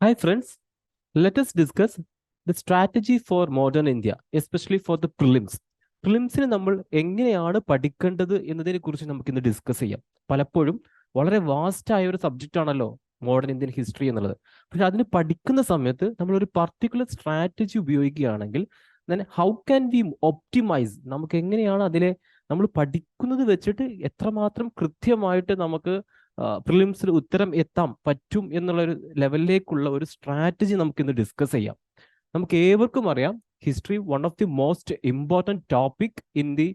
Hi friends, let us discuss the strategy for modern India, especially for the prelims. പ്രിലിംസിന് നമ്മൾ എങ്ങനെയാണ് പഠിക്കേണ്ടത് എന്നതിനെ കുറിച്ച് നമുക്ക് ഇന്ന് ഡിസ്കസ് ചെയ്യാം. പലപ്പോഴും വളരെ വാസ്റ്റ് ആയ ഒരു സബ്ജക്റ്റ് ആണല്ലോ മോഡേൺ ഇന്ത്യൻ ഹിസ്റ്ററി എന്നുള്ളത്. പക്ഷെ അതിന് പഠിക്കുന്ന സമയത്ത് നമ്മൾ ഒരു പർട്ടിക്കുലർ സ്ട്രാറ്റജി ഉപയോഗിക്കുകയാണെങ്കിൽ ഹൗ ക്യാൻ വി ഒപ്റ്റിമൈസ്, നമുക്ക് എങ്ങനെയാണ് അതിലെ നമ്മൾ പഠിക്കുന്നത് വെച്ചിട്ട് എത്രമാത്രം കൃത്യമായിട്ട് നമുക്ക് പ്രിലിംസിൽ ഉത്തരം എത്താൻ പറ്റും എന്നുള്ള ഒരു ലെവലിലേക്കുള്ള ഒരു സ്ട്രാറ്റജി നമുക്ക് ഇന്ന് ഡിസ്കസ് ചെയ്യാം. നമുക്ക് ഏവർക്കും അറിയാം history one of the most important topic in the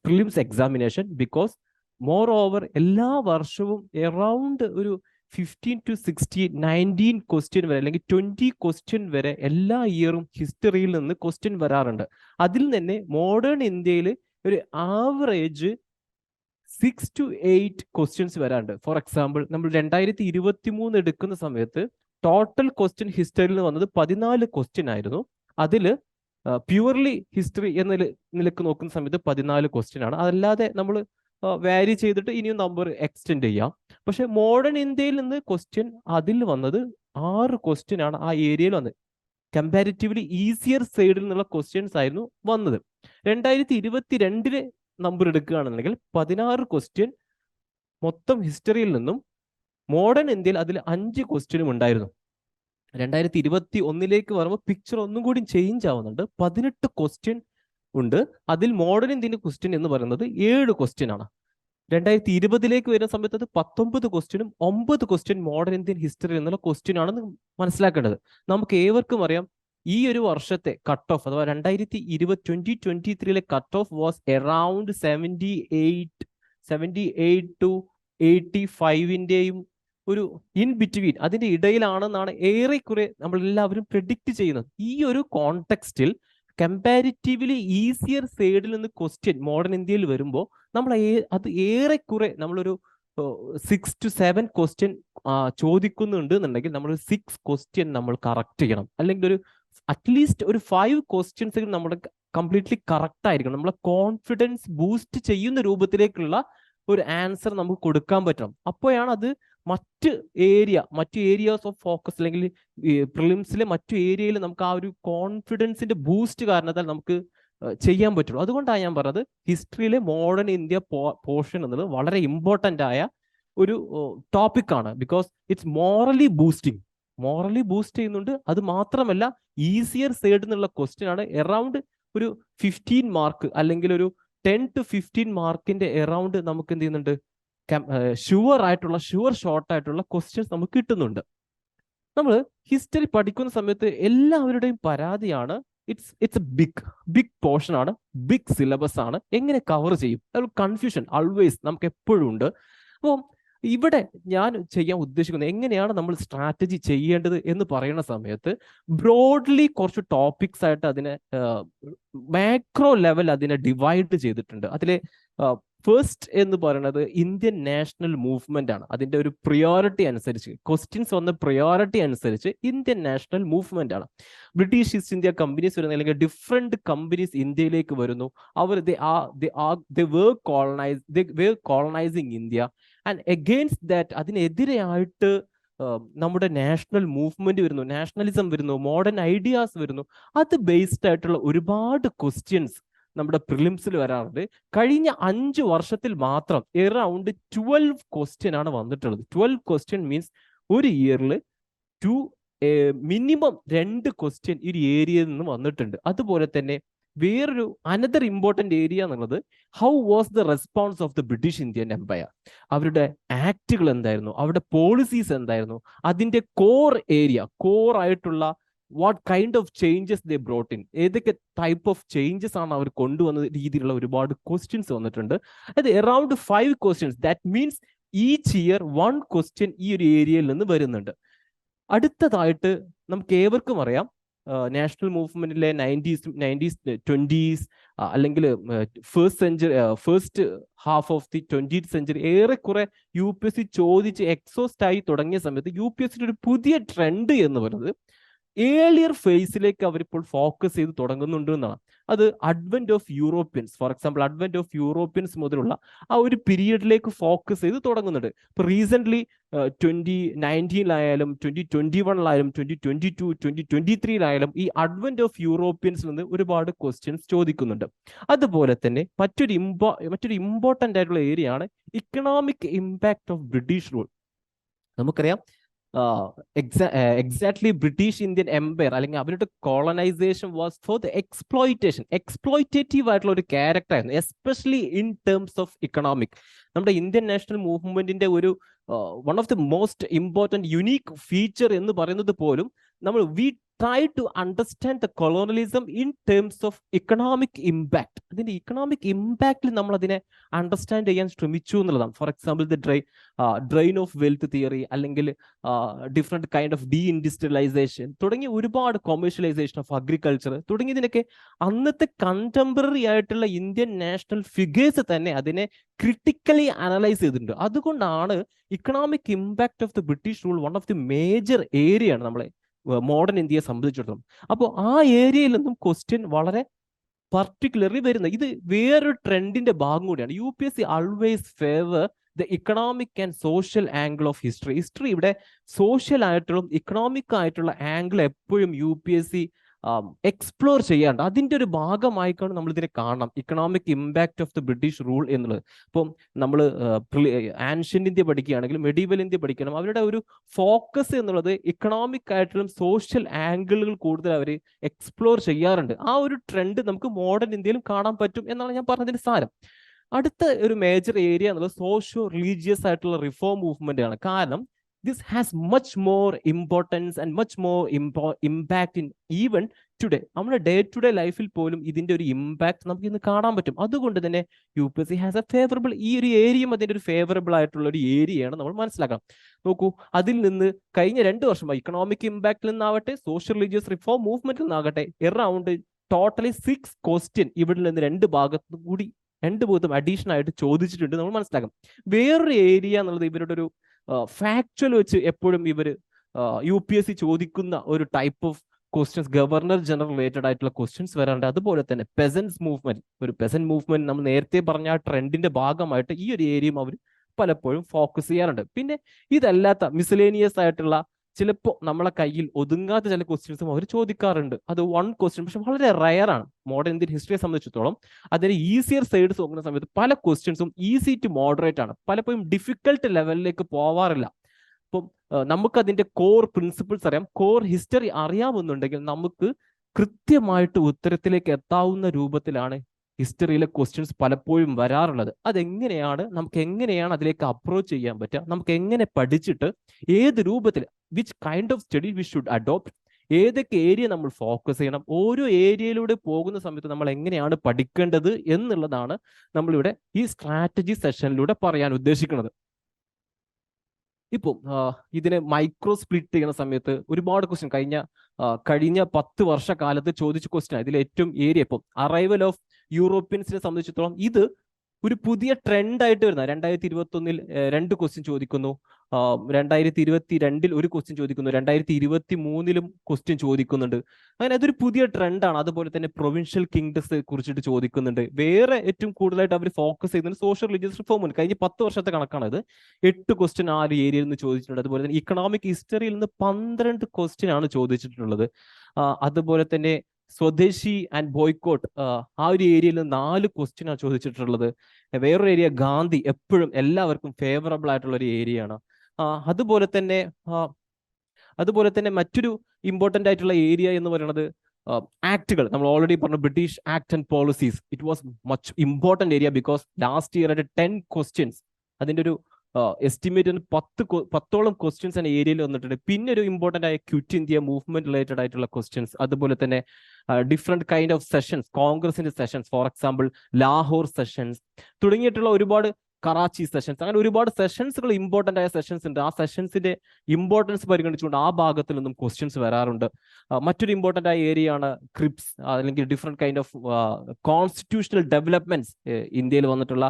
prelims examination, because more over എല്ലാ വർഷവും എറൗണ്ട് ഒരു 15 to 16 19 ക്വസ്റ്റ്യൻ വരെ അല്ലെങ്കിൽ 20 ക്വസ്റ്റ്യൻ വരെ എല്ലാ ഇയറും ഹിസ്റ്ററിയിൽ നിന്ന് ക്വസ്റ്റ്യൻ വരാറുണ്ട്. അതിൽ തന്നെ മോഡേൺ ഇന്ത്യയിൽ ഒരു ആവറേജ് 6 to 8 ക്വസ്റ്റ്യൻസ് വരാറുണ്ട്. ഫോർ എക്സാമ്പിൾ, നമ്മൾ 2023 എടുക്കുന്ന സമയത്ത് ടോട്ടൽ ക്വസ്റ്റ്യൻ ഹിസ്റ്ററിയിൽ നിന്ന് വന്നത് 14 ക്വസ്റ്റ്യൻ ആയിരുന്നു. അതിൽ പ്യുവർലി ഹിസ്റ്ററി എന്ന നിലക്ക് നോക്കുന്ന സമയത്ത് 14 ക്വസ്റ്റ്യൻ ആണ്. അതല്ലാതെ നമ്മൾ വാരി ചെയ്തിട്ട് ഇനിയും നമ്പർ എക്സ്റ്റെൻഡ് ചെയ്യാം. പക്ഷെ മോഡേൺ ഇന്ത്യയിൽ നിന്ന് ക്വസ്റ്റ്യൻ അതിൽ വന്നത് 6 ക്വസ്റ്റ്യൻ ആണ് ആ ഏരിയയിൽ വന്നത്. കമ്പാരിറ്റീവ്ലി ഈസിയർ സൈഡിൽ നിന്നുള്ള ക്വസ്റ്റ്യൻസ് ആയിരുന്നു വന്നത്. 2022 നമ്പർ എടുക്കുകയാണെന്നുണ്ടെങ്കിൽ 16 ക്വസ്റ്റ്യൻ മൊത്തം ഹിസ്റ്ററിയിൽ നിന്നും മോഡേൺ ഇന്ത്യയിൽ അതിൽ 5 ക്വസ്റ്റ്യനും ഉണ്ടായിരുന്നു. 2021 വരുമ്പോൾ പിക്ചർ ഒന്നും കൂടി ചേഞ്ച് ആവുന്നുണ്ട്. 18 ക്വസ്റ്റ്യൻ ഉണ്ട്. അതിൽ മോഡേൺ ഇന്ത്യൻ ക്വസ്റ്റ്യൻ എന്ന് പറയുന്നത് 7 ക്വസ്റ്റ്യൻ ആണ്. 2020 വരുന്ന സമയത്ത് അത് 19 ക്വസ്റ്റ്യനും 9 ക്വസ്റ്റ്യൻ മോഡേൺ ഇന്ത്യൻ ഹിസ്റ്ററി എന്നുള്ള ക്വസ്റ്റ്യൻ ആണെന്ന് മനസ്സിലാക്കേണ്ടത്. നമുക്ക് ഏവർക്കും അറിയാം ഈ ഒരു വർഷത്തെ കട്ട് ഓഫ് അഥവാ 2023 cut off was around 78 to 85 ഒരു ഇൻ ബിറ്റ്വീൻ, അതിന്റെ ഇടയിലാണെന്നാണ് ഏറെക്കുറെ നമ്മൾ എല്ലാവരും പ്രെഡിക്റ്റ് ചെയ്യുന്നത്. ഈ ഒരു കോണ്ടെക്സ്റ്റിൽ കമ്പാരിറ്റീവ്ലി ഈസിയർ സൈഡിൽ നിന്ന് ക്വസ്റ്റ്യൻ മോഡേൺ ഇന്ത്യയിൽ വരുമ്പോൾ നമ്മൾ അത് ഏറെക്കുറെ നമ്മളൊരു 6 to 7 ക്വസ്റ്റ്യൻ ചോദിക്കുന്നുണ്ട് എന്നുണ്ടെങ്കിൽ നമ്മൾ 6 ക്വസ്റ്റ്യൻ നമ്മൾ കറക്റ്റ് ചെയ്യണം. അല്ലെങ്കിൽ ഒരു അറ്റ്ലീസ്റ്റ് ഒരു 5 ക്വസ്റ്റ്യൻസ് നമ്മുടെ കംപ്ലീറ്റ്ലി കറക്റ്റ് ആയിരിക്കണം. നമ്മളെ കോൺഫിഡൻസ് ബൂസ്റ്റ് ചെയ്യുന്ന രൂപത്തിലേക്കുള്ള ഒരു ആൻസർ നമുക്ക് കൊടുക്കാൻ പറ്റണം. അപ്പോഴാണ് അത് മറ്റ് ഏരിയാസ് ഓഫ് ഫോക്കസ് അല്ലെങ്കിൽ പ്രിലിംസിലെ മറ്റു ഏരിയയിൽ നമുക്ക് ആ ഒരു കോൺഫിഡൻസിന്റെ ബൂസ്റ്റ് കാരണത്താൽ നമുക്ക് ചെയ്യാൻ പറ്റുള്ളൂ. അതുകൊണ്ടാണ് ഞാൻ പറഞ്ഞത് ഹിസ്റ്ററിയിലെ മോഡേൺ ഇന്ത്യ പോർഷൻ എന്നുള്ളത് വളരെ ഇമ്പോർട്ടൻ്റ് ആയ ഒരു ടോപ്പിക്കാണ്. ബിക്കോസ് ഇറ്റ്സ് മോറലി ബൂസ്റ്റ് ചെയ്യുന്നുണ്ട്. അത് മാത്രമല്ല ഈസിയർ സൈഡിൽ നിന്നുള്ള ക്വസ്റ്റ്യൻ ആണ്. എറൗണ്ട് ഒരു 15 മാർക്ക് അല്ലെങ്കിൽ ഒരു 10 to 15 മാർക്കിന്റെ എറൗണ്ട് നമുക്ക് എന്ത് ചെയ്യുന്നുണ്ട്, ഷുവർ ഷോർട്ട് ആയിട്ടുള്ള ക്വസ്റ്റ്യൻസ് നമുക്ക് കിട്ടുന്നുണ്ട്. നമ്മൾ ഹിസ്റ്ററി പഠിക്കുന്ന സമയത്ത് എല്ലാവരുടെയും പരാതിയാണ് ഇറ്റ്സ് ബിഗ് പോർഷൻ ആണ്, ബിഗ് സിലബസ് ആണ്, എങ്ങനെ കവർ ചെയ്യും, കൺഫ്യൂഷൻ ആൾവേസ് നമുക്ക് എപ്പോഴും ഉണ്ട്. അപ്പോൾ ഇവിടെ ഞാൻ ചെയ്യാൻ ഉദ്ദേശിക്കുന്നത് എങ്ങനെയാണ് നമ്മൾ സ്ട്രാറ്റജി ചെയ്യേണ്ടത് എന്ന് പറയുന്ന സമയത്ത് ബ്രോഡ്ലി കുറച്ച് ടോപ്പിക്സ് ആയിട്ട് അതിനെ മാക്രോ ലെവൽ അതിനെ ഡിവൈഡ് ചെയ്തിട്ടുണ്ട്. അതിലെ ഫസ്റ്റ് എന്ന് പറയുന്നത് ഇന്ത്യൻ നാഷണൽ മൂവ്മെന്റ് ആണ്. അതിന്റെ ഒരു പ്രിയോറിറ്റി അനുസരിച്ച് ക്വസ്റ്റ്യൻസ് വന്ന പ്രിയോറിറ്റി അനുസരിച്ച് ഇന്ത്യൻ നാഷണൽ മൂവ്മെന്റ് ആണ്. ബ്രിട്ടീഷ് ഈസ്റ്റ് ഇന്ത്യ കമ്പനീസ് വരുന്ന അല്ലെങ്കിൽ ഡിഫറെന്റ് കമ്പനീസ് ഇന്ത്യയിലേക്ക് വരുന്നു. അവർ കോളനൈസിങ് ഇന്ത്യ ആൻഡ് എഗെയിൻസ്റ്റ് ദാറ്റ് അതിനെതിരെയായിട്ട് നമ്മുടെ നാഷണൽ മൂവ്മെന്റ് വരുന്നു, നാഷണലിസം വരുന്നു, മോഡേൺ ഐഡിയാസ് വരുന്നു. അത് ബേസ്ഡ് ആയിട്ടുള്ള ഒരുപാട് ക്വസ്റ്റ്യൻസ് നമ്മുടെ പ്രിലിംസിൽ വരാറുണ്ട്. കഴിഞ്ഞ 5 വർഷത്തിൽ മാത്രം എറൗണ്ട് 12 ക്വസ്റ്റ്യൻ ആണ് വന്നിട്ടുള്ളത്. 12 ക്വസ്റ്റ്യൻ മീൻസ് ഒരു ഇയറിൽ മിനിമം 2 ക്വസ്റ്റ്യൻ ഈ ഒരു ഏരിയയിൽ നിന്ന് വന്നിട്ടുണ്ട്. അതുപോലെ തന്നെ വേറൊരു അനദർ ഇമ്പോർട്ടൻ്റ് ഏരിയ എന്നുള്ളത് how was the response of the British Indian empire. അവരുടെ ആക്ടുകൾ എന്തായിരുന്നു, അവരുടെ പോളിസീസ് എന്തായിരുന്നു, അതിന്റെ കോർ ആയിട്ടുള്ള what kind of changes they brought in, ഏതൊക്കെ ടൈപ്പ് ഓഫ് ചേഞ്ചസ് ആണ് അവർ കൊണ്ടുവന്ന രീതിയിലുള്ള ഒരുപാട് ക്വസ്റ്റ്യൻസ് വന്നിട്ടുണ്ട്. അത് around 5 questions, that means each year 1 question ഈ ഒരു ഏരിയയിൽ നിന്ന് വരുന്നുണ്ട്. അടുത്തതായിട്ട് നമുക്ക് ഏവർക്കും അറിയാം നാഷണൽ മൂവ്മെന്റിലെ 90s 20s അല്ലെങ്കിൽ first half of the 20th century ഏറെക്കുറെ UPSC ചോദിച്ച് എക്സോസ്റ്റ് ആയി തുടങ്ങിയ സമയത്ത് UPSC ഒരു പുതിയ ട്രെൻഡ് എന്ന് പറയുന്നത് ഏർലിയർ ഫേസിലേക്ക് അവരിപ്പോൾ ഫോക്കസ് ചെയ്ത് തുടങ്ങുന്നുണ്ട് എന്നാണ്. അത് advent of Europeans, four example advent of Europeans മുതലുള്ള ആ ഒരു പീരീഡിലേക്ക് ഫോക്കസ് ചെയ്ത് തുടങ്ങുന്നുണ്ട്. ഇപ്പൊ റീസെന്റ് 2019-ലായാലും 2021-ലായാലും 2022, 2023-ലായാലും ഈ അഡ്വെന്റ് ഓഫ് യൂറോപ്യൻസിൽ നിന്ന് ഒരുപാട് ക്വസ്റ്റ്യൻസ് ചോദിക്കുന്നുണ്ട്. അതുപോലെ തന്നെ മറ്റൊരു ഇമ്പോർട്ടൻ്റ് ആയിട്ടുള്ള ഏരിയ ആണ് economic impact of British rule. നമുക്കറിയാം എക്സാക്ട്ലി ബ്രിട്ടീഷ് ഇന്ത്യൻ എംപയർ അല്ലെങ്കിൽ അവരുടെ colonisation was for the exploitative ആയിട്ടുള്ള ഒരു ക്യാരക്ടർ ആയിരുന്നു, especially in terms of economic. നമ്മുടെ ഇന്ത്യൻ നാഷണൽ മൂവ്മെന്റിന്റെ ഒരു one of the most important unique feature എന്ന് പറയുന്നത് പോലും we try to understand the colonialism in terms of economic impact. അതിന്റെ ഇക്കണോമിക് ഇമ്പാക്റ്റിൽ നമ്മൾ അതിനെ അണ്ടർസ്റ്റാൻഡ് ചെയ്യാൻ ശ്രമിച്ചു എന്നുള്ളതാണ്. For example the drain of wealth theory, അല്ലെങ്കിൽ different kind of deindustrialisation തുടങ്ങിയ ഒരുപാട് കൊമേഴ്ഷ്യലൈസേഷൻ ഓഫ് അഗ്രികൾച്ചർ തുടങ്ങിയതിനൊക്കെ അന്നത്തെ കണ്ടംപററി ആയിട്ടുള്ള ഇന്ത്യൻ നാഷണൽ ഫിഗേഴ്സ് തന്നെ അതിനെ ക്രിട്ടിക്കലി അനലൈസ് ചെയ്തിട്ടുണ്ട്. അതുകൊണ്ടാണ് economic impact of the British rule one of the major area ആണ് നമ്മളെ മോഡേൺ ഇന്ത്യയെ സംബന്ധിച്ചിടത്തോളം. അപ്പോൾ ആ ഏരിയയിൽ നിന്നും ക്വസ്റ്റ്യൻ വളരെ പർട്ടിക്കുലർലി വരുന്നത്. ഇത് വേറൊരു ട്രെൻഡിന്റെ ഭാഗം കൂടിയാണ്. UPSC always favour the economic and social angle of history. ഇവിടെ സോഷ്യൽ ആയിട്ടുള്ള ഇക്കണോമിക് ആയിട്ടുള്ള ആംഗിൾ എപ്പോഴും UPSC എക്സ്പ്ലോർ ചെയ്യാണ്ട് അതിൻ്റെ ഒരു ഭാഗമായിക്കാണ് നമ്മൾ ഇതിനെ കാണണം, economic impact of the British rule എന്നുള്ളത്. അപ്പം നമ്മൾ ആൻഷ്യന്റ് ഇന്ത്യ പഠിക്കുകയാണെങ്കിൽ മെഡീവൽ ഇന്ത്യ പഠിക്കണം, അവരുടെ ഒരു ഫോക്കസ് എന്നുള്ളത് ഇക്കണോമിക് ആയിട്ടുള്ള സോഷ്യൽ ആംഗിളുകൾ കൂടുതൽ അവർ എക്സ്പ്ലോർ ചെയ്യാറുണ്ട്. ആ ഒരു ട്രെൻഡ് നമുക്ക് മോഡേൺ ഇന്ത്യയിലും കാണാൻ പറ്റും എന്നാണ് ഞാൻ പറഞ്ഞതിന് സാരം. അടുത്ത ഒരു മേജർ ഏരിയ എന്നുള്ളത് സോഷ്യോ റിലീജിയസ് ആയിട്ടുള്ള റിഫോം മൂവ്മെന്റ് ആണ്. കാരണം this has much more importance and much more impact in even today. നമ്മുടെ ഡേ ടു ഡേ ലൈഫിൽ പോലും ഇതിന്റെ ഒരു ഇമ്പാക്ട് നമുക്ക് ഇന്ന് കാണാൻ പറ്റും. അതുകൊണ്ട് തന്നെ UPSC ഹാസ് എ ഫേവറബിൾ, ഈ ഒരു ഏരിയയും അതിന്റെ ഒരു ഫേവറബിൾ ആയിട്ടുള്ള ഒരു ഏരിയയാണ് നമ്മൾ മനസ്സിലാക്കണം. നോക്കൂ, അതിൽ നിന്ന് കഴിഞ്ഞ 2 വർഷമായി ഇക്കണോമിക് ഇമ്പാക്റ്റിൽ നിന്നാവട്ടെ സോഷ്യൽ റിലീജിയസ് റിഫോം മൂവ്മെന്റിൽ നിന്നാകട്ടെ എറൗണ്ട് ടോട്ടലി 6 ക്വസ്റ്റ്യൻ ഇവിടെ നിന്ന് 2 ഭാഗത്തും കൂടി 2 ഭാഗത്തും അഡീഷണൽ ആയിട്ട് ചോദിച്ചിട്ടുണ്ട് നമ്മൾ മനസ്സിലാക്കാം. വേറൊരു ഏരിയ എന്നുള്ളത് ഇവരുടെ ഒരു ഫാക്ച്വൽ വെച്ച് എപ്പോഴും ഇവർ UPSC ചോദിക്കുന്ന ഒരു type of questions governor general related ആയിട്ടുള്ള ക്വസ്റ്റ്യൻസ് വരാറുണ്ട്. അതുപോലെ തന്നെ പെസൻസ് മൂവ്മെന്റ്, ഒരു പെസന്റ് മൂവ്മെന്റ് നമ്മൾ നേരത്തെ പറഞ്ഞ ആ ട്രെൻഡിന്റെ ഭാഗമായിട്ട് ഈ ഒരു ഏരിയയും അവർ പലപ്പോഴും ഫോക്കസ് ചെയ്യാറുണ്ട്. പിന്നെ ഇതല്ലാത്ത മിസലേനിയസ് ആയിട്ടുള്ള ചിലപ്പോൾ നമ്മളെ കയ്യിൽ ഒതുങ്ങാത്ത ചില ക്വസ്റ്റ്യൻസും അവർ ചോദിക്കാറുണ്ട്. അത് 1 ക്വസ്റ്റ്യൻ, പക്ഷെ വളരെ റയർ ആണ്. മോഡേൺ ഇന്ത്യൻ ഹിസ്റ്ററിയെ സംബന്ധിച്ചിടത്തോളം അതിന് ഈസിയർ സൈഡ്സ് നോക്കുന്ന സമയത്ത് പല ക്വസ്റ്റ്യൻസും ഈസി ടു മോഡറേറ്റ് ആണ്, പലപ്പോഴും ഡിഫിക്കൽട്ട് ലെവലിലേക്ക് പോവാറില്ല. അപ്പം നമുക്കതിന്റെ കോർ പ്രിൻസിപ്പിൾസ് അറിയാം, കോർ ഹിസ്റ്ററി അറിയാമെന്നുണ്ടെങ്കിൽ നമുക്ക് കൃത്യമായിട്ട് ഉത്തരത്തിലേക്ക് എത്താവുന്ന രൂപത്തിലാണ് ഹിസ്റ്ററിയിലെ ക്വസ്റ്റ്യൻസ് പലപ്പോഴും വരാറുള്ളത്. അതെങ്ങനെയാണ്, നമുക്ക് എങ്ങനെയാണ് അതിലേക്ക് അപ്രോച്ച് ചെയ്യാൻ പറ്റുക, നമുക്ക് എങ്ങനെ പഠിച്ചിട്ട് ഏത് രൂപത്തിൽ, which kind of study we should adopt, ഏതൊക്കെ ഏരിയ നമ്മൾ ഫോക്കസ് ചെയ്യണം, ഓരോ ഏരിയയിലൂടെ പോകുന്ന സമയത്ത് നമ്മൾ എങ്ങനെയാണ് പഠിക്കേണ്ടത് എന്നുള്ളതാണ് നമ്മളിവിടെ ഈ സ്ട്രാറ്റജി സെഷനിലൂടെ പറയാൻ ഉദ്ദേശിക്കുന്നത്. ഇപ്പം ഇതിനെ മൈക്രോ സ്പ്ലിറ്റ് ചെയ്യുന്ന സമയത്ത് ഒരുപാട് ക്വസ്റ്റ്യൻ കഴിഞ്ഞ 10 വർഷക്കാലത്ത് ചോദിച്ച ക്വസ്റ്റ്യൻ ഇതിൽ ഏറ്റവും ഏരിയ ഇപ്പം അറൈവൽ ഓഫ് യൂറോപ്യൻസിനെ സംബന്ധിച്ചിടത്തോളം ഇത് ഒരു പുതിയ ട്രെൻഡ് ആയിട്ട് വരുന്ന 2021 2 ക്വസ്റ്റ്യൻ ചോദിക്കുന്നു, 2022 1 ക്വസ്റ്റ്യൻ ചോദിക്കുന്നു, 2023 ക്വസ്റ്റ്യൻ ചോദിക്കുന്നുണ്ട്. അങ്ങനെ അതൊരു പുതിയ ട്രെൻഡാണ്. അതുപോലെ തന്നെ പ്രൊവിൻഷ്യൽ കിങ്ഡംസ് കുറിച്ചിട്ട് ചോദിക്കുന്നുണ്ട്. വേറെ ഏറ്റവും കൂടുതലായിട്ട് അവർ ഫോക്കസ് ചെയ്യുന്നത് സോഷ്യൽ റിലീജിയസ് റിഫോം. കഴിഞ്ഞ 10 വർഷത്തെ കണക്കാണ് ഇത്. 8 ക്വസ്റ്റ്യൻ ആ ഒരു ഏരിയയിൽ നിന്ന് ചോദിച്ചിട്ടുണ്ട്. അതുപോലെ തന്നെ ഇക്കണോമിക് ഹിസ്റ്ററിയിൽ നിന്ന് 12 ക്വസ്റ്റ്യൻ ആണ് ചോദിച്ചിട്ടുള്ളത്. അതുപോലെ തന്നെ സ്വദേശി ആൻഡ് ബോയ്ക്കോട്ട് ആ ഒരു ഏരിയയിൽ 4 ക്വസ്റ്റ്യൻ ആണ് ചോദിച്ചിട്ടുള്ളത്. വേറൊരു ഏരിയ ഗാന്ധി, എപ്പോഴും എല്ലാവർക്കും ഫേവറബിൾ ആയിട്ടുള്ള ഒരു ഏരിയ ആണ്. അതുപോലെ തന്നെ മറ്റൊരു ഇമ്പോർട്ടൻ്റ് ആയിട്ടുള്ള ഏരിയ എന്ന് പറയുന്നത് ആക്ടുകൾ. നമ്മൾ ഓൾറെഡി പറഞ്ഞു British act and policies. It was much important area because last year ആയിട്ട് 10 ക്വസ്റ്റ്യൻസ്, അതിൻ്റെ ഒരു എസ്റ്റിമേറ്റ് 10ഓളം ക്വസ്റ്റ്യൻസ് ആണ് ഏരിയയിൽ വന്നിട്ടുണ്ട്. പിന്നെ ഒരു ഇമ്പോർട്ടൻ്റ് ആയ ക്വിറ്റ് ഇന്ത്യ മൂവ്മെന്റ് റിലേറ്റഡ് ആയിട്ടുള്ള ക്വസ്റ്റ്യൻസ്, അതുപോലെ തന്നെ ഡിഫറെന്റ് കൈൻഡ് ഓഫ് സെഷൻസ്, കോൺഗ്രസിന്റെ sessions, for example Lahore sessions തുടങ്ങിയിട്ടുള്ള ഒരുപാട് കറാച്ചി സെഷൻസ്, അങ്ങനെ ഒരുപാട് സെഷൻസുകൾ ഇമ്പോർട്ടൻ്റ് ആയ സെഷൻസ് ഉണ്ട്. ആ സെഷൻസിന്റെ ഇമ്പോർട്ടൻസ് പരിഗണിച്ചുകൊണ്ട് ആ ഭാഗത്തിൽ നിന്നും ക്വസ്റ്റ്യൻസ് വരാറുണ്ട്. മറ്റൊരു ഇമ്പോർട്ടൻ്റ് ആയ ഏരിയ ആണ് ക്രിപ്സ്, അല്ലെങ്കിൽ different kind of constitutional developments. ഇന്ത്യയിൽ വന്നിട്ടുള്ള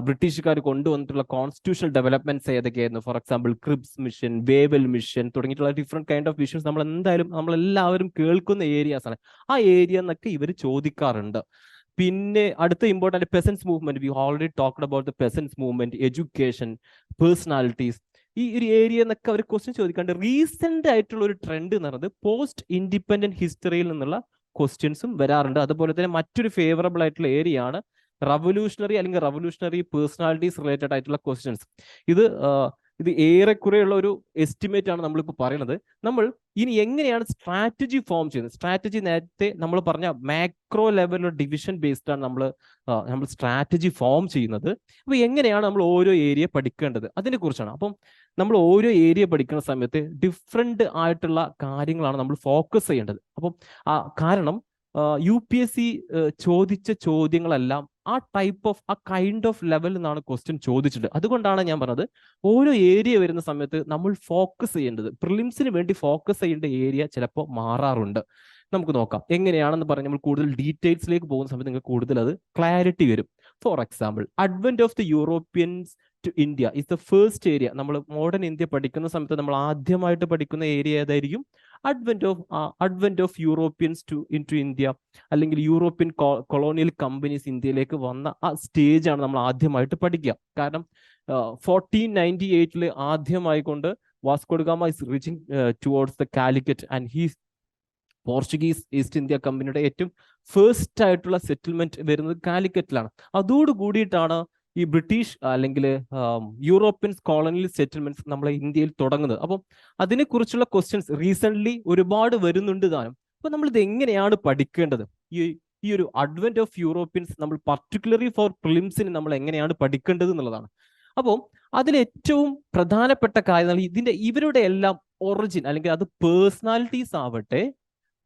ബ്രിട്ടീഷുകാർ കൊണ്ടുവന്നിട്ടുള്ള കോൺസ്റ്റിറ്റ്യൂഷണൽ ഡെവലപ്മെന്റ്സ് ഏതൊക്കെയായിരുന്നു? For example Cripps mission, Wavell mission തുടങ്ങിയിട്ടുള്ള ഡിഫറെന്റ് കൈൻഡ് ഓഫ് മിഷൻസ് നമ്മളെല്ലാവരും കേൾക്കുന്ന ഏരിയാസ് ആണ്. ആ ഏരിയ എന്നൊക്കെ ഇവർ ചോദിക്കാറുണ്ട്. പിന്നെ അടുത്ത important പെസൻസ് movement. V already talked about the പെസൻസ് movement, education, personalities. ഈ ഒരു ഏരിയ എന്നൊക്കെ അവർ ക്വസ്റ്റ്യൻ ചോദിക്കാണ്ട്. റീസെന്റ് ആയിട്ടുള്ള ഒരു ട്രെൻഡ് എന്ന് പറയുന്നത് പോസ്റ്റ് ഇൻഡിപെൻഡന്റ് ഹിസ്റ്ററിയിൽ നിന്നുള്ള ക്വസ്റ്റ്യൻസും വരാറുണ്ട്. അതുപോലെ തന്നെ മറ്റൊരു ഫേവറബിൾ ആയിട്ടുള്ള ഏരിയ ആണ് റവല്യൂഷണറി അല്ലെങ്കിൽ റവല്യൂഷണറി പേഴ്സണാലിറ്റീസ് റിലേറ്റഡ് ആയിട്ടുള്ള ക്വസ്റ്റ്യൻസ്. ഇത് ഏറെക്കുറെയുള്ള ഒരു എസ്റ്റിമേറ്റ് ആണ് നമ്മളിപ്പോൾ പറയുന്നത്. നമ്മൾ ഇനി എങ്ങനെയാണ് സ്ട്രാറ്റജി ഫോം ചെയ്യുന്നത്? സ്ട്രാറ്റജി നേരത്തെ നമ്മൾ പറഞ്ഞ മാക്രോ ലെവലിലുള്ള ഡിവിഷൻ ബേസ്ഡ് ആണ് നമ്മൾ സ്ട്രാറ്റജി ഫോം ചെയ്യുന്നത്. അപ്പോൾ എങ്ങനെയാണ് നമ്മൾ ഓരോ ഏരിയ പഠിക്കേണ്ടത് അതിനെ കുറിച്ചാണ്. അപ്പം നമ്മൾ ഓരോ ഏരിയ പഠിക്കുന്ന സമയത്ത് ഡിഫറെന്റ് ആയിട്ടുള്ള കാര്യങ്ങളാണ് നമ്മൾ ഫോക്കസ് ചെയ്യേണ്ടത്. അപ്പം കാരണം UPSC ചോദിച്ച ചോദ്യങ്ങളെല്ലാം ആ കൈൻഡ് ഓഫ് ലെവലിൽ നിന്നാണ് ക്വസ്റ്റ്യൻ ചോദിച്ചിട്ട്. അതുകൊണ്ടാണ് ഞാൻ പറഞ്ഞത് ഓരോ ഏരിയ വരുന്ന സമയത്ത് നമ്മൾ ഫോക്കസ് ചെയ്യേണ്ടത്, പ്രിലിംസിന് വേണ്ടി ഫോക്കസ് ചെയ്യേണ്ട ഏരിയ ചിലപ്പോൾ മാറാറുണ്ട്. നമുക്ക് നോക്കാം എങ്ങനെയാണെന്ന് പറഞ്ഞ് നമ്മൾ കൂടുതൽ ഡീറ്റെയിൽസിലേക്ക് പോകുന്ന സമയത്ത് നിങ്ങൾക്ക് കൂടുതൽ അത് ക്ലാരിറ്റി വരും. For example, advent of the Europeans to India is the first area. നമ്മൾ മോഡേൺ ഇന്ത്യ പഠിക്കുന്ന സമയത്ത് നമ്മൾ ആദ്യമായിട്ട് പഠിക്കുന്ന ഏരിയ ഏതായിരിക്കും? Advent of Europeans to India, അല്ലെങ്കിൽ യൂറോപ്യൻ കൊളോണിയൽ കമ്പനീസ് ഇന്ത്യയിലേക്ക് വന്ന ആ സ്റ്റേജ് ആണ് നമ്മൾ ആദ്യമായിട്ട് പഠിക്കുക. കാരണം 1498 ആദ്യമായിക്കൊണ്ട് Vasco da Gama is reaching towards the Calicut and his Portuguese East India കമ്പനിയുടെ ഏറ്റവും ഫസ്റ്റ് ആയിട്ടുള്ള സെറ്റിൽമെന്റ് വരുന്നത് കാലിക്കറ്റിലാണ്. അതോട് കൂടിയിട്ടാണ് ഈ ബ്രിട്ടീഷ് അല്ലെങ്കിൽ യൂറോപ്യൻ കോളനിയൽ സെറ്റിൽമെന്റ്സ് നമ്മളെ ഇന്ത്യയിൽ തുടങ്ങുന്നത്. അപ്പം അതിനെക്കുറിച്ചുള്ള ക്വസ്റ്റ്യൻസ് റീസെന്റ് ഒരുപാട് വരുന്നുണ്ട് താനും. അപ്പൊ നമ്മൾ ഇത് എങ്ങനെയാണ് പഠിക്കേണ്ടത്? ഈ ഒരു അഡ്വെന്റ് ഓഫ് യൂറോപ്യൻസ് നമ്മൾ പർട്ടിക്കുലർലി ഫോർ പ്രിലിംസിന് നമ്മൾ എങ്ങനെയാണ് പഠിക്കേണ്ടത് എന്നുള്ളതാണ്. അപ്പോൾ അതിൽ ഏറ്റവും പ്രധാനപ്പെട്ട കാര്യം ഇവരുടെ എല്ലാം ഒറിജിൻ, അല്ലെങ്കിൽ അത് പേഴ്സണാലിറ്റീസ് ആവട്ടെ,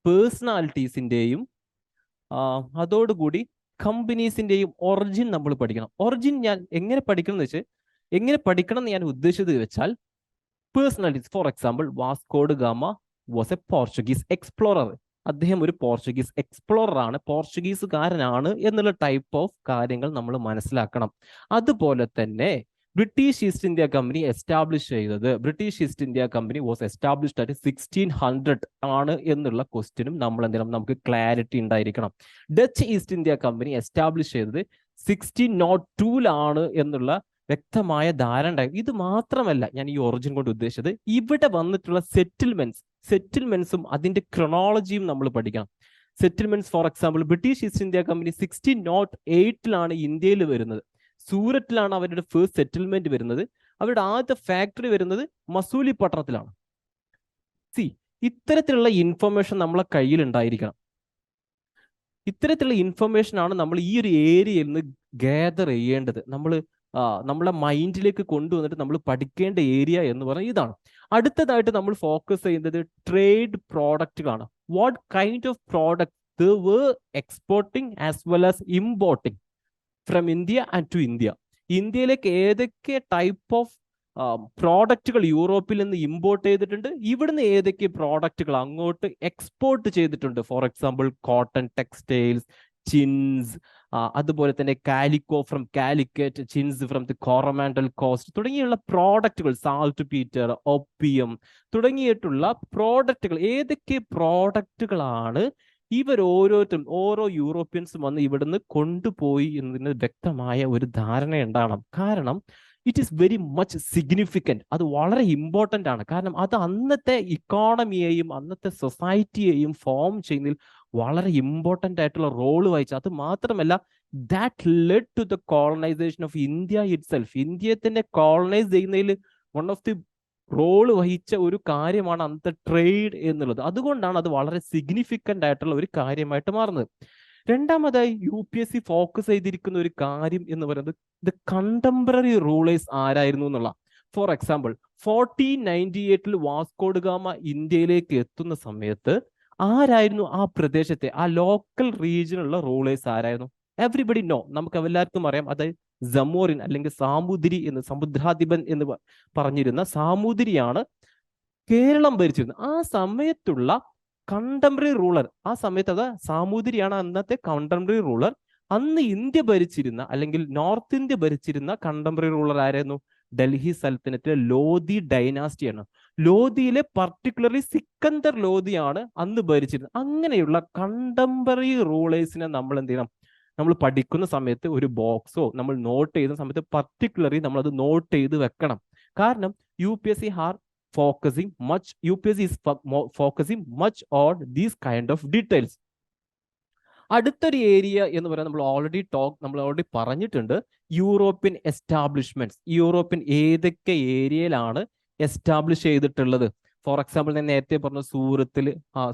പേഴ്സണാലിറ്റീസിന്റെയും അതോടുകൂടി കമ്പനീസിന്റെയും ഒറിജിൻ നമ്മൾ പഠിക്കണം. ഒറിജിൻ ഞാൻ എങ്ങനെ പഠിക്കണം എന്ന് ഞാൻ ഉദ്ദേശിച്ചത് വെച്ചാൽ, personalities. For example, Vasco da Gama was a Portuguese explorer. അദ്ദേഹം ഒരു പോർച്ചുഗീസ് എക്സ്പ്ലോറർ ആണ്, പോർച്ചുഗീസുകാരനാണ് എന്നുള്ള ടൈപ്പ് ഓഫ് കാര്യങ്ങൾ നമ്മൾ മനസ്സിലാക്കണം. അതുപോലെ തന്നെ British East India Company British East India company was established at 1600 ആണ് എന്നുള്ള ക്വസ്റ്റ്യനും നമുക്ക് ക്ലാരിറ്റി ഉണ്ടായിരിക്കണം. Dutch East India company establish ചെയ്തത് 1602 എന്നുള്ള വ്യക്തമായ ധാരണ ഉണ്ടായി. ഇത് മാത്രമല്ല ഞാൻ ഈ ഒറിജിൻ കൊണ്ട് ഉദ്ദേശിച്ചത്, ഇവിടെ വന്നിട്ടുള്ള സെറ്റിൽമെന്റ്സും അതിന്റെ ക്രോണോളജിയും നമ്മൾ പഠിക്കണം. Settlements, four example, British East India Company 1608 ഇന്ത്യയിൽ വരുന്നത്. സൂററ്റിലാണ് അവരുടെ ഫസ്റ്റ് സെറ്റിൽമെന്റ് വരുന്നത്. അവരുടെ ആദ്യത്തെ ഫാക്ടറി വരുന്നത് മസൂലി പട്ടണത്തിലാണ്. ഇത്തരത്തിലുള്ള ഇൻഫർമേഷൻ നമ്മളെ കയ്യിൽ ഉണ്ടായിരിക്കണം. ഇത്തരത്തിലുള്ള ഇൻഫർമേഷൻ ആണ് നമ്മൾ ഈ ഒരു ഏരിയയിൽ നിന്ന് ഗാദർ ചെയ്യേണ്ടത്. നമ്മളെ മൈൻഡിലേക്ക് കൊണ്ടുവന്നിട്ട് നമ്മൾ പഠിക്കേണ്ട ഏരിയ എന്ന് പറയുന്നത് ഇതാണ്. അടുത്തതായിട്ട് നമ്മൾ ഫോക്കസ് ചെയ്യുന്നത് ട്രേഡ് പ്രോഡക്റ്റുകളാണ്. What kind of product they were exporting as well as importing from India and to India. ഇന്ത്യയിലേക്ക് ഏതൊക്കെ ടൈപ്പ് ഓഫ് പ്രോഡക്റ്റുകൾ യൂറോപ്പിൽ നിന്ന് ഇമ്പോർട്ട് ചെയ്തിട്ടുണ്ട്, ഇവിടുന്ന് ഏതൊക്കെ പ്രോഡക്റ്റുകൾ അങ്ങോട്ട് എക്സ്പോർട്ട് ചെയ്തിട്ടുണ്ട്. For example, cotton textiles, chintz, അതുപോലെ തന്നെ calico from Calicut, chintz from the Coromandel coast തുടങ്ങിയുള്ള പ്രോഡക്റ്റുകൾ, സാൾട്ട് പീറ്റർ, ഒപ്പിയം തുടങ്ങിയിട്ടുള്ള പ്രോഡക്റ്റുകൾ, ഏതൊക്കെ പ്രോഡക്റ്റുകളാണ് ഓരോ യൂറോപ്യൻസും വന്ന് ഇവിടുന്ന് കൊണ്ടുപോയി എന്നതിന് വ്യക്തമായ ഒരു ധാരണ ഉണ്ടാകണം. കാരണം it is very much significant. അത് വളരെ ഇമ്പോർട്ടൻ്റ് ആണ്. കാരണം അത് അന്നത്തെ ഇക്കോണമിയെയും അന്നത്തെ സൊസൈറ്റിയെയും ഫോം ചെയ്യുന്നതിൽ വളരെ ഇമ്പോർട്ടൻ്റ് ആയിട്ടുള്ള റോള് വഹിച്ചു. അത് മാത്രമല്ല, that led to the colonisation of India itself. ഇന്ത്യയെ തന്നെ കോളനൈസ് ചെയ്യുന്നതിൽ വൺ ഓഫ് ദി റോള് വഹിച്ച ഒരു കാര്യമാണ് അന്നത്തെ ട്രേഡ് എന്നുള്ളത്. അതുകൊണ്ടാണ് അത് വളരെ സിഗ്നിഫിക്കൻ്റ് ആയിട്ടുള്ള ഒരു കാര്യമായിട്ട് മാറുന്നത്. രണ്ടാമതായി UPSC ഫോക്കസ് ചെയ്തിരിക്കുന്ന ഒരു കാര്യം എന്ന് പറയുന്നത് ദ കണ്ടംപററി റൂളേഴ്സ് ആരായിരുന്നു എന്നുള്ള. For example, 1498 Vasco da Gama ഇന്ത്യയിലേക്ക് എത്തുന്ന സമയത്ത് ആരായിരുന്നു ആ പ്രദേശത്തെ, ആ ലോക്കൽ റീജിയനുള്ള റൂളേഴ്സ് ആരായിരുന്നു? എവറിബഡി നോ, നമുക്ക് എല്ലാവർക്കും അറിയാം. അത് ജമോറിൻ അല്ലെങ്കിൽ സാമൂതിരി എന്ന്, സമുദ്രാധിപൻ എന്ന് പറഞ്ഞിരുന്ന സാമൂതിരിയാണ് കേരളം ഭരിച്ചിരുന്നത്. ആ സമയത്തുള്ള കണ്ടംപററി റൂളർ, ആ സമയത്ത് അത് സാമൂതിരിയാണ് അന്നത്തെ കണ്ടംപററി റൂളർ. അന്ന് ഇന്ത്യ ഭരിച്ചിരുന്ന അല്ലെങ്കിൽ നോർത്ത് ഇന്ത്യ ഭരിച്ചിരുന്ന കണ്ടംപററി റൂളർ ആയിരുന്നു? ഡൽഹി സൽത്തനത്തിലെ ലോധി ഡൈനാസ്റ്റിയാണ്. ലോധിയിലെ പർട്ടിക്കുലർലി സിക്കന്ദർ ലോധിയാണ് അന്ന് ഭരിച്ചിരുന്നത്. അങ്ങനെയുള്ള കണ്ടംപററി റൂളേഴ്സിനെ നമ്മൾ എന്ത് ചെയ്യണം? നമ്മൾ പഠിക്കുന്ന സമയത്ത് ഒരു ബോക്സോ നമ്മൾ നോട്ട് ചെയ്യുന്ന സമയത്ത് പർട്ടിക്കുലർലി നമ്മൾ അത് നോട്ട് ചെയ്ത് വെക്കണം. കാരണം UPSC is focusing much on these kind of details. അടുത്തൊരു ഏരിയ എന്ന് പറയുന്നത് നമ്മൾ ഓൾറെഡി പറഞ്ഞിട്ടുണ്ട്, യൂറോപ്യൻ എസ്റ്റാബ്ലിഷ്മെന്റ്സ്. യൂറോപ്യൻ ഏതൊക്കെ ഏരിയയിലാണ് എസ്റ്റാബ്ലിഷ് ചെയ്തിട്ടുള്ളത്? ഫോർ എക്സാമ്പിൾ ഞാൻ നേരത്തെ പറഞ്ഞ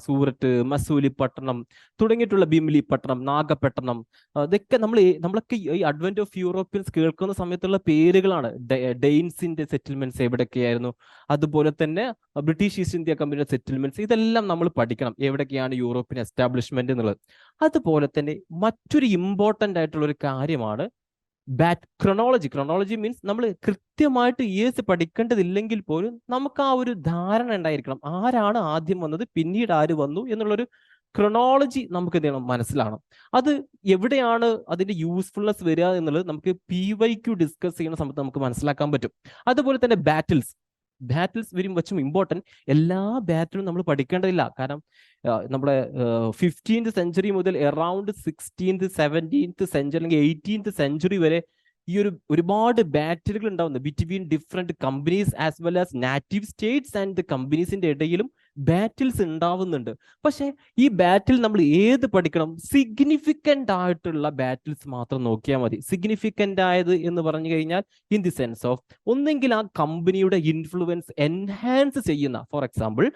സൂറത്ത്, മസൂലിപ്പട്ടണം തുടങ്ങിയിട്ടുള്ള ബിംലിപ്പട്ടണം, നാഗപട്ടണം, ഇതൊക്കെ നമ്മളൊക്കെ ഈ അഡ്വന്റ് ഓഫ് യൂറോപ്യൻസ് കേൾക്കുന്ന സമയത്തുള്ള പേരുകളാണ്. ഡെയിൻസിന്റെ സെറ്റിൽമെന്റ്സ് എവിടെയൊക്കെയായിരുന്നു, അതുപോലെ തന്നെ ബ്രിട്ടീഷ് ഈസ്റ്റ് ഇന്ത്യ കമ്പനിയുടെ സെറ്റിൽമെന്റ്സ്, ഇതെല്ലാം നമ്മൾ പഠിക്കണം, എവിടെയൊക്കെയാണ് യൂറോപ്യൻ എസ്റ്റാബ്ലിഷ്മെന്റ് എന്നുള്ളത്. അതുപോലെ തന്നെ മറ്റൊരു ഇമ്പോർട്ടൻ്റ് ആയിട്ടുള്ള ഒരു കാര്യമാണ് ക്രോണോളജി മീൻസ് നമ്മൾ കൃത്യമായിട്ട് ഇയേഴ്സ് പഠിക്കേണ്ടതില്ലെങ്കിൽ പോലും നമുക്ക് ആ ഒരു ധാരണ ഉണ്ടായിരിക്കണം, ആരാണ് ആദ്യം വന്നത്, പിന്നീട് ആര് വന്നു എന്നുള്ളൊരു ക്രോണോളജി നമുക്ക് എന്ത് ചെയ്യണം? മനസ്സിലാവണം. അത് എവിടെയാണ് അതിന്റെ യൂസ്ഫുൾനെസ് വരിക എന്നുള്ളത് നമുക്ക് PYQ ഡിസ്കസ് ചെയ്യുന്ന സമയത്ത് നമുക്ക് മനസ്സിലാക്കാൻ പറ്റും. അതുപോലെ തന്നെ ബാറ്റിൽസ് വെരി മച്ചും ഇമ്പോർട്ടൻറ്റ്. എല്ലാ ബാറ്റിലും നമ്മൾ പഠിക്കേണ്ടതില്ല. കാരണം നമ്മുടെ 15th സെഞ്ചുറി മുതൽ അറൌണ്ട് 16th 17th സെഞ്ചുറി അല്ലെങ്കിൽ 18th സെഞ്ചുറി വരെ ഈ ഒരുപാട് ബാറ്റിലുകൾ ഉണ്ടാവുന്നത് between different companies as well as native states and കമ്പനീസിന്റെ ഇടയിലും ബാറ്റിൽസ് ഉണ്ടാവുന്നുണ്ട്. പക്ഷെ ഈ ബാറ്റിൽ നമ്മൾ ഏത് പഠിക്കണം? സിഗ്നിഫിക്കൻ്റ് ആയിട്ടുള്ള ബാറ്റിൽസ് മാത്രം നോക്കിയാൽ മതി. സിഗ്നിഫിക്കൻ്റ് ആയത് എന്ന് പറഞ്ഞു കഴിഞ്ഞാൽ ഇൻ ദി സെൻസ് ഓഫ് ഒന്നെങ്കിൽ ആ കമ്പനിയുടെ ഇൻഫ്ലുവൻസ് എൻഹാൻസ് ചെയ്യുന്ന, ഫോർ എക്സാമ്പിൾ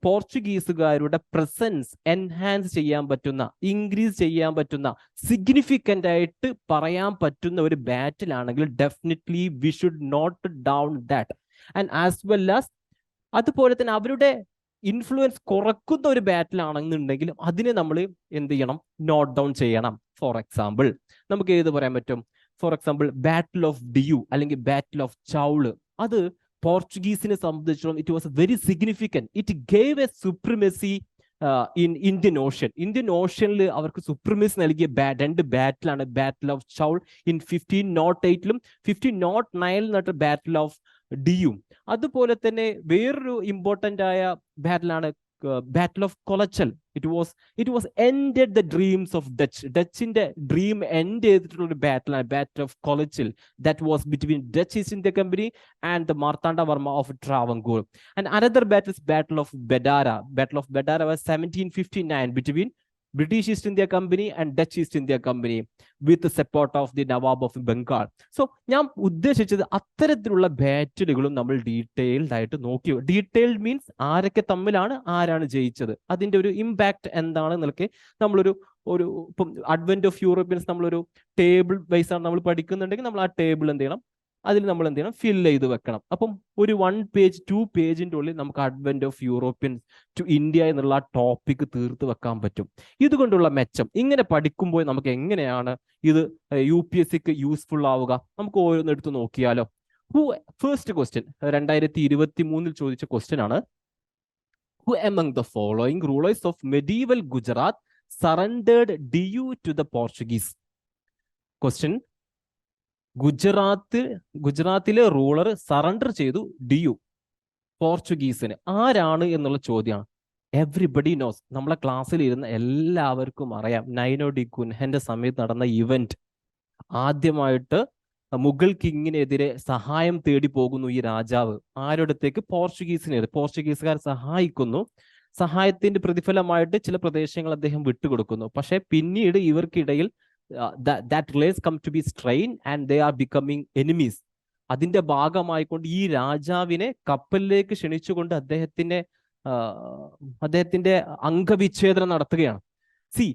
പോർച്ചുഗീസുകാരുടെ പ്രസൻസ് എൻഹാൻസ് ചെയ്യാൻ പറ്റുന്ന, ഇൻക്രീസ് ചെയ്യാൻ പറ്റുന്ന, സിഗ്നിഫിക്കൻ്റ് ആയിട്ട് പറയാൻ പറ്റുന്ന ഒരു ബാറ്റിലാണെങ്കിൽ definitely we should note down that. And as well as അതുപോലെ തന്നെ അവരുടെ ഇൻഫ്ലുവൻസ് കുറക്കുന്ന ഒരു ബാറ്റിലാണെന്നുണ്ടെങ്കിൽ അതിനെ നമ്മൾ എന്ത് ചെയ്യണം? നോട്ട് ഡൗൺ ചെയ്യണം. ഫോർ എക്സാമ്പിൾ നമുക്ക് ഏത് പറയാൻ പറ്റും? For example battle of Diu അല്ലെങ്കിൽ ബാറ്റിൽ ഓഫ് ചൗള്. അത് പോർച്ചുഗീസിനെ സംബന്ധിച്ചിടത്തോളം it was very significant. It gave a supremacy in Indian ഓഷ്യനിൽ അവർക്ക് സുപ്രീമസി നൽകിയ രണ്ട് ബാറ്റിലാണ് ബാറ്റിൽ ഓഫ് ചൗൾ ഇൻ 1508 1509 നടന്ന ബാറ്റിൽ ഓഫ് ഡിയു. അതുപോലെ തന്നെ വേറൊരു ഇമ്പോർട്ടൻ്റ് ആയ ബാറ്റിലാണ് battle of Colachel. It was ended the dreams of ഡച്ചിന്റെ ഡ്രീം എൻഡ് ചെയ്തിട്ടുള്ള ഒരു ബാറ്റിലാണ് battle of Colachel. That was between Dutch East India company and the Marthanda Varma of Travancore. And another battle is battle of Bedara. Battle of Bedara was 1759 between British East India Company and Dutch East India Company with the support of the Nawab of Bengal. So ഞാൻ ഉദ്ദേശിച്ചത് അത്തരത്തിലുള്ള ബാറ്റിലുകളും നമ്മൾ detailed ആയിട്ട് നോക്കി. Detailed means ആരൊക്കെ തമ്മിലാണ്, ആരാണ് ജയിച്ചത്, അതിന്റെ ഒരു ഇമ്പാക്ട് എന്താണ് എന്നൊക്കെ നമ്മളൊരു ഇപ്പം അഡ്വന്റ് ഓഫ് യൂറോപ്യൻസ് നമ്മളൊരു ടേബിൾ വൈസ് ആണ് നമ്മൾ പഠിക്കുന്നുണ്ടെങ്കിൽ നമ്മൾ ആ ടേബിൾ എന്ത് ചെയ്യണം? അതിൽ നമ്മൾ എന്ത് ചെയ്യണം? ഫിൽ ചെയ്ത് വെക്കണം. അപ്പം ഒരു 1 പേജ് 2 പേജിന്റെ ഉള്ളിൽ നമുക്ക് advent of Europeans to India എന്നുള്ള ആ ടോപ്പിക് തീർത്ത് വെക്കാൻ പറ്റും. ഇതുകൊണ്ടുള്ള മെച്ചം, ഇങ്ങനെ പഠിക്കുമ്പോൾ നമുക്ക് എങ്ങനെയാണ് ഇത് UPSCക്ക് യൂസ്ഫുൾ ആവുക? നമുക്ക് ഓരോന്ന് എടുത്ത് നോക്കിയാലോ. ഫസ്റ്റ് ക്വസ്റ്റ്യൻ 2023 ചോദിച്ച ക്വസ്റ്റ്യൻ ആണ്. Who among the following rulers of medieval Gujarat surrendered due to the Portuguese? Question, ഗുജറാത്തിലെ റൂളർ സറണ്ടർ ചെയ്തു ഡിയു പോർച്ചുഗീസിന്. ആരാണ് എന്നുള്ള ചോദ്യമാണ്. എവ്രിബഡി നോസ്, നമ്മളെ ക്ലാസ്സിൽ ഇരുന്ന എല്ലാവർക്കും അറിയാം, നൈനോ ഡി കുൻഹന്റെ സമയത്ത് നടന്ന ഇവന്റ്. ആദ്യമായിട്ട് മുഗൾ കിങ്ങിനെതിരെ സഹായം തേടി പോകുന്നു ഈ രാജാവ്. ആരുടത്തേക്ക്? പോർച്ചുഗീസുകാർ സഹായിക്കുന്നു. സഹായത്തിന്റെ പ്രതിഫലമായിട്ട് ചില പ്രദേശങ്ങൾ അദ്ദേഹം വിട്ടുകൊടുക്കുന്നു. പക്ഷെ പിന്നീട് ഇവർക്കിടയിൽ that relays come to be strained and they are becoming enemies. അതിന്റെ ഭാഗമായിക്കൊണ്ട് ഈ രാജാവിനെ കപ്പലിലേക്ക് ക്ഷണിച്ചുകൊണ്ട് അദ്ദേഹത്തിന്റെ അംഗവിച്ഛേദനം നടത്തുകയാണ്. സി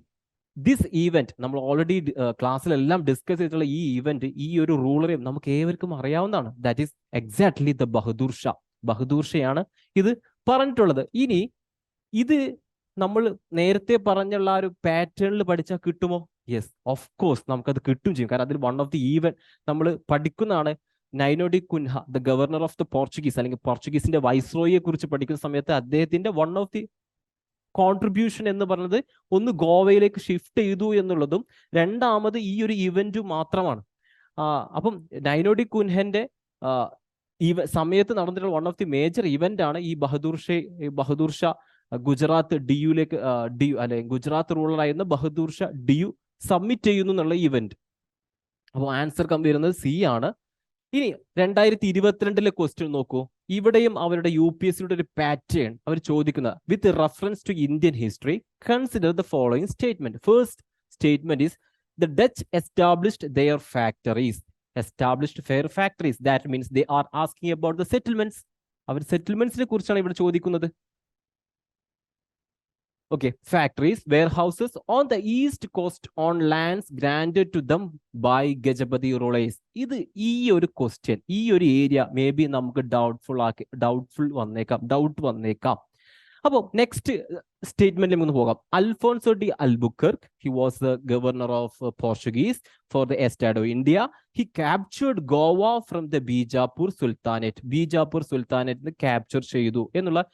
ദിസ് ഈവന്റ് നമ്മൾ ഓൾറെഡി ക്ലാസ്സിലെല്ലാം ഡിസ്കസ് ചെയ്തിട്ടുള്ള ഈ ഈവന്റ്, ഈ ഒരു റൂളറെയും നമുക്ക് ഏവർക്കും അറിയാവുന്നതാണ്. That is exactly the Bahadur ഷയാണ് ഇത് പറഞ്ഞിട്ടുള്ളത്. ഇനി ഇത് നമ്മൾ നേരത്തെ പറഞ്ഞുള്ള ആ ഒരു പാറ്റേണിൽ പഠിച്ചാൽ കിട്ടുമോ? യെസ്, ഓഫ് കോഴ്സ് നമുക്കത് കിട്ടും ചെയ്യും. കാരണം അതിൽ വൺ ഓഫ് ദി ഈവൻ നമ്മൾ പഠിക്കുന്നതാണ്. Nuno da Cunha, the governor of the Portuguese, അല്ലെങ്കിൽ പോർച്ചുഗീസിന്റെ വൈസ്രോയിയെ കുറിച്ച് പഠിക്കുന്ന സമയത്ത് അദ്ദേഹത്തിന്റെ വൺ ഓഫ് ദി കോൺട്രിബ്യൂഷൻ എന്ന് പറയുന്നത് ഒന്ന് ഗോവയിലേക്ക് ഷിഫ്റ്റ് ചെയ്തു എന്നുള്ളതും രണ്ടാമത് ഈ ഒരു ഇവന്റും മാത്രമാണ്. അപ്പം നൈനോഡി കുൻഹന്റെ സമയത്ത് നടന്നിട്ടുള്ള one of the major event ആണ് ഈ ബഹദൂർ ഷാ ഗുജറാത്ത് ഡിയുലേക്ക് അല്ലെ ഗുജറാത്ത് റൂളർ ആയിരുന്ന ബഹദൂർ ഷാ ഡിയു സബ്മിറ്റ് ചെയ്യുന്നു എന്നുള്ള ഇവന്റ്. അപ്പോൾ ആൻസർ വരുന്നത് സി ആണ്. ഇനി 2022 ക്വസ്റ്റ്യൻ നോക്കൂ. ഇവിടെയും അവരുടെ UPSC ഒരു പാറ്റേൺ അവർ ചോദിക്കുന്നത് with reference to Indian history consider the following statement. First statement is the Dutch established their factories. Established their factories, that means they are asking about the settlements. അവർ സെറ്റിൽമെന്റ്സിനെ കുറിച്ചാണ് ഇവിടെ ചോദിക്കുന്നത്. Okay, factories, warehouses on the east coast on lands granted to them by Gajapati rulers. ഇത് ഈ ഒരു question, ഈ ഒരു ഏരിയ മേ ബി നമുക്ക് ഡൗട്ട് വന്നേക്കാം. അപ്പോൾ നെക്സ്റ്റ് സ്റ്റേറ്റ്മെന്റിൽ ഒന്ന് പോകാം. Alfonso de Albuquerque, he was the governor of Portuguese for the estate of India. He captured Goa from the Bijapur sultanate capture ചെയ്തു എന്നുള്ള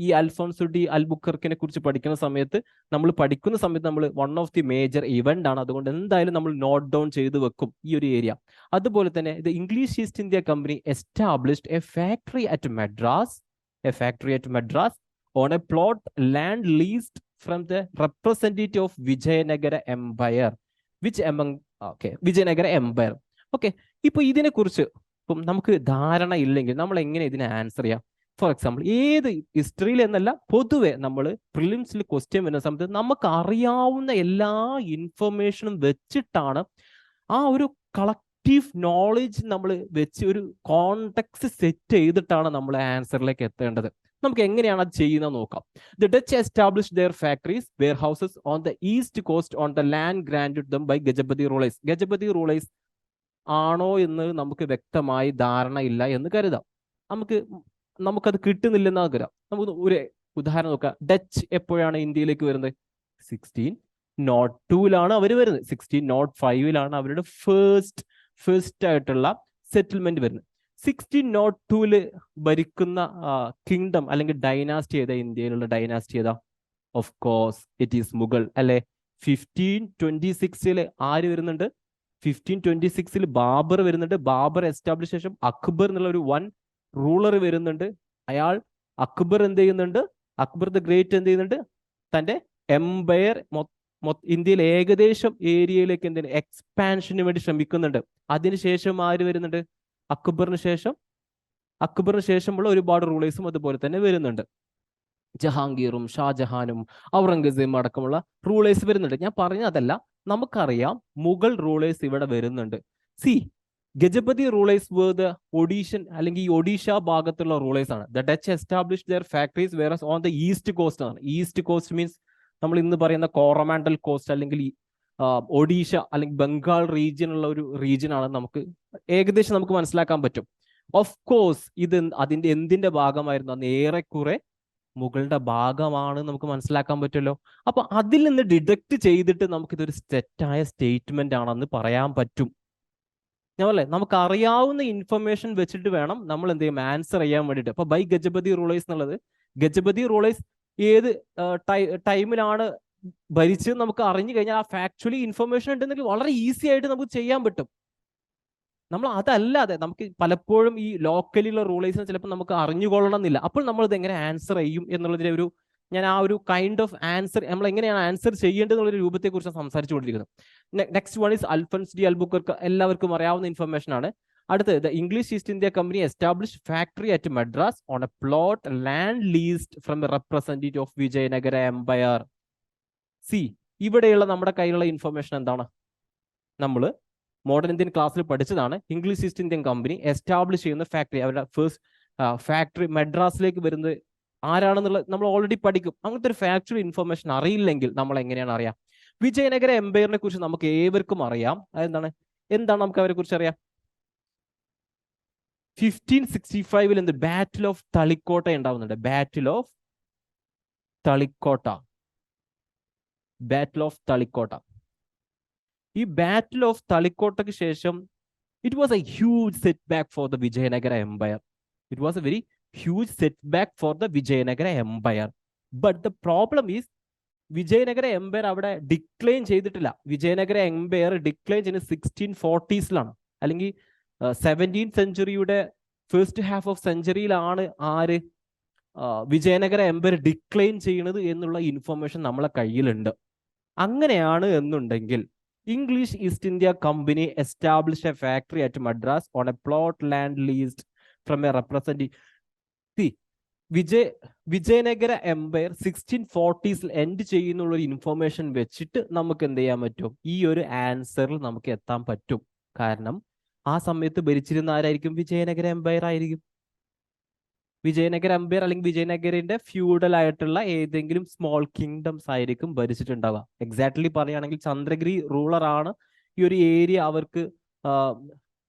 ഈ അൽഫോൺസോ ഡി അൽബുക്കർക്കിനെ കുറിച്ച് പഠിക്കുന്ന സമയത്ത് നമ്മൾ one of the major event ആണ്. അതുകൊണ്ട് എന്തായാലും നമ്മൾ നോട്ട് ഡൗൺ ചെയ്ത് വെക്കും ഈ ഒരു ഏരിയ. അതുപോലെ തന്നെ the English East India Company established a factory at Madras on a plot land leased from the representative of Vijayanagara empire. Vijayanagara empire. Okay, ഇപ്പൊ ഇതിനെ കുറിച്ച് ഇപ്പം നമുക്ക് ധാരണ ഇല്ലെങ്കിൽ നമ്മൾ എങ്ങനെ ഇതിനെ ആൻസർ ചെയ്യാം? ഫോർ എക്സാമ്പിൾ, ഏത് ഹിസ്റ്ററിയിൽ എന്നല്ല, പൊതുവെ നമ്മൾ പ്രിലിംസിൽ ക്വസ്റ്റ്യൻ വരുന്ന സമയത്ത് നമുക്ക് അറിയാവുന്ന എല്ലാ ഇൻഫർമേഷനും വെച്ചിട്ടാണ് ആ ഒരു കളക്റ്റീവ് നോളജ് നമ്മൾ വെച്ച് ഒരു കോണ്ടെക്സ്റ്റ് സെറ്റ് ചെയ്തിട്ടാണ് നമ്മൾ ആൻസറിലേക്ക് എത്തേണ്ടത്. നമുക്ക് എങ്ങനെയാണ് അത് ചെയ്യുന്നത് നോക്കാം. The Dutch established their factories, warehouses on the east coast on the land granted them by Gajapati rulers ആണോ എന്ന് നമുക്ക് വ്യക്തമായി ധാരണയില്ല എന്ന് കരുതാം. നമുക്കത് കിട്ടുന്നില്ലെന്ന് കരുതാം. നമുക്ക് ഒരു ഉദാഹരണം നോക്കാം. ഡച്ച് എപ്പോഴാണ് ഇന്ത്യയിലേക്ക് വരുന്നത്? 1602 അവർ വരുന്നത്. 1605 അവരുടെ ഫസ്റ്റ് ആയിട്ടുള്ള സെറ്റിൽമെന്റ് വരുന്നത്. 1602 ഭരിക്കുന്ന കിങ്ഡം അല്ലെങ്കിൽ ഡൈനാസ്റ്റി ഏതാ? ഇന്ത്യയിലുള്ള ഡൈനാസ്റ്റി ഏതാ? Of course it is Mughal അല്ലെ. 1526 ആര് വരുന്നുണ്ട്? 1526 ബാബർ വരുന്നുണ്ട്. ബാബർ എസ്റ്റാബ്ലിഷ് ശേഷം അക്ബർ എന്നുള്ള ഒരു വൺ റൂളർ വരുന്നുണ്ട്. അക്ബർ എന്ത് ചെയ്യുന്നുണ്ട്? അക്ബർ ദ ഗ്രേറ്റ് എന്ത് ചെയ്യുന്നുണ്ട്? തന്റെ എംപയർ ഇന്ത്യയിൽ ഏകദേശം ഏരിയയിലേക്ക് എന്തെങ്കിലും എക്സ്പാൻഷന് വേണ്ടി ശ്രമിക്കുന്നുണ്ട്. അതിനുശേഷം ആര് വരുന്നുണ്ട്? അക്ബറിന് ശേഷമുള്ള ഒരുപാട് റൂളേഴ്സും അതുപോലെ തന്നെ വരുന്നുണ്ട്. ജഹാംഗീറും ഷാജഹാനും ഔറംഗസീബും അടക്കമുള്ള റൂളേഴ്സ് വരുന്നുണ്ട്. ഞാൻ പറഞ്ഞതല്ല, നമുക്കറിയാം മുഗൾ റൂളേഴ്സ് ഇവിടെ വരുന്നുണ്ട്. Gajapati rulers were the audition അല്ലെങ്കിൽ ഈ ഒഡീഷ ഭാഗത്തുള്ള റൂളേഴ്സ് ആണ്. The Dutch established their factories whereas on the east coast ആണ്. ഈസ്റ്റ് കോസ്റ്റ് മീൻസ് നമ്മൾ ഇന്ന് പറയുന്ന കോറമാൻഡൽ കോസ്റ്റ് അല്ലെങ്കിൽ ഒഡീഷ അല്ലെങ്കിൽ ബംഗാൾ റീജിയൻ ഉള്ള ഒരു റീജിയൻ ആണ്. നമുക്ക് ഏകദേശം നമുക്ക് മനസ്സിലാക്കാൻ പറ്റും. ഓഫ് കോഴ്സ് ഇത് അതിന്റെ എന്തിന്റെ ഭാഗമായിരുന്നു? അന്ന് ഏറെക്കുറെ മുഗളുടെ ഭാഗമാണ് നമുക്ക് മനസ്സിലാക്കാൻ പറ്റുമല്ലോ. അപ്പൊ അതിൽ നിന്ന് ഡിഡക്ട് ചെയ്തിട്ട് നമുക്കിതൊരു തെറ്റായ സ്റ്റേറ്റ്മെന്റ് ആണെന്ന് പറയാൻ പറ്റും. നമുക്ക് അറിയാവുന്ന ഇൻഫർമേഷൻ വെച്ചിട്ട് വേണം നമ്മൾ എന്ത് ചെയ്യും ആൻസർ ചെയ്യാൻ വേണ്ടിയിട്ട്. അപ്പൊ ബൈ ഗജപതി റൂളേഴ്സ് എന്നുള്ളത്, ഗജപതി റൂളേഴ്സ് ഏത് ടൈമിലാണ് ഭരിച്ച് നമുക്ക് അറിഞ്ഞു കഴിഞ്ഞാൽ ആ ഫാക്ച്വലി ഇൻഫർമേഷൻ ഉണ്ടെങ്കിൽ വളരെ ഈസി ആയിട്ട് നമുക്ക് ചെയ്യാൻ പറ്റും. നമ്മൾ അതല്ലാതെ നമുക്ക് പലപ്പോഴും ഈ ലോക്കലിലുള്ള റൂളേഴ്സിനെ ചിലപ്പോൾ നമുക്ക് അറിഞ്ഞുകൊള്ളണം എന്നില്ല. അപ്പോൾ നമ്മൾ ഇത് എങ്ങനെ ആൻസർ ചെയ്യും എന്നുള്ളതിന്റെ ഞാൻ ആ ഒരു കൈൻഡ് ഓഫ് ആൻസർ നമ്മൾ എങ്ങനെയാണ് ആൻസർ ചെയ്യേണ്ടത് എന്നുള്ള രൂപത്തെ കുറിച്ച് സംസാരിച്ചുകൊണ്ടിരിക്കുന്നത്. Next one is Afonso de Albuquerque. എല്ലാവർക്കും അറിയാവുന്ന ഇൻഫർമേഷൻ ആണ്. അടുത്തത്, the English East India company establish factory at Madras on a plot land leased from a representative of Vijayanagara empire. ഇവിടെയുള്ള നമ്മുടെ കയ്യിലുള്ള ഇൻഫർമേഷൻ എന്താണ്? നമ്മൾ മോഡേൺ ഇന്ത്യൻ ക്ലാസ്സിൽ പഠിച്ചതാണ്. English east Indian company establish ചെയ്യുന്ന ഫാക്ടറി, അവരുടെ ഫസ്റ്റ് ഫാക്ടറി മദ്രാസിലേക്ക് വരുന്നത് ആരാണെന്നുള്ളത് നമ്മൾ ഓൾറെഡി പഠിക്കും. അങ്ങനത്തെ ഒരു ഫാക്ച്വൽ ഇൻഫർമേഷൻ അറിയില്ലെങ്കിൽ നമ്മൾ എങ്ങനെയാണ് അറിയാം? വിജയനഗര എംപയറിനെ കുറിച്ച് നമുക്ക് ഏവർക്കും അറിയാം. എന്താണ് നമുക്ക് അവരെ കുറിച്ച് അറിയാം? 1565 ബാറ്റിൽ ഓഫ് തളിക്കോട്ട ഉണ്ടാവുന്നുണ്ട്. Battle of Talikota. ഈ ബാറ്റിൽ ഓഫ് തളിക്കോട്ടയ്ക്ക് ശേഷം it was a huge setback for the Vijayanagara Empire. It was a very huge setback for the Vijayanagara Empire. But the problem is, Vijayanagara empire അവിടെ ഡിക്ലൈൻ ചെയ്തിട്ടില്ല. Vijayanagara empire decline ചെയ്യുന്നത് 1640s അല്ലെങ്കിൽ 17th സെഞ്ചുറിയുടെ first half of സെഞ്ചുറിയിലാണ് ആര് Vijayanagara empire decline ചെയ്യുന്നത് എന്നുള്ള information നമ്മളെ കയ്യിലുണ്ട്. അങ്ങനെയാണ് എന്നുണ്ടെങ്കിൽ English East India Company established a factory at Madras on a plot land leased from a representative. See, Vijayanagara empire 1640s end ചെയ്യുന്നുള്ള ഒരു ഇൻഫർമേഷൻ വെച്ചിട്ട് നമുക്ക് എന്ത് ചെയ്യാൻ പറ്റും? ഈ ഒരു ആൻസറിൽ നമുക്ക് എത്താൻ പറ്റും. കാരണം ആ സമയത്ത് ഭരിച്ചിരുന്ന ആരായിരിക്കും? വിജയനഗര എംപയർ ആയിരിക്കും. വിജയനഗര എംപയർ അല്ലെങ്കിൽ വിജയനഗരന്റെ ഫ്യൂഡൽ ആയിട്ടുള്ള ഏതെങ്കിലും സ്മോൾ കിങ്ഡംസ് ആയിരിക്കും ഭരിച്ചിട്ടുണ്ടാവുക. എക്സാക്ട്ലി പറയുകയാണെങ്കിൽ ചന്ദ്രഗിരി റൂളർ ആണ് ഈ ഒരു ഏരിയ അവർക്ക്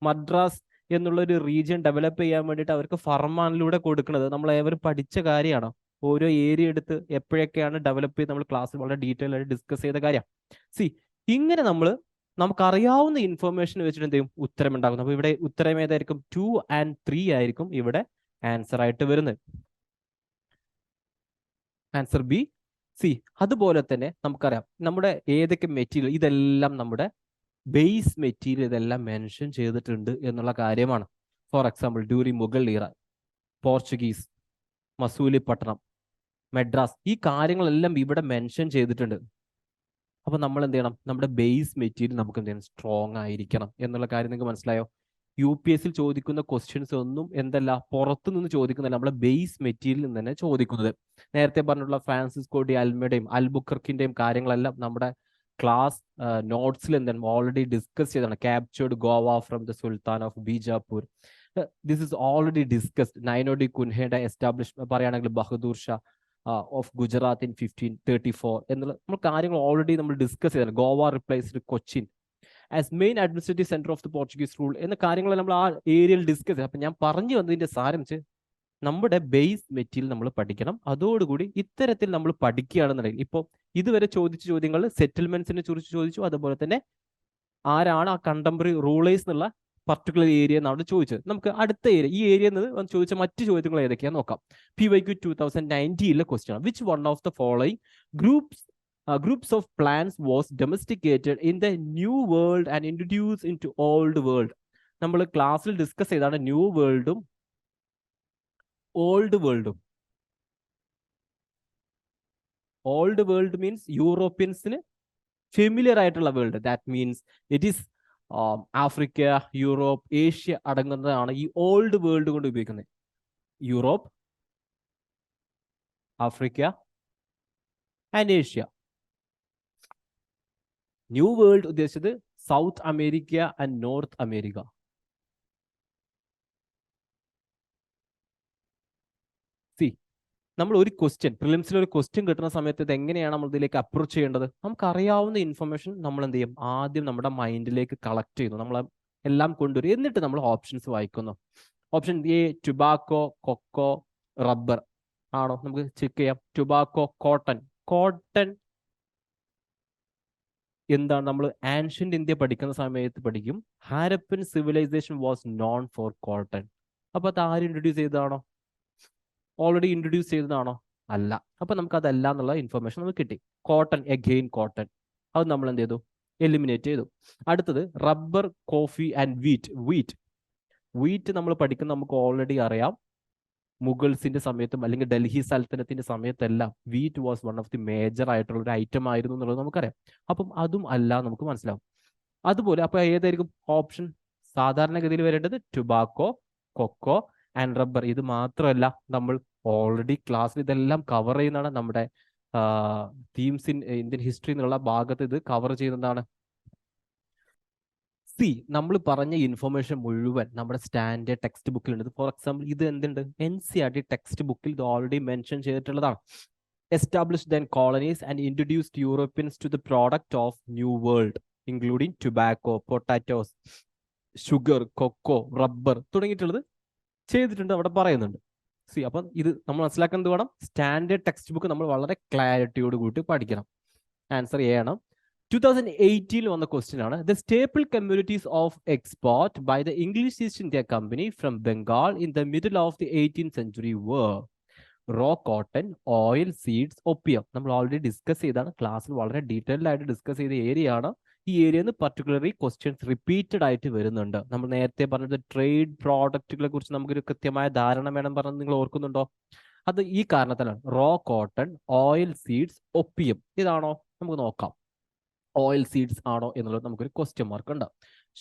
മദ്രാസ് എന്നുള്ള ഒരു റീജിയൻ ഡെവലപ്പ് ചെയ്യാൻ വേണ്ടിയിട്ട് അവർക്ക് ഫർമാനിലൂടെ കൊടുക്കുന്നത്. നമ്മൾ ഏവരും പഠിച്ച കാര്യമാണ്. ഓരോ ഏരിയ എടുത്ത് എപ്പോഴൊക്കെയാണ് ഡെവലപ്പ് ചെയ്ത് നമ്മൾ ക്ലാസ്സിൽ വളരെ ഡീറ്റെയിൽ ആയിട്ട് ഡിസ്കസ് ചെയ്ത കാര്യം. ഇങ്ങനെ നമുക്കറിയാവുന്ന ഇൻഫർമേഷൻ വെച്ചിട്ട് എന്ത് ചെയ്യും? ഉത്തരം ഉണ്ടാകും. അപ്പൊ ഇവിടെ ഉത്തരം ഏതായിരിക്കും? 2 and 3 ആയിരിക്കും ഇവിടെ ആൻസർ ആയിട്ട് വരുന്നത്. Answer B, C. അതുപോലെ തന്നെ നമുക്കറിയാം നമ്മുടെ ഏതൊക്കെ മെറ്റീരിയൽ, ഇതെല്ലാം നമ്മുടെ ബേസ് മെറ്റീരിയൽ ഇതെല്ലാം മെൻഷൻ ചെയ്തിട്ടുണ്ട് എന്നുള്ള കാര്യമാണ്. ഫോർ എക്സാമ്പിൾ ഡ്യൂറിങ് മുഗൾ ഇറ, പോർച്ചുഗീസ്, മസൂലിപ്പട്ടണം, മദ്രാസ്, ഈ കാര്യങ്ങളെല്ലാം ഇവിടെ മെൻഷൻ ചെയ്തിട്ടുണ്ട്. അപ്പൊ നമ്മൾ എന്ത് ചെയ്യണം? നമ്മുടെ ബേസ് മെറ്റീരിയൽ നമുക്ക് എന്ത് ചെയ്യണം? സ്ട്രോങ് ആയിരിക്കണം എന്നുള്ള കാര്യം നിങ്ങൾക്ക് മനസ്സിലായോ? UPSC ചോദിക്കുന്ന ക്വസ്റ്റ്യൻസ് ഒന്നും എന്തല്ല പുറത്തു നിന്ന് ചോദിക്കുന്നില്ല, നമ്മളെ ബേസ് മെറ്റീരിയൽ നിന്ന് തന്നെ ചോദിക്കുന്നത്. നേരത്തെ പറഞ്ഞിട്ടുള്ള ഫ്രാൻസിസ്കോ ഡി അൽമയുടെയും അൽബുക്കർക്കിന്റെയും കാര്യങ്ങളെല്ലാം നമ്മുടെ ക്ലാസ് നോട്ട്സിൽ എന്താണ് ഓൾറെഡി ഡിസ്കസ് ചെയ്താണ്. Captured Goa from the sultan of Bijapur, this is already discussed. നൈനോഡി കുൻഹയുടെ എസ്റ്റാബ്ലിഷ്മെന്റ് പറയുകയാണെങ്കിൽ ബഹദൂർ ഷാ ഓഫ് ഗുജറാത്ത് ഇൻ 1534 എന്നുള്ള നമ്മൾ കാര്യങ്ങൾ ഓൾറെഡി നമ്മൾ ഡിസ്കസ് ചെയ്താണ്. Goa replaced Cochin as main administrative centre of the Portuguese rule എന്ന കാര്യങ്ങളെല്ലാം നമ്മൾ ആ ഏരിയയിൽ ഡിസ്കസ് ചെയ്യും. അപ്പം ഞാൻ പറഞ്ഞു വന്നതിന്റെ സാരം വെച്ച് നമ്മുടെ ബേസ് മെറ്റീരിയൽ നമ്മൾ പഠിക്കണം. അതോടുകൂടി ഇത്തരത്തിൽ നമ്മൾ പഠിക്കുകയാണെന്നുണ്ടെങ്കിൽ, ഇപ്പോൾ ഇതുവരെ ചോദിച്ച ചോദ്യങ്ങൾ സെറ്റിൽമെന്റ്സിനെ കുറിച്ച് ചോദിച്ചു, അതുപോലെ തന്നെ ആരാണ് ആ കണ്ടംപററി റൂളേഴ്സ് എന്നുള്ള പർട്ടിക്കുലർ ഏരിയ എന്നാണ് ചോദിച്ചത്. നമുക്ക് അടുത്ത ഏരിയ, ഈ ഏരിയ എന്ന് ചോദിച്ച മറ്റു ചോദ്യങ്ങൾ ഏതൊക്കെയാന്ന് നോക്കാം. PYQ 2019 ക്വസ്റ്റ്യൻ ആണ്. Which one of the following groups of plants was domesticated in the new world and introduced into old world? നമ്മൾ ക്ലാസ്സിൽ ഡിസ്കസ് ചെയ്താണ് ന്യൂ വേൾഡും ഓൾഡ് വേൾഡും. ഓൾഡ് വേൾഡ് മീൻസ് യൂറോപ്യൻസിന് ഫെമിലിയർ ആയിട്ടുള്ള world. That means it is Africa, Europe, Asia അടങ്ങുന്നതാണ് ഈ old world കൊണ്ട് ഉപയോഗിക്കുന്നത്. Europe, Africa and Asia. New world ഉദ്ദേശിച്ചത് South America and North America. നമ്മൾ ഒരു ക്വസ്റ്റ്യൻ, പ്രിലിംസിൽ ഒരു ക്വസ്റ്റ്യൻ കിട്ടുന്ന സമയത്ത് ഇത് എങ്ങനെയാണ് നമ്മൾ ഇതിലേക്ക് അപ്രോച്ച് ചെയ്യേണ്ടത്? നമുക്കറിയാവുന്ന ഇൻഫർമേഷൻ നമ്മൾ എന്ത് ചെയ്യും? ആദ്യം നമ്മുടെ മൈൻഡിലേക്ക് കളക്ട് ചെയ്യുന്നു, നമ്മൾ എല്ലാം കൊണ്ടുവരും, എന്നിട്ട് നമ്മൾ ഓപ്ഷൻസ് വായിക്കുന്നു. Option A tobacco, cocoa, rubber ആണോ? നമുക്ക് ചെക്ക് ചെയ്യാം. Tobacco, cotton. കോട്ടൺ എന്താണ്? നമ്മൾ ആൻഷ്യന്റ് ഇന്ത്യ പഠിക്കുന്ന സമയത്ത് പഠിക്കും, Harappan civilisation was known for cotton. അപ്പൊ അത് ആര് ഇൻട്രൊഡ്യൂസ് ചെയ്തതാണോ? ഓൾറെഡി ഇൻട്രൊഡ്യൂസ് ചെയ്തതാണോ? അല്ല. അപ്പൊ നമുക്ക് അതല്ല എന്നുള്ള ഇൻഫർമേഷൻ നമുക്ക് കിട്ടി. കോട്ടൺ, എഗെയിൻ കോട്ടൺ, അത് നമ്മൾ എന്ത് ചെയ്തു? എലിമിനേറ്റ് ചെയ്തു. അടുത്തത് rubber, coffee and wheat. Wheat നമ്മൾ പഠിക്കുന്ന നമുക്ക് ഓൾറെഡി അറിയാം, മുഗൾസിന്റെ സമയത്തും അല്ലെങ്കിൽ ഡൽഹി സൽത്തനത്തിന്റെ സമയത്തെല്ലാം wheat was one of the major ആയിട്ടുള്ള ഒരു ഐറ്റം ആയിരുന്നു എന്നുള്ളത് നമുക്കറിയാം. അപ്പം അതും അല്ല നമുക്ക് മനസ്സിലാവും. അതുപോലെ അപ്പൊ ഏതായിരിക്കും ഓപ്ഷൻ സാധാരണഗതിയിൽ വരേണ്ടത്? Tobacco, cocoa and rubber. ഇത് മാത്രമല്ല, നമ്മൾ ഓൾറെഡി ക്ലാസ്സിൽ ഇതെല്ലാം കവർ ചെയ്യുന്നതാണ്. നമ്മുടെ തീംസ് ഇൻ ഇന്ത്യൻ ഹിസ്റ്ററി എന്നുള്ള ഭാഗത്ത് ഇത് കവർ ചെയ്യുന്നതാണ്. നമ്മൾ പറഞ്ഞ ഇൻഫർമേഷൻ മുഴുവൻ നമ്മുടെ സ്റ്റാൻഡേർഡ് ടെക്സ്റ്റ് ബുക്കിലുണ്ട്. ഫോർ എക്സാമ്പിൾ ഇത് എന്തുണ്ട്? NCERT ടെക്സ്റ്റ് ബുക്കിൽ ഇത് ഓൾറെഡി മെൻഷൻ ചെയ്തിട്ടുള്ളതാണ്. Established then colonies and introduced Europeans to the product of new world including tobacco, potatoes, sugar, cocoa, rubber തുടങ്ങിയിട്ടുള്ളത് ചെയ്തിട്ടുണ്ട്, അവിടെ പറയുന്നുണ്ട്. അപ്പം ഇത് നമ്മൾ മനസ്സിലാക്കുന്നത് വേണം. സ്റ്റാൻഡേർഡ് ടെക്സ്റ്റ് ബുക്ക് നമ്മൾ വളരെ ക്ലാരിറ്റിയോട് കൂട്ടി പഠിക്കണം. ആൻസർ എ ആണ്. 2018 വന്ന ക്വസ്റ്റ്യൻ ആണ്. The staple communities of export by the English East India Company from Bengal in the middle of the 18th century were raw cotton, oil seeds, opium. നമ്മൾ already discuss ചെയ്താണ്, ക്ലാസ്സിൽ വളരെ ഡീറ്റെയിൽഡ് ആയിട്ട് discuss ചെയ്ത area ആണ്. ഈ ഏരിയയിൽ നിന്ന് പർട്ടിക്കുലർലി ക്വസ്റ്റ്യൻസ് റിപ്പീറ്റഡ് ആയിട്ട് വരുന്നുണ്ട്. നമ്മൾ നേരത്തെ പറഞ്ഞത് ട്രേഡ് പ്രോഡക്റ്റുകളെ കുറിച്ച് നമുക്കൊരു കൃത്യമായ ധാരണ വേണം പറഞ്ഞത് നിങ്ങൾ ഓർക്കുന്നുണ്ടോ? അത് ഈ കാരണത്തിലാണ്. Raw cotton, oil seeds, opium. ഇതാണോ? നമുക്ക് നോക്കാം. ഓയിൽ സീഡ്സ് ആണോ എന്നുള്ളത് നമുക്കൊരു ക്വസ്റ്റ്യൻ മാർക്ക് ഉണ്ട്.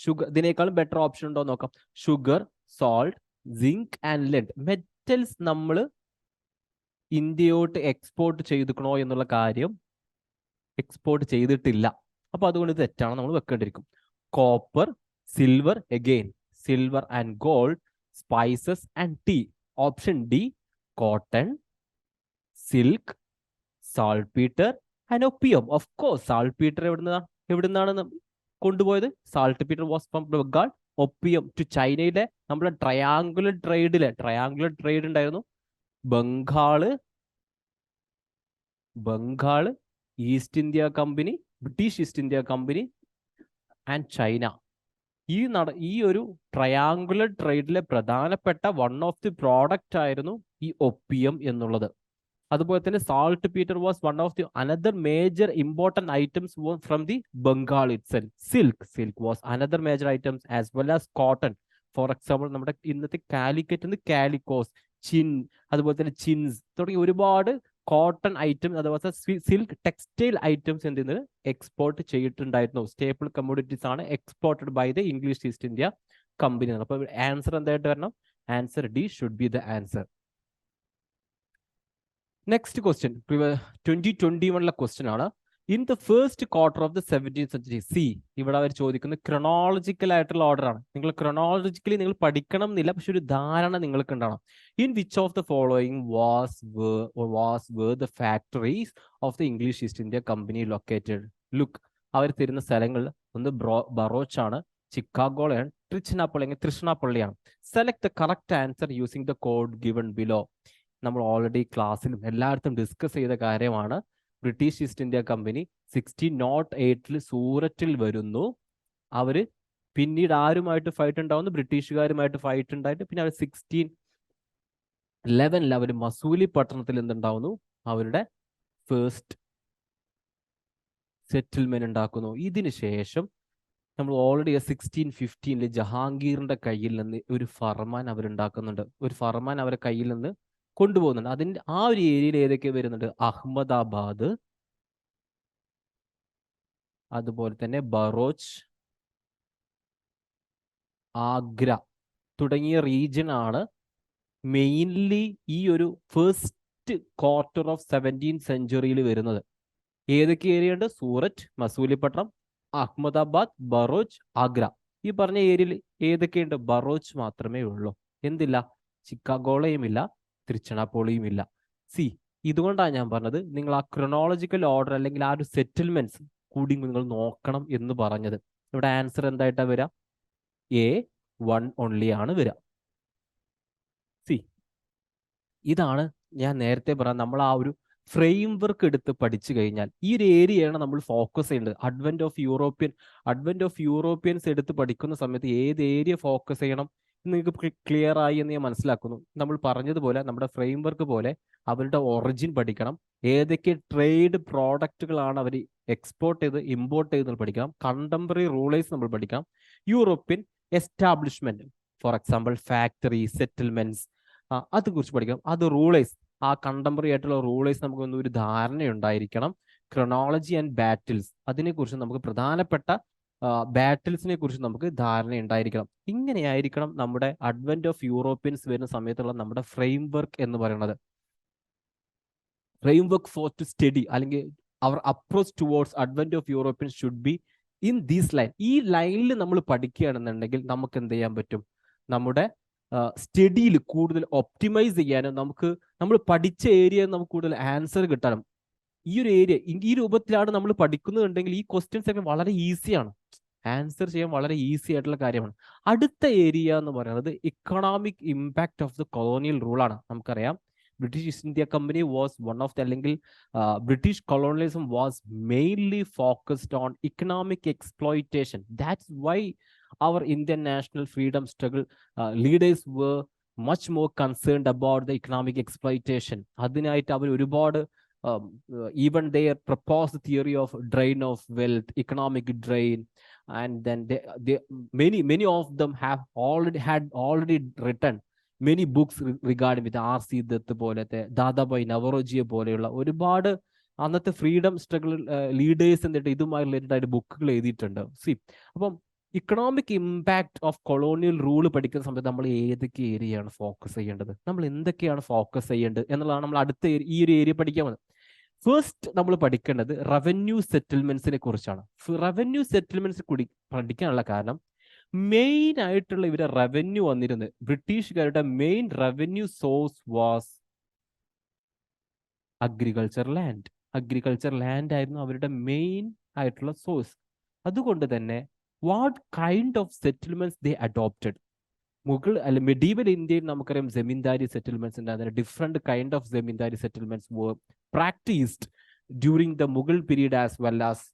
ഷുഗർ, ഇതിനേക്കാളും ബെറ്റർ ഓപ്ഷൻ ഉണ്ടോ എന്ന് നോക്കാം. Sugar, salt, zinc and lead. Metals നമ്മൾ ഇന്ത്യയോട്ട് എക്സ്പോർട്ട് ചെയ്തിക്കണോ എന്നുള്ള കാര്യം എക്സ്പോർട്ട് ചെയ്തിട്ടില്ല. അപ്പൊ അതുകൊണ്ട് ഇത് തെറ്റാണ്, നമ്മൾ വെക്കേണ്ടിരിക്കും. Copper, silver, again silver and gold, spices and tea. Option D cotton, silk, saltpetre and opium. Of course saltpetre എവിടുന്നാണ് കൊണ്ടുപോയത്? Saltpetre was from Bengal, opium to ചൈനയിലെ നമ്മുടെ ട്രയാങ്കുലർ ട്രേഡ് ഉണ്ടായിരുന്നു. Bengal, East India Company, British East India company and China. ഈ ഒരു triangular ട്രേഡിലെ പ്രധാനപ്പെട്ട one of the product ആയിരുന്നു ഈ ഒപ്പിയം എന്നുള്ളത്. അതുപോലെ തന്നെ saltpetre was one of the another major important items from the Bengal itself. Silk was another major items as well as cotton. For example നമ്മുടെ ഇന്നത്തെ കാലിക്കറ്റ്, കാലിക്കോസ്, അതുപോലെ തന്നെ ചിൻസ് തുടങ്ങി ഒരുപാട് കോട്ടൺ ഐറ്റം അഥവാ സിൽക്ക് ടെക്സ്റ്റൈൽ ഐറ്റംസ് എന്ത് ചെയ്യുന്നത് export ചെയ്തിട്ടുണ്ടായിരുന്നു. സ്റ്റേപ്പിൾ കമ്മോഡിറ്റീസ് ആണ് exported by the English East India Company. അപ്പൊ ആൻസർ എന്തായിട്ട് വരണം? Answer D should be the answer. Next question 2021 question ആണ്. In the first quarter of the 17th century. C, ഇവിടെ അവർ ചോദിക്കുന്നത് ക്രൊണോളജിക്കൽ ആയിട്ടുള്ള ഓർഡർ ആണ്. നിങ്ങൾ ക്രൊണോളജിക്കലി നിങ്ങൾ പഠിക്കണം എന്നില്ല, പക്ഷെ ഒരു ധാരണ നിങ്ങൾക്ക് ഉണ്ടാവണം. In which of the following was the factories of the English East India Company located? Look, അവർ തരുന്ന സ്ഥലങ്ങൾ ഒന്ന് ബറോച്ച് ആണ്, ചിക്കാഗോളയാണ്, തൃശ്ശിനാപ്പള്ളിയാണ്. Select the correct answer using the code given below. നമ്മൾ ഓൾറെഡി ക്ലാസ്സിലും എല്ലായിടത്തും ഡിസ്കസ് ചെയ്ത കാര്യമാണ്. ബ്രിട്ടീഷ് ഈസ്റ്റ് ഇന്ത്യ കമ്പനി 1608 സൂററ്റിൽ വരുന്നു. അവര് പിന്നീട് ആരുമായിട്ട് ഫൈറ്റ് ഉണ്ടാവുന്നു? ബ്രിട്ടീഷുകാരുമായിട്ട് ഫൈറ്റ് ഉണ്ടായിട്ട് പിന്നെ അവർ 1611 അവർ മസൂലി പട്ടണത്തിൽ എന്തുണ്ടാവുന്നു? അവരുടെ ഫസ്റ്റ് സെറ്റിൽമെന്റ് ഉണ്ടാക്കുന്നു. ഇതിന് ശേഷം നമ്മൾ ഓൾറെഡി 1615 ജഹാംഗീറിന്റെ കയ്യിൽ നിന്ന് ഒരു ഫർമാൻ അവരുണ്ടാക്കുന്നുണ്ട്. ഒരു ഫർമാൻ അവരുടെ കയ്യിൽ നിന്ന് കൊണ്ടുപോകുന്നുണ്ട്. അതിന്റെ ആ ഒരു ഏരിയയിൽ ഏതൊക്കെ വരുന്നുണ്ട്? അഹമ്മദാബാദ്, അതുപോലെ തന്നെ ബറോച്ച്, ആഗ്ര തുടങ്ങിയ റീജിയൻ ആണ് മെയിൻലി ഈ ഒരു first quarter of 17th century വരുന്നത്. ഏതൊക്കെ ഏരിയ ഉണ്ട്? സൂററ്റ്, മസൂലിപ്പട്ടണം, അഹമ്മദാബാദ്, ബറോച്ച്, ആഗ്ര. ഈ പറഞ്ഞ ഏരിയയിൽ ഏതൊക്കെയുണ്ട്? ബറോച്ച് മാത്രമേ ഉള്ളൂ. എന്തില്ല? ചിക്കാഗോളയും ഇല്ല, തിരുച്ചിറപ്പള്ളിയും ഇല്ല. സി, ഇതുകൊണ്ടാണ് ഞാൻ പറഞ്ഞത് നിങ്ങൾ ആ ക്രൊണോളജിക്കൽ ഓർഡർ അല്ലെങ്കിൽ ആ ഒരു സെറ്റിൽമെന്റ്സ് കൂടി നിങ്ങൾ നോക്കണം എന്ന് പറഞ്ഞത്. ഇവിടെ ആൻസർ എന്തായിട്ടാ വരിക? A1 ഓൺലി ആണ് വരിക. സി, ഇതാണ് ഞാൻ നേരത്തെ പറഞ്ഞ നമ്മൾ ആ ഒരു ഫ്രെയിം വർക്ക് എടുത്ത് പഠിച്ചു കഴിഞ്ഞാൽ ഈ ഒരു ഏരിയയാണ് നമ്മൾ ഫോക്കസ് ചെയ്യേണ്ടത്. അഡ്വന്റ് ഓഫ് യൂറോപ്യൻസ് എടുത്ത് പഠിക്കുന്ന സമയത്ത് ഏത് ഏരിയ ഫോക്കസ് ചെയ്യണം നിങ്ങൾക്ക് ക്ലിയർ ആയി എന്ന് ഞാൻ മനസ്സിലാക്കുന്നു. നമ്മൾ പറഞ്ഞതുപോലെ നമ്മുടെ ഫ്രെയിം വർക്ക് പോലെ അവരുടെ ഒറിജിൻ പഠിക്കണം. ഏതൊക്കെ ട്രേഡ് പ്രോഡക്റ്റുകളാണ് അവർ എക്സ്പോർട്ട് ചെയ്ത് ഇമ്പോർട്ട് ചെയ്ത് പഠിക്കണം. കണ്ടംപററി റൂളേഴ്സ് നമ്മൾ പഠിക്കണം. European establishment, for example factory, settlements, അതേക്കുറിച്ച് പഠിക്കണം. അത് റൂളേഴ്സ്, ആ കണ്ടംപററി ആയിട്ടുള്ള റൂളേഴ്സ് നമുക്കൊന്നും ഒരു ധാരണയുണ്ടായിരിക്കണം. ക്രൊണോളജി ആൻഡ് ബാറ്റിൽസ്, അതിനെക്കുറിച്ച് നമുക്ക് പ്രധാനപ്പെട്ട ബാറ്റിൽസിനെ കുറിച്ച് നമുക്ക് ധാരണ ഉണ്ടായിരിക്കണം. ഇങ്ങനെയായിരിക്കണം നമ്മുടെ അഡ്വന്റ് ഓഫ് യൂറോപ്യൻസ് വരുന്ന സമയത്തുള്ള നമ്മുടെ ഫ്രെയിം വർക്ക് എന്ന് പറയുന്നത്. Framework for to study അല്ലെങ്കിൽ അവർ approach towards advent of Europeans should be in these line. ഈ ലൈനിൽ നമ്മൾ പഠിക്കുകയാണെന്നുണ്ടെങ്കിൽ നമുക്ക് എന്ത് ചെയ്യാൻ പറ്റും? നമ്മുടെ സ്റ്റഡിയിൽ കൂടുതൽ ഒപ്റ്റിമൈസ് ചെയ്യാനും നമ്മൾ പഠിച്ച ഏരിയ നമുക്ക് കൂടുതൽ ആൻസർ കിട്ടാനും ഈ ഒരു ഏരിയ ഈ രൂപത്തിലാണ് നമ്മൾ പഠിക്കുന്നുണ്ടെങ്കിൽ ഈ ക്വസ്റ്റ്യൻസ് ഒക്കെ വളരെ ഈസിയാണ്, ആൻസർ ചെയ്യാൻ വളരെ ഈസി ആയിട്ടുള്ള കാര്യമാണ്. അടുത്ത ഏരിയ എന്ന് പറയുന്നത് economic impact of the colonial rule ആണ്. നമുക്കറിയാം British East India Company was one of the British colonialism was mainly focused on economic exploitation. That's why our Indian national freedom struggle leaders were much more concerned about the economic exploitation. അതിനായിട്ട് അവർ ഒരുപാട് even their proposed theory of drain of wealth, economic drain, and then many of them have already written many books regarding with R.C. Dutt പോലത്തെ ദാദാബായ് നവറോജിയെ പോലെയുള്ള ഒരുപാട് അന്നത്തെ freedom struggle leaders എന്നിട്ട് ഇതുമായി related ആയിട്ട് ബുക്കുകൾ എഴുതിയിട്ടുണ്ട്. അപ്പം economic impact of colonial rule പഠിക്കുന്ന സമയത്ത് നമ്മൾ ഏതൊക്കെ ഏരിയയാണ് ഫോക്കസ് ചെയ്യേണ്ടത്, നമ്മൾ എന്തൊക്കെയാണ് ഫോക്കസ് ചെയ്യേണ്ടത് എന്നുള്ളതാണ് നമ്മൾ അടുത്ത ഈ ഒരു ഏരിയ പഠിക്കാൻ വന്നത്. ഫസ്റ്റ് നമ്മൾ പഠിക്കേണ്ടത് റവന്യൂ സെറ്റിൽമെന്റ്സിനെ കുറിച്ചാണ്. റവന്യൂ സെറ്റിൽമെന്റ്സ് കൂടി പഠിക്കാനുള്ള കാരണം മെയിൻ ആയിട്ടുള്ള ഇവരെ റവന്യൂ വന്നിരുന്നത് ബ്രിട്ടീഷുകാരുടെ main revenue source was agriculture land. Agriculture land ആയിരുന്നു അവരുടെ മെയിൻ ആയിട്ടുള്ള സോഴ്സ്. അതുകൊണ്ട് തന്നെ what kind of settlements they adopted. Mughal അല്ല മെഡീവൽ ഇന്ത്യയിൽ നമുക്കറിയാം ജമീന്ദാരി സെറ്റിൽമെന്റ്സ് ഉണ്ടായിരുന്ന different kind of zamindari settlements were practised during the Mughal period as well as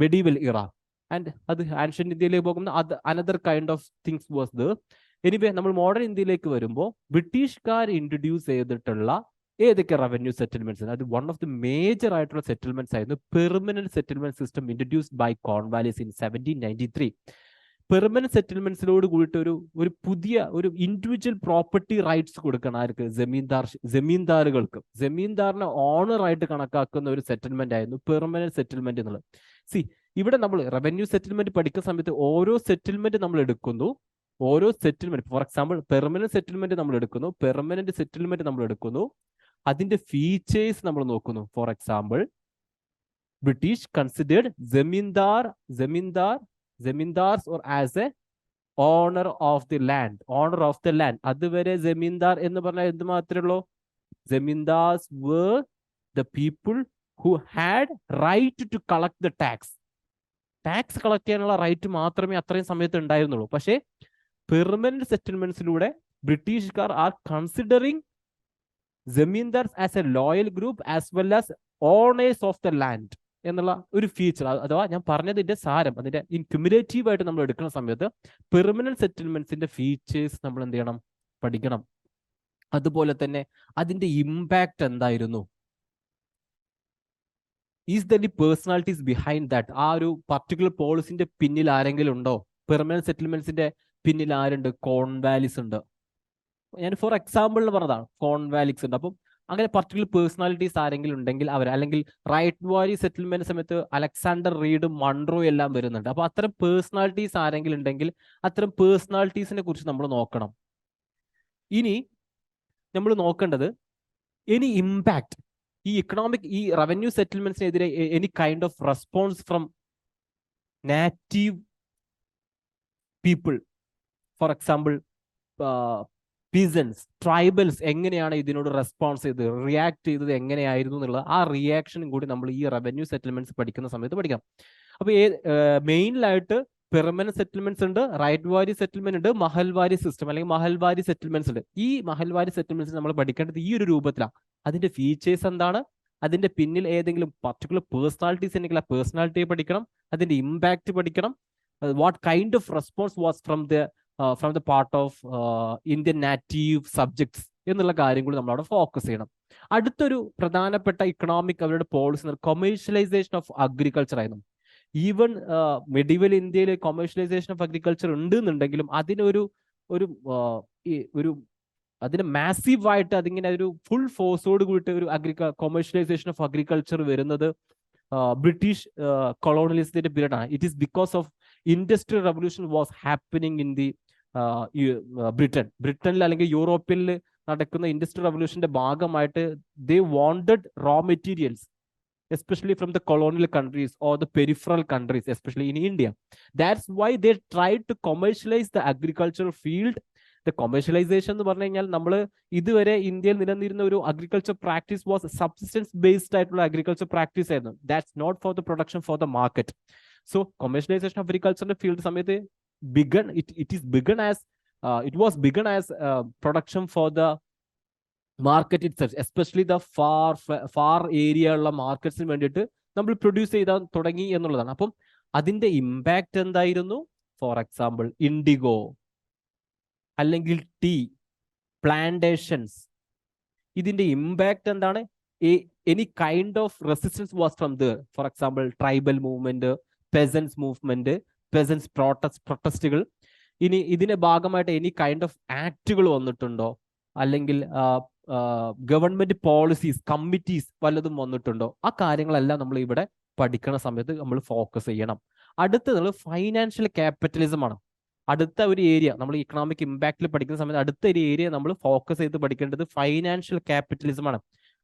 medieval era. And അത് ആൻഷ്യൻ ഇന്ത്യയിലേക്ക് പോകുന്ന another kind of things was the. Anyway നമ്മൾ modern ഇന്ത്യയിലേക്ക് വരുമ്പോൾ ബ്രിട്ടീഷുകാർ ഇൻട്രൊഡ്യൂസ് ചെയ്തിട്ടുള്ള ഏതൊക്കെ റവന്യൂ സെറ്റിൽമെന്റ്സ്, അത് വൺ ഓഫ് ദി മേജർ ആയിട്ടുള്ള സെറ്റിൽമെന്റ്സ് ആയിരുന്നു permanent settlement system introduced by Cornwallis in 1793. Permanent സെറ്റിൽമെന്റ്സിനോട് കൂടിയിട്ട് ഒരു പുതിയ ഒരു ഇൻഡിവിജ്വൽ പ്രോപ്പർട്ടി റൈറ്റ്സ് കൊടുക്കണം ആർക്ക്, ജമീന്ദാറുകൾക്ക്. ജമീന്ദാറിനെ ഓണർ ആയിട്ട് കണക്കാക്കുന്ന ഒരു സെറ്റിൽമെന്റ് ആയിരുന്നു പെർമനന്റ് സെറ്റിൽമെന്റ് എന്നുള്ളത്. ഇവിടെ നമ്മൾ റവന്യൂ സെറ്റിൽമെന്റ് പഠിക്കുന്ന സമയത്ത് ഓരോ സെറ്റിൽമെന്റ് നമ്മൾ എടുക്കുന്നു, ഓരോ settlement for example permanent settlement നമ്മൾ എടുക്കുന്നു, പെർമനന്റ് സെറ്റിൽമെന്റ് നമ്മൾ എടുക്കുന്നു, അതിന്റെ ഫീച്ചേഴ്സ് നമ്മൾ നോക്കുന്നു. For example British considered zamindars or as a owner of the land. അതുവരെ ജമീന്ദാർ എന്ന് പറഞ്ഞാൽ എന്ത് മാത്രമേ ഉള്ളൂ, zamindars were the people who had right to collect the tax. Tax collect ചെയ്യാനുള്ള റൈറ്റ് മാത്രമേ അത്രയും സമയത്ത് ഉണ്ടായിരുന്നുള്ളൂ. പക്ഷേ പെർമനന്റ് സെറ്റിൽമെന്റ്സിലൂടെ ബ്രിട്ടീഷുകാർ are considering zamindars as a loyal group as well as owners of the land എന്നുള്ള ഒരു ഫീച്ചർ. അഥവാ ഞാൻ പറഞ്ഞതിന്റെ സാരം, അതിന്റെ ക്യുമുലേറ്റീവ് ആയിട്ട് നമ്മൾ എടുക്കുന്ന സമയത്ത് പെർമനന്റ് സെറ്റിൽമെന്റ്സിന്റെ ഫീച്ചേഴ്സ് നമ്മൾ എന്ത് ചെയ്യണം, പഠിക്കണം. അതുപോലെ തന്നെ അതിന്റെ ഇമ്പാക്ട് എന്തായിരുന്നു, is the personalities behind that. ആ ഒരു പർട്ടിക്കുലർ പോളിസിന്റെ പിന്നിൽ ആരെങ്കിലും ഉണ്ടോ? പെർമനന്റ് സെറ്റിൽമെന്റ്സിന്റെ പിന്നിൽ ആരുണ്ട്? കോൺവാലിസ് ഉണ്ട്. ഞാൻ ഫോർ എക്സാമ്പിളിന് പറഞ്ഞതാണ്, കോൺവാലിസ് ഉണ്ട്. അപ്പം അങ്ങനെ പർട്ടിക്കുലർ പേഴ്സണാലിറ്റീസ് ആരെങ്കിലും ഉണ്ടെങ്കിൽ അവർ, അല്ലെങ്കിൽ റൈറ്റ് വാലി സെറ്റിൽമെന്റ് സമയത്ത് അലക്സാണ്ടർ റീഡ്, മൺട്രോ എല്ലാം വരുന്നുണ്ട്. അപ്പൊ അത്തരം പേഴ്സണാലിറ്റീസ് ആരെങ്കിലും ഉണ്ടെങ്കിൽ അത്തരം പേഴ്സണാലിറ്റീസിനെ കുറിച്ച് നമ്മൾ നോക്കണം. ഇനി നമ്മൾ നോക്കേണ്ടത് എനി ഇമ്പാക്ട്, ഈ ഇക്കണോമിക് ഈ റവന്യൂ സെറ്റിൽമെന്റ്സിനെതിരെ any kind of response from native people. For example peasants, tribals എങ്ങനെയാണ് ഇതിനോട് റെസ്പോൺസ് ചെയ്തത്, റിയാക്ട് ചെയ്തത് എങ്ങനെയായിരുന്നു എന്നുള്ള ആ റിയാക്ഷനും കൂടി നമ്മൾ ഈ റവന്യൂ സെറ്റിൽമെന്റ്സ് പഠിക്കുന്ന സമയത്ത് പഠിക്കാം. അപ്പൊ മെയിനായിട്ട് പെർമനന്റ് സെറ്റിൽമെന്റ്സ് ഉണ്ട്, റൈറ്റ് വാരി സെറ്റിൽമെന്റ് ഉണ്ട്, മഹൽവാരി സിസ്റ്റം അല്ലെങ്കിൽ മഹൽവാരി സെറ്റിൽമെന്റ്സ് ഉണ്ട്. ഈ മഹൽവാരി സെറ്റിൽമെന്റ്സ് നമ്മൾ പഠിക്കേണ്ടത് ഈ ഒരു രൂപത്തിലാണ്. അതിന്റെ ഫീച്ചേഴ്സ് എന്താണ്, അതിന്റെ പിന്നിൽ ഏതെങ്കിലും പർട്ടിക്കുലർ പേഴ്സണാലിറ്റീസ് ഉണ്ടെങ്കിൽ ആ പേഴ്സണാലിറ്റിയെ പഠിക്കണം, അതിന്റെ ഇമ്പാക്ട് പഠിക്കണം, what kind of response was from the part of Indian native subjects എന്നുള്ള കാര്യം കൂടി നമ്മൾ അവിടെ ഫോക്കസ് ചെയ്യണം. അടുത്തൊരു പ്രധാനപ്പെട്ട ഇക്കണോമിക് അവരുടെ പോളിസി കൊമേഴ്ഷ്യലൈസേഷൻ ഓഫ് അഗ്രികൾച്ചർ ആയിരുന്നു. ഈവൻ മെഡീവൽ ഇന്ത്യയിൽ കൊമേഴ്ഷ്യലൈസേഷൻ ഓഫ് അഗ്രികൾച്ചർ ഉണ്ട് എന്നുണ്ടെങ്കിലും അതിന് മാസീവായിട്ട് അതിങ്ങനെ ഒരു ഫുൾ ഫോഴ്സോട് കൂടിയിട്ട് ഒരു കൊമേഴ്ഷ്യലൈസേഷൻ ഓഫ് അഗ്രികൾച്ചർ വരുന്നത് ബ്രിട്ടീഷ് കൊളോണിയലിസത്തിന്റെ പീരീഡ് ആണ്. It is because of industrial revolution was happening in the ബ്രിട്ടനിൽ അല്ലെങ്കിൽ യൂറോപ്പിൽ നടക്കുന്ന ഇൻഡസ്ട്രിയൽ റവല്യൂഷന്റെ ഭാഗമായിട്ട് they wanted raw materials, especially from the colonial countries or the peripheral countries, especially in India. That's why they tried to commercialize the agricultural field. The commercialization എന്ന് പറഞ്ഞു കഴിഞ്ഞാൽ നമ്മൾ ഇതുവരെ ഇന്ത്യയിൽ നിലനിന്നിരുന്ന ഒരു agriculture practice was subsistence based ആയിട്ടുള്ള agriculture practice ആയിരുന്നു. That's not for the production for the market. So commercialisation of അഗ്രികൾച്ചറിന്റെ ഫീൽഡ് സമയത്ത് it was begun as production for the market itself, especially the far area ഉള്ള മാർക്കറ്റ്സിന് വേണ്ടിയിട്ട് നമ്മൾ produce ചെയ്താൽ തുടങ്ങി എന്നുള്ളതാണ്. അപ്പം അതിന്റെ ഇമ്പാക്റ്റ് എന്തായിരുന്നു? ഫോർ എക്സാമ്പിൾ ഇൻഡിഗോ, അല്ലെങ്കിൽ ടീ പ്ലാന്റേഷൻസ്, ഇതിന്റെ ഇമ്പാക്റ്റ് എന്താണ്? Any kind of resistance was from there. For example tribal movement, peasants movement, peasants പ്രൊട്ടസ്റ്റുകൾ. ഇനി ഇതിന്റെ ഭാഗമായിട്ട് എനി കൈൻഡ് ഓഫ് ആക്ടുകൾ വന്നിട്ടുണ്ടോ? അല്ലെങ്കിൽ ഗവൺമെന്റ് പോളിസീസ്, കമ്മിറ്റീസ് വല്ലതും വന്നിട്ടുണ്ടോ? ആ കാര്യങ്ങളെല്ലാം നമ്മൾ ഇവിടെ പഠിക്കുന്ന സമയത്ത് നമ്മൾ ഫോക്കസ് ചെയ്യണം. അടുത്തത് ഫൈനാൻഷ്യൽ ക്യാപിറ്റലിസം ആണ്. അടുത്ത ഒരു ഏരിയ നമ്മൾ ഇക്കണോമിക് ഇമ്പാക്റ്റിൽ പഠിക്കുന്ന സമയത്ത് അടുത്ത ഒരു ഏരിയ നമ്മൾ ഫോക്കസ് ചെയ്ത് പഠിക്കേണ്ടത് ഫൈനാൻഷ്യൽ ക്യാപിറ്റലിസം ആണ്.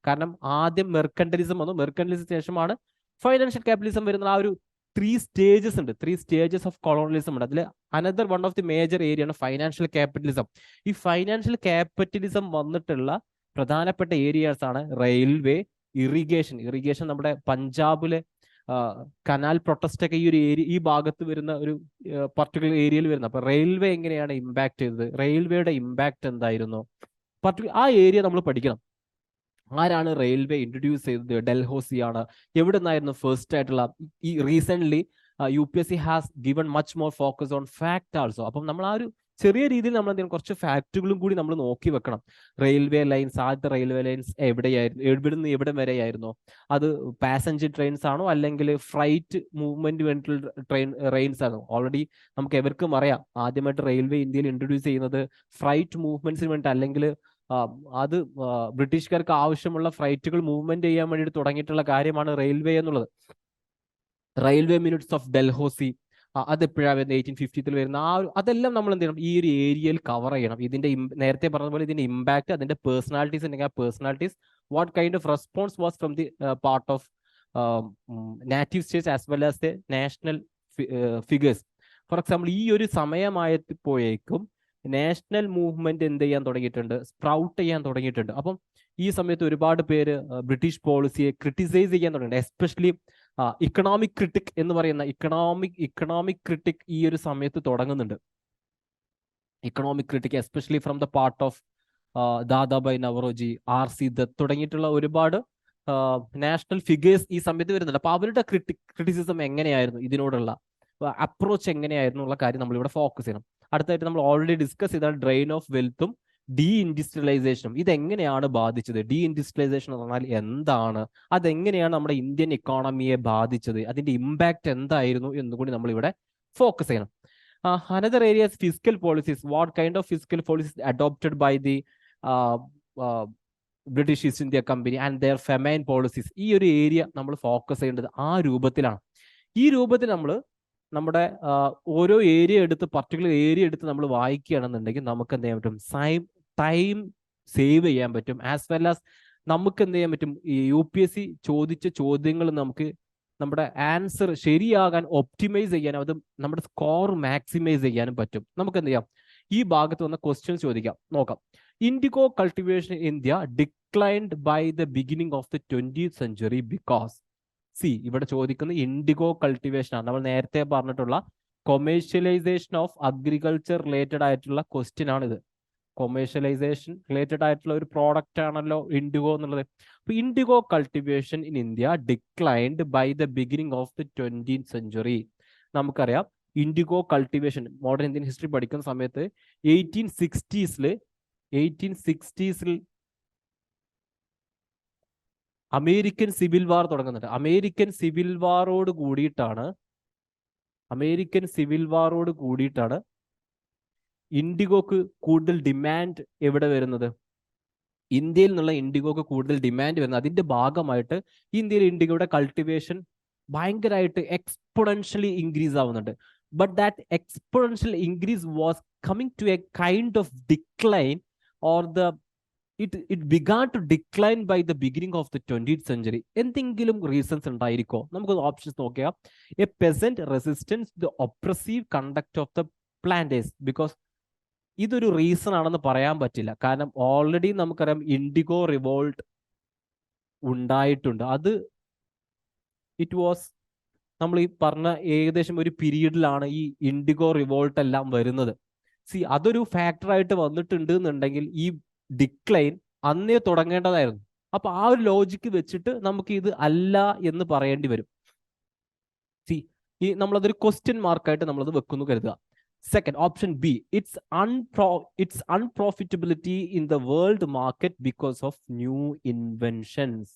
കാരണം ആദ്യം മെർക്കന്റലിസം വന്നു, മെർക്കന്റലിസത്തിന് ശേഷമാണ് ഫൈനാൻഷ്യൽ ക്യാപിറ്റലിസം വരുന്ന. ആ ഒരു 3 സ്റ്റേജസ് ഉണ്ട്, 3 സ്റ്റേജസ് ഓഫ് കൊളോണിയലിസം ഉണ്ട്. അതിൽ another one of the major area ആണ് ഫൈനാൻഷ്യൽ ക്യാപിറ്റലിസം. ഈ ഫൈനാൻഷ്യൽ ക്യാപിറ്റലിസം വന്നിട്ടുള്ള പ്രധാനപ്പെട്ട ഏരിയാസ് ആണ് റെയിൽവേ, ഇറിഗേഷൻ നമ്മുടെ പഞ്ചാബിലെ കനാൽ പ്രൊട്ടസ്റ്റ് ഒക്കെ ഈ ഒരു ഏരിയ, ഈ ഭാഗത്ത് വരുന്ന ഒരു പർട്ടിക്കുലർ ഏരിയയിൽ വരുന്നത്. അപ്പൊ റെയിൽവേ എങ്ങനെയാണ് ഇമ്പാക്ട് ചെയ്തത്, റെയിൽവേയുടെ ഇമ്പാക്ട് എന്തായിരുന്നു, ആ ഏരിയ നമ്മൾ പഠിക്കണം. ആരാണ് റെയിൽവേ ഇൻട്രൊഡ്യൂസ് ചെയ്തത്? ഡൽഹൌസിയാണ്. എവിടെ നിന്നായിരുന്നു ഫസ്റ്റ് ആയിട്ടുള്ള? ഈ recent UPSC has given much more focus on fact also. അപ്പം നമ്മൾ ആ ഒരു ചെറിയ രീതിയിൽ നമ്മൾ എന്തെങ്കിലും കുറച്ച് ഫാക്ടുകളും കൂടി നമ്മൾ നോക്കി വെക്കണം. റെയിൽവേ ലൈൻസ്, ആദ്യത്തെ റെയിൽവേ ലൈൻസ് എവിടെയായിരുന്നു, എവിടെ നിന്ന് എവിടെ വരെയായിരുന്നു? അത് പാസഞ്ചർ ട്രെയിൻസ് ആണോ അല്ലെങ്കിൽ ഫ്രൈറ്റ് മൂവ്മെന്റ് വേണ്ടിയിട്ടുള്ള ട്രെയിൻസ് ആണോ? ഓൾറെഡി നമുക്ക് എവർക്കും അറിയാം, ആദ്യമായിട്ട് റെയിൽവേ ഇന്ത്യയിൽ ഇൻട്രൊഡ്യൂസ് ചെയ്യുന്നത് ഫ്രൈറ്റ് മൂവ്മെന്റ്സിന് വേണ്ടി, അല്ലെങ്കിൽ അത് ബ്രിട്ടീഷുകാർക്ക് ആവശ്യമുള്ള ഫ്ലൈറ്റുകൾ മൂവ്മെന്റ് ചെയ്യാൻ വേണ്ടിയിട്ട് തുടങ്ങിയിട്ടുള്ള കാര്യമാണ് റെയിൽവേ എന്നുള്ളത്. റെയിൽവേ മിനിറ്റ്സ് ഓഫ് ഡൽഹൌസി, അത് എപ്പോഴാണ് വരുന്നത്? 1853 വരുന്ന അതെല്ലാം നമ്മൾ എന്ത് ചെയ്യണം? ഈ ഒരു ഏരിയയിൽ കവർ ചെയ്യണം. ഇതിന്റെ നേരത്തെ പറഞ്ഞ പോലെ ഇതിന്റെ ഇമ്പാക്ട്, അതിന്റെ പേഴ്സണാലിറ്റീസ് ഉണ്ടെങ്കിൽ ആ personalities, what kind of response was from the part of native States as well as the national figures. For example ഈ ഒരു സമയമായപ്പോഴേക്കും നാഷണൽ മൂവ്മെന്റ് എന്ത് ചെയ്യാൻ തുടങ്ങിയിട്ടുണ്ട്? സ്പ്രൗട്ട് ചെയ്യാൻ തുടങ്ങിയിട്ടുണ്ട്. അപ്പം ഈ സമയത്ത് ഒരുപാട് പേര് ബ്രിട്ടീഷ് പോളിസിയെ ക്രിട്ടിസൈസ് ചെയ്യാൻ തുടങ്ങിയിട്ടുണ്ട്. എസ്പെഷ്യലി ഇക്കണോമിക് ക്രിട്ടിക് എന്ന് പറയുന്ന ഇക്കണോമിക് ക്രിട്ടിക് ഈ ഒരു സമയത്ത് തുടങ്ങുന്നുണ്ട്. Economic critic especially from the part of Dadabhai Naoroji, RC Dutt തുടങ്ങിയിട്ടുള്ള ഒരുപാട് നാഷണൽ ഫിഗേഴ്സ് ഈ സമയത്ത് വരുന്നുണ്ട്. അപ്പൊ അവരുടെ ക്രിറ്റിസിസം എങ്ങനെയായിരുന്നു, ഇതിനോടുള്ള അപ്രോച്ച് എങ്ങനെയായിരുന്നു ഉള്ള കാര്യം നമ്മൾ ഇവിടെ ഫോക്കസ് ചെയ്യണം. അടുത്തായിട്ട് നമ്മൾ ഓൾറെഡി ഡിസ്കസ് ചെയ്ത ഡ്രെയിൻ ഓഫ് വെൽത്തും ഡീ ഇൻഡസ്ട്രിയലൈസേഷനും ഇതെങ്ങനെയാണ് ബാധിച്ചത്? ഡീ ഇൻഡസ്ട്രിയലൈസേഷൻ എന്ന് പറഞ്ഞാൽ എന്താണ്? അതെങ്ങനെയാണ് നമ്മുടെ ഇന്ത്യൻ ഇക്കോണമിയെ ബാധിച്ചത്? അതിന്റെ ഇമ്പാക്ട് എന്തായിരുന്നു എന്നുകൂടി നമ്മൾ ഇവിടെ ഫോക്കസ് ചെയ്യണം. Another areas physical policies, what kind of physical policies adopted by the British East India company and their famine policies. ഈ ഒരു ഏരിയ നമ്മൾ ഫോക്കസ് ചെയ്യേണ്ടത് ആ രൂപത്തിലാണ്. ഈ രൂപത്തിൽ നമ്മൾ നമ്മുടെ ഓരോ ഏരിയ എടുത്ത്, പർട്ടിക്കുലർ ഏരിയ എടുത്ത് നമ്മൾ വായിക്കുകയാണെന്നുണ്ടെങ്കിൽ നമുക്ക് എന്ത് ചെയ്യാൻ പറ്റും? ടൈം സേവ് ചെയ്യാൻ പറ്റും. ആസ് വെൽ ആസ് നമുക്ക് എന്ത് ചെയ്യാൻ പറ്റും? ഈ UPSC ചോദിച്ച ചോദ്യങ്ങൾ നമുക്ക് നമ്മുടെ ആൻസർ ശരിയാകാൻ ഒപ്റ്റിമൈസ് ചെയ്യാനും, അത് നമ്മുടെ സ്കോർ മാക്സിമൈസ് ചെയ്യാനും പറ്റും. നമുക്ക് എന്ത് ചെയ്യാം? ഈ ഭാഗത്ത് വന്ന ക്വസ്റ്റ്യൻസ് ചോദിക്കാം, നോക്കാം. Indigo cultivation in India declined by the beginning of the 20th century because. ഇവിടെ ചോദിക്കുന്ന ഇൻഡിഗോ കൾട്ടിവേഷൻ ആണ്. നമ്മൾ നേരത്തെ പറഞ്ഞിട്ടുള്ള കൊമേഴ്ഷ്യലൈസേഷൻ ഓഫ് അഗ്രികൾച്ചർ റിലേറ്റഡ് ആയിട്ടുള്ള ക്വസ്റ്റ്യൻ ആണ് ഇത്. കൊമേഴ്ഷ്യലൈസേഷൻ റിലേറ്റഡ് ആയിട്ടുള്ള ഒരു പ്രോഡക്റ്റ് ആണല്ലോ ഇൻഡിഗോ എന്നുള്ളത്. അപ്പൊ indigo cultivation in India declined by the beginning of the 20th century. നമുക്കറിയാം indigo cultivation modern Indian history പഠിക്കുന്ന സമയത്ത് 1860s അമേരിക്കൻ സിവിൽ വാർ തുടങ്ങുന്നുണ്ട്. അമേരിക്കൻ സിവിൽ വാറോട് കൂടിയിട്ടാണ് ഇൻഡിഗോക്ക് കൂടുതൽ ഡിമാൻഡ് എവിടെ വരുന്നത്? ഇന്ത്യയിൽ നിന്നുള്ള ഇൻഡിഗോക്ക് കൂടുതൽ ഡിമാൻഡ് വരുന്നത്. അതിന്റെ ഭാഗമായിട്ട് ഇന്ത്യയിൽ ഇൻഡിഗോയുടെ കൾട്ടിവേഷൻ ഭയങ്കരമായിട്ട് എക്സ്പൊണൻഷ്യലി ഇൻക്രീസ് ആവുന്നുണ്ട്. But that exponential increase was coming to a kind of decline, or it began to decline by the beginning of the 20th century. എന്തെങ്കിലും റീസൺസ് ഉണ്ടായിരിക്കോ? നമുക്ക് ഓപ്ഷൻസ് നോക്കിയാൽ. A peasant resistance the oppressive conduct of the planters. Because ഇതൊരു reason ആണെന്ന് പറയാൻ പറ്റില്ല. കാരണം already നമുക്കറിയാം IndiGo revolt ഉണ്ടായിട്ടുണ്ട്. അത് ഇറ്റ് വാസ്, നമ്മൾ ഈ പറഞ്ഞ ഏകദേശം ഒരു പീരീഡിലാണ് ഈ ഇൻഡിഗോ റിവോൾട്ട് എല്ലാം വരുന്നത്. അതൊരു ഫാക്ടറായിട്ട് വന്നിട്ടുണ്ട് എന്നുണ്ടെങ്കിൽ ഈ ഡിക്ലൈൻ അന്നേ തുടങ്ങേണ്ടതായിരുന്നു. അപ്പൊ ആ ഒരു ലോജിക്ക് വെച്ചിട്ട് നമുക്ക് ഇത് അല്ല എന്ന് പറയേണ്ടി വരും. സി ഈ നമ്മളതൊരു ക്വസ്റ്റ്യൻ മാർക്കായിട്ട് നമ്മളത് വെക്കുന്നു കരുതുക. Second option B, it's unprofitability in the world market because of new inventions.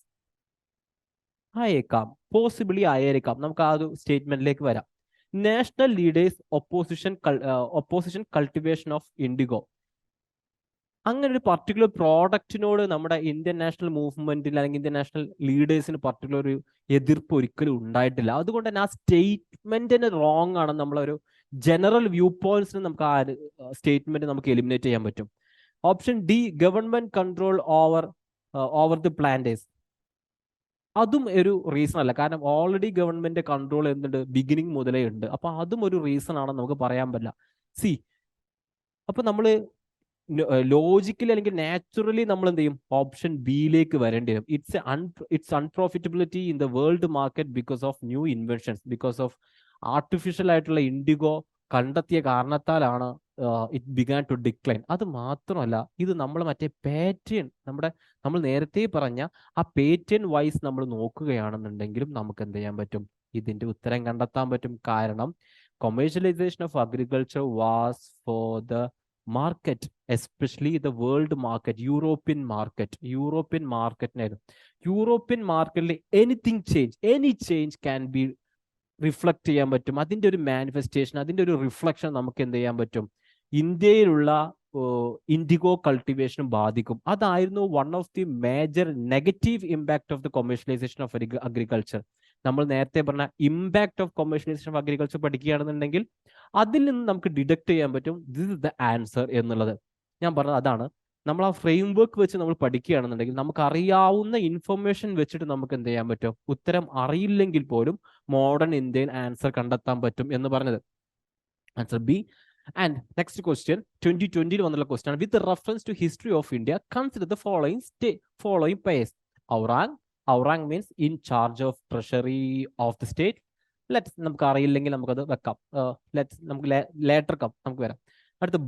ആയേക്കാം, പോസിബിളി ആയേക്കാം. നമുക്ക് ആ ഒരു സ്റ്റേറ്റ്മെന്റിലേക്ക് വരാം. National leaders opposition cultivation of indigo. അങ്ങനെ ഒരു പർട്ടിക്കുലർ പ്രോഡക്റ്റിനോട് നമ്മുടെ ഇന്ത്യൻ നാഷണൽ മൂവ്മെന്റിൽ അല്ലെങ്കിൽ ഇന്ത്യൻ നാഷണൽ ലീഡേഴ്സിന് പർട്ടിക്കുലർ ഒരു എതിർപ്പ് ഒരിക്കലും ഉണ്ടായിട്ടില്ല. അതുകൊണ്ട് തന്നെ ആ സ്റ്റേറ്റ്മെന്റിന് റോങ് ആണ്. നമ്മളൊരു ജനറൽ വ്യൂ പോയിന്റ്സിന് നമുക്ക് ആ സ്റ്റേറ്റ്മെന്റ് നമുക്ക് എലിമിനേറ്റ് ചെയ്യാൻ പറ്റും. Option D, government control over the planters. അതും ഒരു റീസൺ അല്ല. കാരണം ഓൾറെഡി ഗവൺമെന്റ് കൺട്രോൾ എന്തുണ്ട്, ബിഗിനിങ് മുതലേ ഉണ്ട്. അപ്പൊ അതും ഒരു റീസൺ ആണെന്ന് നമുക്ക് പറയാൻ പറ്റില്ല. സി അപ്പൊ നമ്മള് ലോജിക്കലി അല്ലെങ്കിൽ നാച്ചുറലി നമ്മൾ എന്ത് ചെയ്യും, ഓപ്ഷൻ ബിയിലേക്ക് വരേണ്ടി വരും. It's unprofitability in the world market because of new inventions, because of artificial ആയിട്ടുള്ള ഇൻഡിഗോ കണ്ടെത്തിയ കാരണത്താലാണ് ഇറ്റ് ബിഗാൻ ടു ഡിക്ലൈൻ. അത് മാത്രമല്ല, ഇത് നമ്മൾ മറ്റേ പാറ്റേൺ നമ്മൾ നേരത്തെ പറഞ്ഞ ആ പാറ്റേൺ വൈസ് നമ്മൾ നോക്കുകയാണെന്നുണ്ടെങ്കിലും നമുക്ക് എന്ത് ചെയ്യാൻ പറ്റും, ഇതിന്റെ ഉത്തരം കണ്ടെത്താൻ പറ്റും. കാരണം commercialisation of agriculture was for the market, especially the world market, European മാർക്കറ്റിനായിരുന്നു. യൂറോപ്യൻ മാർക്കറ്റിൽ any change can be reflect ചെയ്യാൻ പറ്റും. അതിന്റെ ഒരു മാനിഫെസ്റ്റേഷൻ, അതിന്റെ ഒരു റിഫ്ലക്ഷൻ നമുക്ക് എന്ത് ചെയ്യാൻ പറ്റും, ഇന്ത്യയിലുള്ള ഇൻഡിഗോ കൾട്ടിവേഷനും ബാധിക്കും. അതായിരുന്നു one of the major negative impact of the commercialisation of agriculture. നമ്മൾ നേരത്തെ പറഞ്ഞ impact of commercialisation of agriculture പഠിക്കുകയാണെന്നുണ്ടെങ്കിൽ അതിൽ നിന്ന് നമുക്ക് ഡിഡക്ട് ചെയ്യാൻ പറ്റും ദിസ് ഇസ് ദ ആൻസർ എന്നുള്ളത്. ഞാൻ പറഞ്ഞത് അതാണ്. നമ്മൾ ആ ഫ്രെയിം വർക്ക് വെച്ച് നമ്മൾ പഠിക്കുകയാണെന്നുണ്ടെങ്കിൽ നമുക്ക് അറിയാവുന്ന ഇൻഫർമേഷൻ വെച്ചിട്ട് നമുക്ക് എന്ത് ചെയ്യാൻ പറ്റും, ഉത്തരം അറിയില്ലെങ്കിൽ പോലും മോഡേൺ ഇന്ത്യൻ ആൻസർ കണ്ടെത്താൻ പറ്റും എന്ന് പറഞ്ഞത്. Answer B. And next question 2020 വന്നുള്ള ക്വസ്റ്റ്യൻ ആണ്. With reference to history of India consider the following pairs. Aurang means in charge of treasury of the state. നമുക്ക് അറിയില്ലെങ്കിൽ നമുക്കത് വെക്കാം. നമുക്ക് ലേറ്റർ നമുക്ക് വരാം. അടുത്ത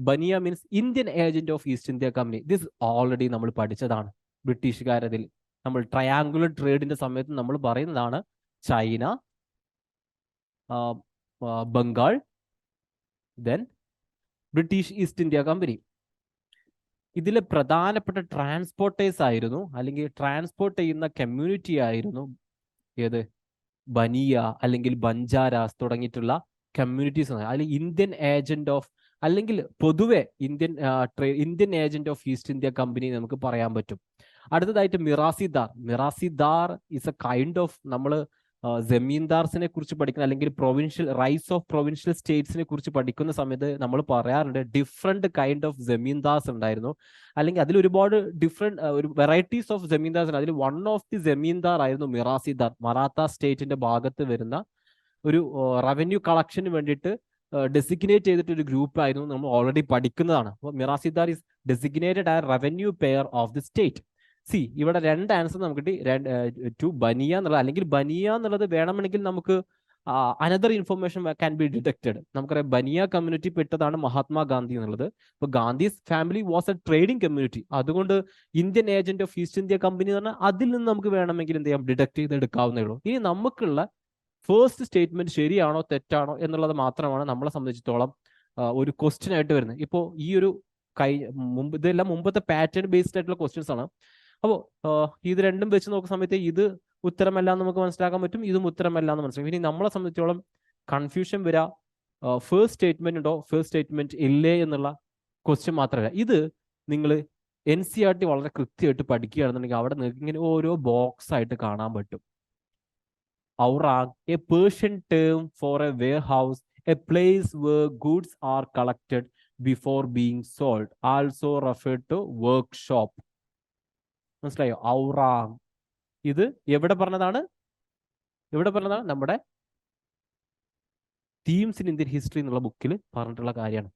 bania means Indian agent of East India Company. This already നമ്മൾ പഠിച്ചതാണ്. ബ്രിട്ടീഷുകാരതിൽ നമ്മൾ ട്രയാങ്കുലർ ട്രേഡിന്റെ സമയത്ത് നമ്മൾ പറയുന്നതാണ്. China, Bengal, then British East India Company. ഇതിലെ പ്രധാനപ്പെട്ട ട്രാൻസ്പോർട്ടേഴ്സ് ആയിരുന്നു, അല്ലെങ്കിൽ ട്രാൻസ്പോർട്ട് ചെയ്യുന്ന കമ്മ്യൂണിറ്റി ആയിരുന്നു ഏത്, ബനിയ അല്ലെങ്കിൽ ബഞ്ചാരാസ് തുടങ്ങിയിട്ടുള്ള കമ്മ്യൂണിറ്റീസ്. അതിൽ ഇന്ത്യൻ ഏജന്റ് ഓഫ്, അല്ലെങ്കിൽ പൊതുവെ Indian agent of East India company നമുക്ക് പറയാൻ പറ്റും. അടുത്തതായിട്ട് മിറാസിദാർ ഇസ് എ കൈൻഡ് ഓഫ്, നമ്മൾ ജമീന്ദാർസിനെ കുറിച്ച് പഠിക്കുന്ന അല്ലെങ്കിൽ റൈസ് ഓഫ് പ്രൊവിൻഷ്യൽ സ്റ്റേറ്റ്സിനെ കുറിച്ച് പഠിക്കുന്ന സമയത്ത് നമ്മൾ പറയാറുണ്ട് ഡിഫറെന്റ് കൈൻഡ് ഓഫ് ജമീന്ദാർസ് ഉണ്ടായിരുന്നു, അല്ലെങ്കിൽ അതിൽ ഒരുപാട് ഒരു വെറൈറ്റീസ് ഓഫ് ജമീന്ദാർസ് ഉണ്ട്. അതിൽ വൺ ഓഫ് ദി ജമീന്ദാർ ആയിരുന്നു മിറാസിദാർ. മറാത്ത സ്റ്റേറ്റിന്റെ ഭാഗത്ത് വരുന്ന ഒരു റവന്യൂ കളക്ഷന് വേണ്ടിയിട്ട് ഡെസിഗ്നേറ്റ് ചെയ്തിട്ട് ഒരു ഗ്രൂപ്പ് ആയിരുന്നു, നമ്മൾ ഓൾറെഡി പഠിക്കുന്നതാണ്. അപ്പോൾ മിറാസിദാർ ഇസ് ഡെസിഗ്നേറ്റഡ് ആയ revenue pair of the state. C ഇവിടെ രണ്ട് ആൻസർ നമുക്ക് കിട്ടി. ടു ബനിയ എന്നുള്ളത്, അല്ലെങ്കിൽ ബനിയ എന്നുള്ളത് വേണമെങ്കിൽ നമുക്ക് another information can be detected. നമുക്കറിയാം ബനിയ കമ്മ്യൂണിറ്റി പെട്ടതാണ് മഹാത്മാഗാന്ധി എന്നുള്ളത്. ഇപ്പൊ Gandhi's family was a trading community. അതുകൊണ്ട് Indian agent of East India Company എന്ന് പറഞ്ഞാൽ അതിൽ നിന്ന് നമുക്ക് വേണമെങ്കിൽ എന്ത് ചെയ്യാം, ഡിഡക്ട് ചെയ്ത് എടുക്കാവുന്നേ ഉള്ളൂ. ഇനി നമുക്കുള്ള ഫസ്റ്റ് സ്റ്റേറ്റ്മെന്റ് ശരിയാണോ തെറ്റാണോ എന്നുള്ളത് മാത്രമാണ് നമ്മളെ സംബന്ധിച്ചിടത്തോളം ഒരു ക്വസ്റ്റ്യൻ ആയിട്ട് വരുന്നത്. ഇപ്പോൾ ഈ ഒരു ഇതെല്ലാം മുമ്പത്തെ പാറ്റേൺ ബേസ്ഡ് ആയിട്ടുള്ള ക്വസ്റ്റ്യൻസ് ആണ്. അപ്പോൾ ഇത് രണ്ടും വെച്ച് നോക്കുന്ന സമയത്ത് ഇത് ഉത്തരമല്ല എന്ന് നമുക്ക് മനസ്സിലാക്കാൻ പറ്റും, ഇതും ഉത്തരമല്ല എന്ന് മനസ്സിലാക്കും. ഇനി നമ്മളെ സംബന്ധിച്ചോളം കൺഫ്യൂഷൻ വരാ ഫസ്റ്റ് സ്റ്റേറ്റ്മെന്റ് ഉണ്ടോ ഫസ്റ്റ് സ്റ്റേറ്റ്മെന്റ് ഇല്ലേ എന്നുള്ള ക്വസ്റ്റ്യൻ മാത്രമല്ല. ഇത് നിങ്ങൾ NCERT വളരെ കൃത്യമായിട്ട് പഠിക്കുകയാണെന്നുണ്ടെങ്കിൽ അവിടെ നിങ്ങൾക്ക് ഇങ്ങനെ ഓരോ ബോക്സ് ആയിട്ട് കാണാൻ പറ്റും. Aurang, a Persian term for a warehouse, a place where goods are collected before being sold, also referred to workshop. മനസ്സിലായോ? ഔറാങ്. ഇത് എവിടെ പറഞ്ഞതാണ്? നമ്മുടെ തീംസ് ഇൻ ഇന്ത്യൻ ഹിസ്റ്ററി എന്നുള്ള ബുക്കിൽ പറഞ്ഞിട്ടുള്ള കാര്യമാണ്.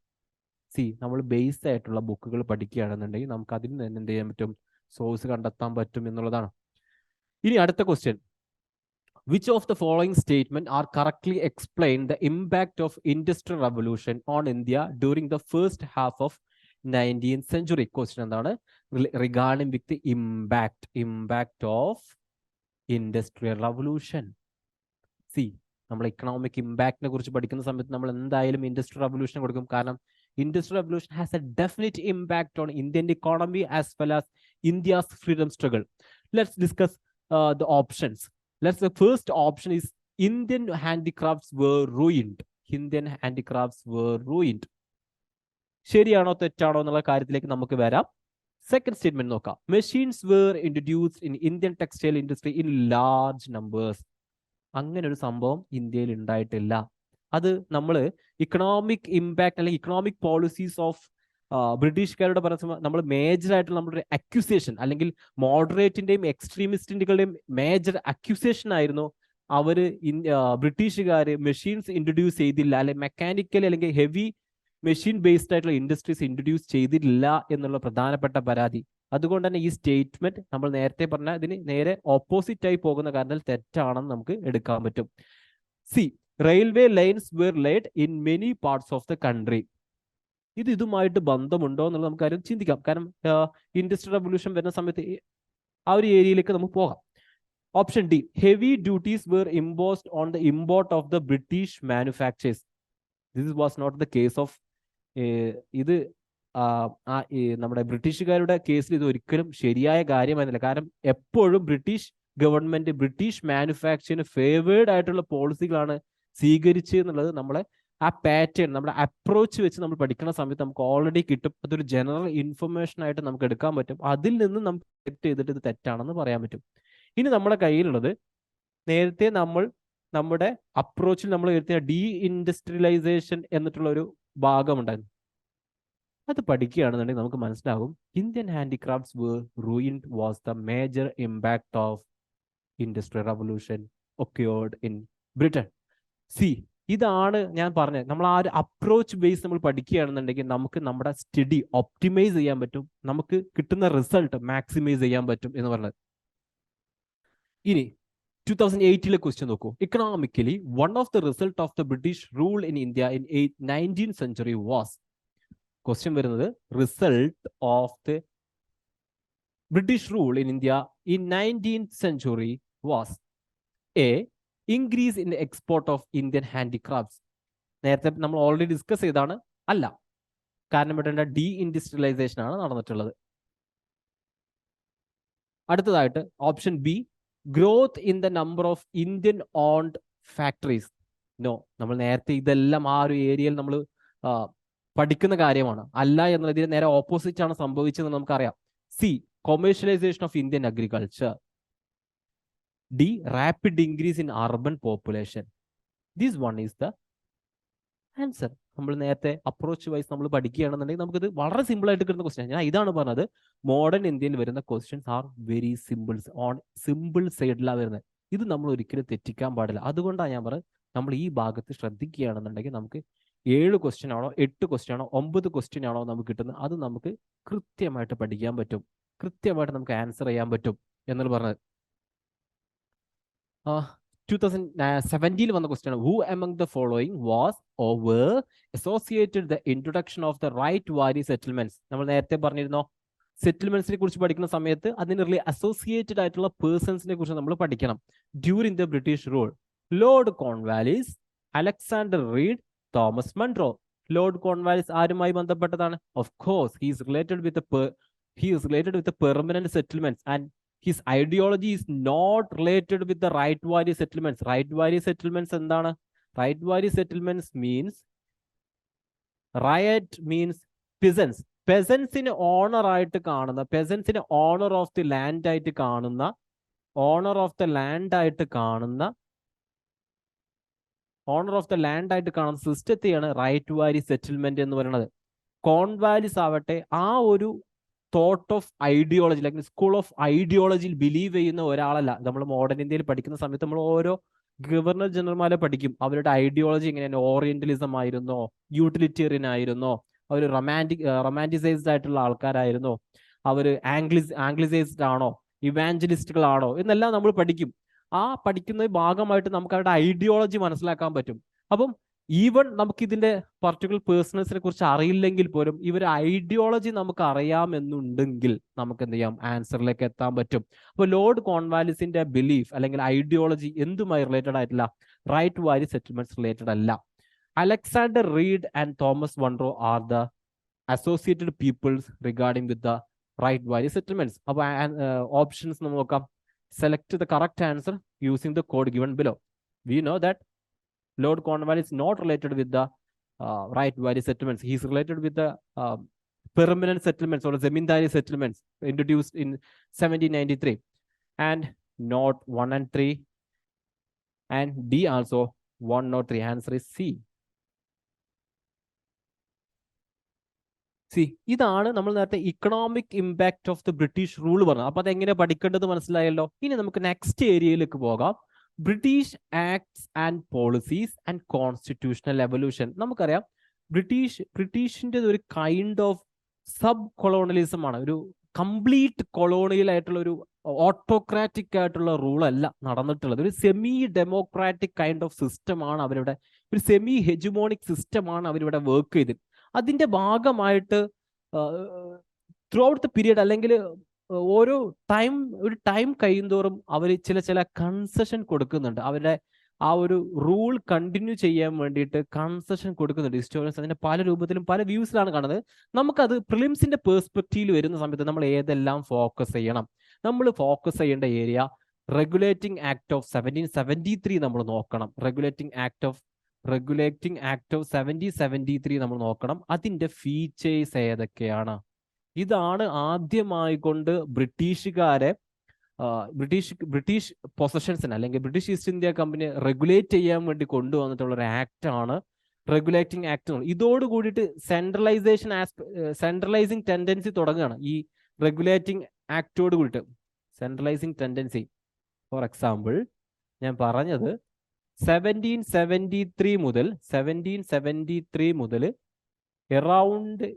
നമ്മൾ ബേസ്ഡ് ആയിട്ടുള്ള ബുക്കുകൾ പഠിക്കുകയാണെന്നുണ്ടെങ്കിൽ നമുക്ക് അതിൽ നിന്ന് എന്ത് ചെയ്യാൻ പറ്റും, സോഴ്സ് കണ്ടെത്താൻ പറ്റും എന്നുള്ളതാണ്. ഇനി അടുത്ത question, which of the following statement are correctly explain the impact of industrial revolution on India during the first half of 19th century. Question എന്താണ്? Regarding with the impact of industrial revolution. See, നമ്മൾ economic ഇമ്പാക്റ്റിനെ കുറിച്ച് പഠിക്കുന്ന സമയത്ത് നമ്മൾ എന്തായാലും industrial revolution കൊടുക്കും. കാരണം industrial revolution has A definite impact on Indian economy as well as India's freedom struggle. Let's discuss the options. The first option is Indian handicrafts were ruined. Indian handicrafts were ruined. ശരിയാണോ തെറ്റാണോ എന്നുള്ള കാര്യത്തിലേക്ക് നമുക്ക് വരാം. Second statement നോക്കാം. Machines were introduced in Indian textile industry in large numbers. അങ്ങനെ ഒരു സംഭവം ഇന്ത്യയിൽ ഉണ്ടായിട്ടില്ല. അത് നമ്മൾ ഇക്കണോമിക് ഇമ്പാക്ട് അല്ലെങ്കിൽ ഇക്കണോമിക് പോളിസീസ് ഓഫ് ബ്രിട്ടീഷുകാരുടെ പറയുമ്പോൾ നമ്മൾ മേജർ ആയിട്ടുള്ള നമ്മുടെ അക്യൂസേഷൻ അല്ലെങ്കിൽ മോഡറേറ്റിന്റെയും എക്സ്ട്രീമിസ്റ്റിന്റെയും മേജർ അക്യൂസേഷൻ ആയിരുന്നു അവര് ബ്രിട്ടീഷുകാര് മെഷീൻസ് ഇൻട്രൊഡ്യൂസ് ചെയ്തില്ല, അല്ലെങ്കിൽ മെക്കാനിക്കൽ അല്ലെങ്കിൽ ഹെവി മെഷീൻ ബേസ്ഡ് ആയിട്ടുള്ള ഇൻഡസ്ട്രീസ് ഇൻട്രൊഡ്യൂസ് ചെയ്തിട്ടില്ല എന്നുള്ള പ്രധാനപ്പെട്ട പരാതി. അതുകൊണ്ട് തന്നെ ഈ സ്റ്റേറ്റ്മെന്റ് നമ്മൾ നേരത്തെ പറഞ്ഞ ഇതിന് നേരെ ഓപ്പോസിറ്റ് ആയി പോകുന്ന കാരണത്തിൽ തെറ്റാണെന്ന് നമുക്ക് എടുക്കാൻ പറ്റും. See, railway lines were laid in many parts of the country. ഇതുമായിട്ട് ബന്ധമുണ്ടോ എന്നുള്ളത് നമുക്ക് കാര്യം ചിന്തിക്കാം. കാരണം ഇൻഡസ്ട്രിയൽ റവല്യൂഷൻ വരുന്ന സമയത്ത് ആ ഒരു ഏരിയയിലേക്ക് നമുക്ക് പോകാം. Option D, heavy duties were imposed on the import of the British manufactures. This was not the case of ഇത് നമ്മുടെ ബ്രിട്ടീഷുകാരുടെ കേസിൽ ഇത് ഒരിക്കലും ശരിയായ കാര്യമായിരുന്നില്ല. കാരണം എപ്പോഴും ബ്രിട്ടീഷ് ഗവൺമെന്റ് ബ്രിട്ടീഷ് മാനുഫാക്ചറിന് ഫേവേർഡ് ആയിട്ടുള്ള പോളിസികളാണ് സ്വീകരിച്ചത് എന്നുള്ളത് നമ്മളെ ആ പാറ്റേൺ നമ്മുടെ അപ്രോച്ച് വെച്ച് നമ്മൾ പഠിക്കുന്ന സമയത്ത് നമുക്ക് ഓൾറെഡി കിട്ടും. അതൊരു ജനറൽ ഇൻഫർമേഷൻ ആയിട്ട് നമുക്ക് എടുക്കാൻ പറ്റും. അതിൽ നിന്ന് നമുക്ക് സെലക്ട് ചെയ്തിട്ട് ഇത് തെറ്റാണെന്ന് പറയാൻ പറ്റും. ഇനി നമ്മുടെ കയ്യിലുള്ളത് നേരത്തെ നമ്മൾ നമ്മുടെ അപ്രോച്ചിൽ നമ്മൾ എടുത്ത ഡീ ഇൻഡസ്ട്രിയലൈസേഷൻ എന്നിട്ടുള്ള ഒരു ഭാഗമുണ്ടായിരുന്നു. അത് പഠിക്കുകയാണെന്നുണ്ടെങ്കിൽ നമുക്ക് മനസ്സിലാകും Indian handicrafts were ruined was the major impact of industrial Revolution occurred in Britain. See, ഇതാണ് ഞാൻ പറഞ്ഞത്. നമ്മൾ ആ ഒരു അപ്രോച്ച് ബേസ് നമ്മൾ പഠിക്കുകയാണെന്നുണ്ടെങ്കിൽ നമുക്ക് നമ്മുടെ സ്റ്റഡി ഒപ്റ്റിമൈസ് ചെയ്യാൻ പറ്റും, നമുക്ക് കിട്ടുന്ന റിസൾട്ട് മാക്സിമൈസ് ചെയ്യാൻ പറ്റും എന്ന് പറഞ്ഞത്. ഇനി 2008 ക്വസ്റ്റ്യൻ നോക്കൂ. Economically one of the result of the British rule in India in 19th century was. Question വരുന്നത് result of the British rule in India in 19th century was a, increase in export of Indian handicrafts. നേരത്തെ നമ്മൾ already discuss ചെയ്താണ്. അല്ല, കാരണം ഇവിടെ D industrialisation ആണ് നടന്നിട്ടുള്ളത്. അടുത്തതായിട്ട് option B, growth in the number of Indian owned factories. No, നമ്മൾ നേരത്തെ ഇതെല്ലാം ആ ഒരു ഏരിയയിൽ നമ്മൾ പഠിക്കുന്ന കാര്യമാണ്. അല്ല എന്നുള്ളതിന് നേരെ ഓപ്പോസിറ്റ് ആണ് സംഭവിച്ചതെന്ന് നമുക്കറിയാം. C, commercialisation of Indian agriculture. D, rapid increase in urban population. This one is the answer. നമ്മൾ നേരത്തെ അപ്രോച്ച് വൈസ് നമ്മൾ പഠിക്കുകയാണെന്നുണ്ടെങ്കിൽ നമുക്കിത് വളരെ സിമ്പിൾ ആയിട്ട് കിട്ടുന്ന ക്വസ്റ്റ്യൻ. ഞാൻ ഇതാണ് പറഞ്ഞത്, മോഡേൺ ഇന്ത്യയിൽ വരുന്ന questions are very symbols, on simple സൈഡിലാണ് വരുന്നത്. ഇത് നമ്മൾ ഒരിക്കലും തെറ്റിക്കാൻ പാടില്ല. അതുകൊണ്ടാണ് ഞാൻ പറഞ്ഞത് നമ്മൾ ഈ ഭാഗത്ത് ശ്രദ്ധിക്കുകയാണെന്നുണ്ടെങ്കിൽ നമുക്ക് 7 ക്വസ്റ്റ്യൻ ആണോ 8 ക്വസ്റ്റ്യൻ ആണോ 9 ക്വസ്റ്റ്യൻ ആണോ നമുക്ക് കിട്ടുന്നത്, അത് നമുക്ക് കൃത്യമായിട്ട് പഠിക്കാൻ പറ്റും, കൃത്യമായിട്ട് നമുക്ക് ആൻസർ ചെയ്യാൻ പറ്റും എന്നുള്ള പറഞ്ഞത്. 2017 വന്ന question, who among the following was over associated the introduction of the Ryotwari settlements. നമ്മൾ നേരത്തെ പറഞ്ഞിരുന്നോ, സെറ്റിൽമെന്റ്സിനെ കുറിച്ച് പഠിക്കുന്ന സമയത്ത് അതിന് അസോസിയേറ്റഡ് ആയിട്ടുള്ള പേഴ്സൺസിനെ കുറിച്ച് നമ്മൾ പഠിക്കണം. During the British rule, Lord Cornwallis, Alexander Read, Thomas Munro. Lord Cornwallis ആരുമായി ബന്ധപ്പെട്ടതാണ്? Of course he is related with the permanent settlements, and his ideology is not related with the right വാരി settlements. Right വാരി settlements എന്താണ്? Right വാരി settlements means riot means peasants. പെസൻസിന് owner ആയിട്ട് കാണുന്ന, പെസൻസിന് ഓണർ ഓഫ് ദി ലാൻഡ് ആയിട്ട് കാണുന്ന, ഓണർ ഓഫ് ദ ലാൻഡ് ആയിട്ട് കാണുന്ന സിസ്റ്റത്തെയാണ് റൈറ്റ് വാരി സെറ്റിൽമെന്റ് എന്ന് പറയുന്നത്. കോൺവാലിസ് ആവട്ടെ ആ ഒരു തോട്ട് ഓഫ് ഐഡിയോളജി അല്ലെങ്കിൽ സ്കൂൾ ഓഫ് ഐഡിയോളജിയിൽ ബിലീവ് ചെയ്യുന്ന ഒരാളല്ല. നമ്മൾ മോഡേൺ ഇന്ത്യയിൽ പഠിക്കുന്ന സമയത്ത് നമ്മൾ ഓരോ ഗവർണർ ജനറൽമാരെ പഠിക്കും. അവരുടെ ഐഡിയോളജി എങ്ങനെയാണ്? ഓറിയന്റലിസം ആയിരുന്നോ, യൂട്ടിലിറ്റേറിയൻ ആയിരുന്നോ, അവർ റൊമാൻറ്റിസൈസ്ഡ് ആയിട്ടുള്ള ആൾക്കാരായിരുന്നോ, അവർ ആംഗ്ലിസൈസ്ഡ് ആണോ, ഇവാഞ്ചലിസ്റ്റുകളാണോ എന്നെല്ലാം നമ്മൾ പഠിക്കും. ആ പഠിക്കുന്ന ഭാഗമായിട്ട് നമുക്ക് അവരുടെ ഐഡിയോളജി മനസ്സിലാക്കാൻ പറ്റും. അപ്പം ഈവൻ നമുക്ക് ഇതിന്റെ പർട്ടിക്കുലർ പേഴ്സണൽസിനെ കുറിച്ച് അറിയില്ലെങ്കിൽ പോലും ഇവർ ഐഡിയോളജി നമുക്ക് അറിയാമെന്നുണ്ടെങ്കിൽ നമുക്ക് എന്ത് ചെയ്യാം, ആൻസറിലേക്ക് എത്താൻ പറ്റും. അപ്പോൾ ലോർഡ് കോൺവാലിസിന്റെ ബിലീഫ് അല്ലെങ്കിൽ ഐഡിയോളജി എന്തുമായി റിലേറ്റഡ് ആയിട്ടില്ല? റൈറ്റ് വാല്യൂ സെറ്റിൽമെന്റ്സ് റിലേറ്റഡ് അല്ല. Alexander Read and Thomas Munro are the associated peoples regarding with the ryotwari settlements. അപ്പോൾ ഓപ്ഷൻസ് നമുക്ക് നോക്കാം. Select the correct answer using the code given below. We know that Lord Cornwallis is not related with the right value settlements. He is related with the permanent settlements or zamindari settlements introduced in 1793. And note 1 and 3 and D also 1 note 3. Answer is C. C, ഇതാണ് നമ്മൾ നേരത്തെ economic impact of the British rule പറഞ്ഞത്. അപ്പൊ അതെങ്ങനെ പഠിക്കേണ്ടത് മനസ്സിലായല്ലോ. ഇനി നമുക്ക് നെക്സ്റ്റ് ഏരിയയിലേക്ക് പോകാം. British acts and policies and constitutional evolution. നമുക്കറിയാം ബ്രിട്ടീഷിന്റെ ഒരു കൈൻഡ് ഓഫ് സബ് കൊളോണിയലിസം ആണ്. ഒരു കംപ്ലീറ്റ് കൊളോണിയൽ ആയിട്ടുള്ള ഒരു ഓട്ടോക്രാറ്റിക് ആയിട്ടുള്ള റൂൾ അല്ല നടന്നിട്ടുള്ളത്. ഒരു സെമി ഡെമോക്രാറ്റിക് കൈൻഡ് ഓഫ് സിസ്റ്റമാണ് അവരിവിടെ, ഒരു സെമി ഹെജുമോണിക് സിസ്റ്റമാണ് അവരിവിടെ വർക്ക് ചെയ്തത്. അതിന്റെ ഭാഗമായിട്ട് ത്രൂ ഔട്ട് ദ പീരിയഡ് അല്ലെങ്കിൽ ഓരോ ഒരു ടൈം കഴിയുന്തോറും അവർ ചില കൺസെഷൻ കൊടുക്കുന്നുണ്ട്. അവരുടെ ആ ഒരു റൂൾ കണ്ടിന്യൂ ചെയ്യാൻ വേണ്ടിയിട്ട് കൺസെഷൻ കൊടുക്കുന്നുണ്ട്. ഹിസ്റ്റോറിയൻസ് അതിന്റെ പല രൂപത്തിലും പല വ്യൂസിലാണ് കാണുന്നത്. നമുക്കത് പ്രിലിംസിന്റെ പേഴ്സ്പെക്റ്റീവിൽ വരുന്ന സമയത്ത് നമ്മൾ ഏതെല്ലാം ഫോക്കസ് ചെയ്യണം? നമ്മൾ ഫോക്കസ് ചെയ്യേണ്ട ഏരിയ റെഗുലേറ്റിംഗ് ആക്ട് ഓഫ് 1773 നമ്മൾ നോക്കണം. റെഗുലേറ്റിംഗ് ആക്ട് ഓഫ് 1773 നമ്മൾ നോക്കണം. അതിന്റെ ഫീച്ചേഴ്സ് ഏതൊക്കെയാണ്? ഇതാണ് ആദ്യമായി കൊണ്ട് ബ്രിട്ടീഷ് പൊസഷൻസിന് അല്ലെങ്കിൽ British East India company regulate ചെയ്യാൻ വേണ്ടി കൊണ്ടുവന്നിട്ടുള്ള ഒരു ആക്ട് ആണ് റെഗുലേറ്റിംഗ് ആക്ട്. ഇതോട് കൂടിയിട്ട് സെൻട്രലൈസിങ് ടെൻഡൻസി തുടങ്ങുകയാണ് ഈ റെഗുലേറ്റിംഗ് ആക്ടോട് കൂടിയിട്ട്. സെൻട്രലൈസിങ് ടെൻഡൻസി ഫോർ എക്സാമ്പിൾ ഞാൻ പറഞ്ഞത് 1773 മുതൽ അറൗണ്ട്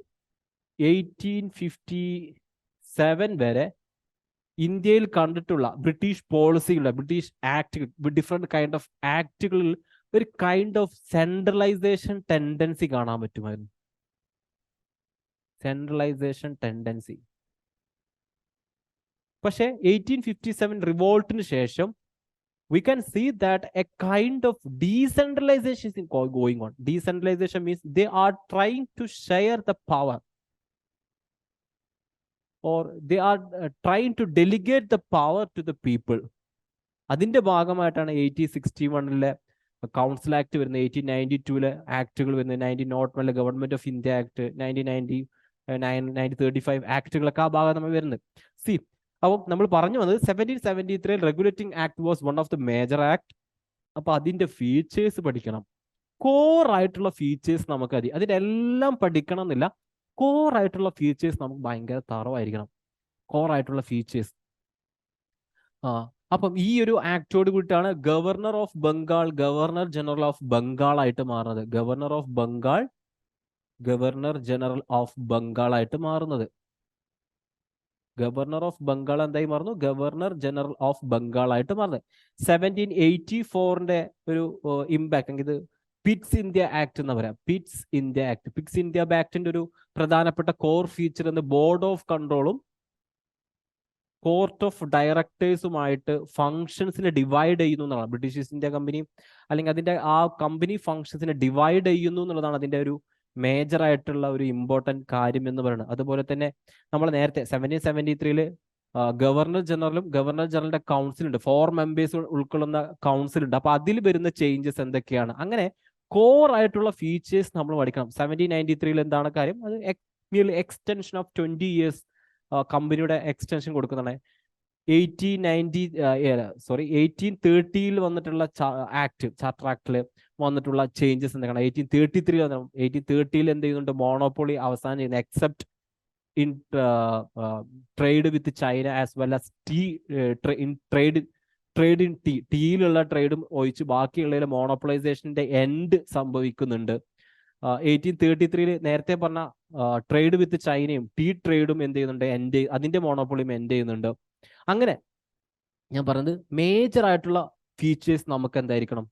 1857 വരെ ഇന്ത്യയിൽ കണ്ടിട്ടുള്ള ബ്രിട്ടീഷ് പോളിസികളുടെ ബ്രിട്ടീഷ് ആക്ടുകൾ, ഡിഫറെന്റ് കൈൻഡ് ഓഫ് ആക്ടുകളിൽ ഒരു കൈൻഡ് ഓഫ് സെൻട്രലൈസേഷൻ ടെൻഡൻസി കാണാൻ പറ്റുമായിരുന്നു. Centralisation tendency. പക്ഷേ 1857 റിവോൾട്ടിന് ശേഷം we can see that a kind of decentralization is going on. Decentralization means they are trying to share the power, or they are trying to delegate the power to the people. അതിന്റെ ഭാഗമായിട്ടാണ് 1861 council act വരുന്നത്, 1892 ആക്ടുകൾ വരുന്നത്, 1901 government of India act, 1935 ആക്ടുകളൊക്കെ ആ ഭാഗം നമ്മൾ വരുന്നത്. C, അപ്പോൾ നമ്മൾ പറഞ്ഞു വന്നത് 1773 regulating act was one of the major act. അപ്പൊ അതിന്റെ ഫീച്ചേഴ്സ് പഠിക്കണം. കോർ ആയിട്ടുള്ള ഫീച്ചേഴ്സ് നമുക്ക് അതിന്റെ എല്ലാം പഠിക്കണം എന്നില്ല. കോർ ആയിട്ടുള്ള ഫീച്ചേഴ്സ് നമുക്ക് ഭയങ്കര തറവായിരിക്കണം. കോർ ആയിട്ടുള്ള ഫീച്ചേഴ്സ്. അപ്പം ഈ ഒരു ആക്ടോട് കൂടിയിട്ടാണ് governor of Bengal governor general of Bengal ആയിട്ട് മാറുന്നത്. ഗവർണർ ജനറൽ ഓഫ് ബംഗാൾ ആയിട്ട് മാറുന്നത്. ഗവർണർ ഓഫ് ബംഗാൾ എന്തായി മാറുന്നു? ഗവർണർ ജനറൽ ഓഫ് ബംഗാൾ ആയിട്ട് മാറുന്നത്. 1784 ഒരു ഇമ്പാക്ട്, ഇത് പിറ്റ്സ് ഇന്ത്യ ആക്ട് എന്ന് പറയാം. പിറ്റ്സ് ഇന്ത്യ ആക്ടിന്റെ ഒരു പ്രധാനപ്പെട്ട കോർ ഫീച്ചർ എന്ന് ബോർഡ് ഓഫ് കൺട്രോളും കോർട്ട് ഓഫ് ഡയറക്ടേഴ്സുമായിട്ട് ഫങ്ഷൻസിനെ ഡിവൈഡ് ചെയ്യുന്നു എന്നുള്ളതാണ്. ബ്രിട്ടീഷ് ഈസ്റ്റ് ഇന്ത്യ കമ്പനി അല്ലെങ്കിൽ അതിന്റെ ആ കമ്പനി ഫങ്ഷൻസിനെ ഡിവൈഡ് ചെയ്യുന്നു എന്നുള്ളതാണ് അതിന്റെ ഒരു മേജർ ആയിട്ടുള്ള ഒരു ഇമ്പോർട്ടൻറ്റ് കാര്യം എന്ന് പറയുന്നത്. അതുപോലെ തന്നെ നമ്മൾ നേരത്തെ 1773 ഗവർണർ ജനറലിന്റെ കൗൺസിൽ ഉണ്ട്, 4 മെമ്പേഴ്സ് ഉൾക്കൊള്ളുന്ന കൗൺസിൽ ഉണ്ട്. അപ്പൊ അതിൽ വരുന്ന ചേഞ്ചസ് എന്തൊക്കെയാണ്? അങ്ങനെ കോർ ആയിട്ടുള്ള ഫീച്ചേഴ്സ് നമ്മൾ പഠിക്കണം. 1793 എന്താണ് കാര്യം? അത് എക്സ്റ്റൻഷൻ ഓഫ് 20 years കമ്പനിയുടെ എക്സ്റ്റൻഷൻ കൊടുക്കുന്നതാണ്. 1830 വന്നിട്ടുള്ള ചാർട്ടർ ആക്ടില് വന്നിട്ടുള്ള ചേഞ്ചസ് എന്തൊക്കെയാണ്? 1830 എന്ത് ചെയ്യുന്നുണ്ട്? മോണോപ്പൊളി അവസാനം ചെയ്യുന്നത്, except in trade with China as well as trade in ടീയിലുള്ള ട്രേഡും ഒഴിച്ച് ബാക്കിയുള്ളതിൽ മോണോപ്പൊളൈസേഷന്റെ എൻഡ് സംഭവിക്കുന്നുണ്ട്. 1833 നേരത്തെ പറഞ്ഞ ട്രേഡ് വിത്ത് ചൈനയും ടീ ട്രേഡും എന്ത് ചെയ്യുന്നുണ്ട്? അതിന്റെ മോണോപ്പൊളിയും എൻഡ് ചെയ്യുന്നുണ്ട്. അങ്ങനെ ഞാൻ പറഞ്ഞത് മേജർ ആയിട്ടുള്ള ഫീച്ചേഴ്സ് നമുക്ക് എന്തായിരിക്കണം?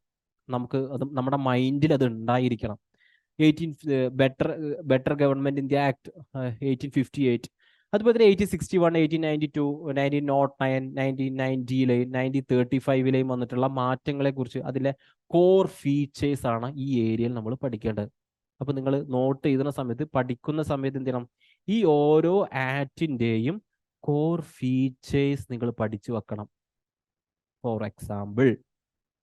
നമുക്ക് അത് നമ്മുടെ മൈൻഡിൽ അത് ഉണ്ടായിരിക്കണം. ബെറ്റർ ഗവൺമെന്റ് ഇന്ത്യ ആക്ട് 1858, അതുപോലെ തന്നെ 1861, 1892, 1909, 1990 1935 വന്നിട്ടുള്ള മാറ്റങ്ങളെ കുറിച്ച് അതിലെ കോർ ഫീച്ചേഴ്സ് ആണ് ഈ ഏരിയയിൽ നമ്മൾ പഠിക്കേണ്ടത്. അപ്പൊ നിങ്ങൾ നോട്ട് എഴുതുന്ന സമയത്ത്, പഠിക്കുന്ന സമയത്ത് എന്ത് ചെയ്യണം, ഈ ഓരോ ആക്ടിന്റെയും കോർ ഫീച്ചേഴ്സ് നിങ്ങൾ പഠിച്ചു വെക്കണം. ഫോർ എക്സാമ്പിൾ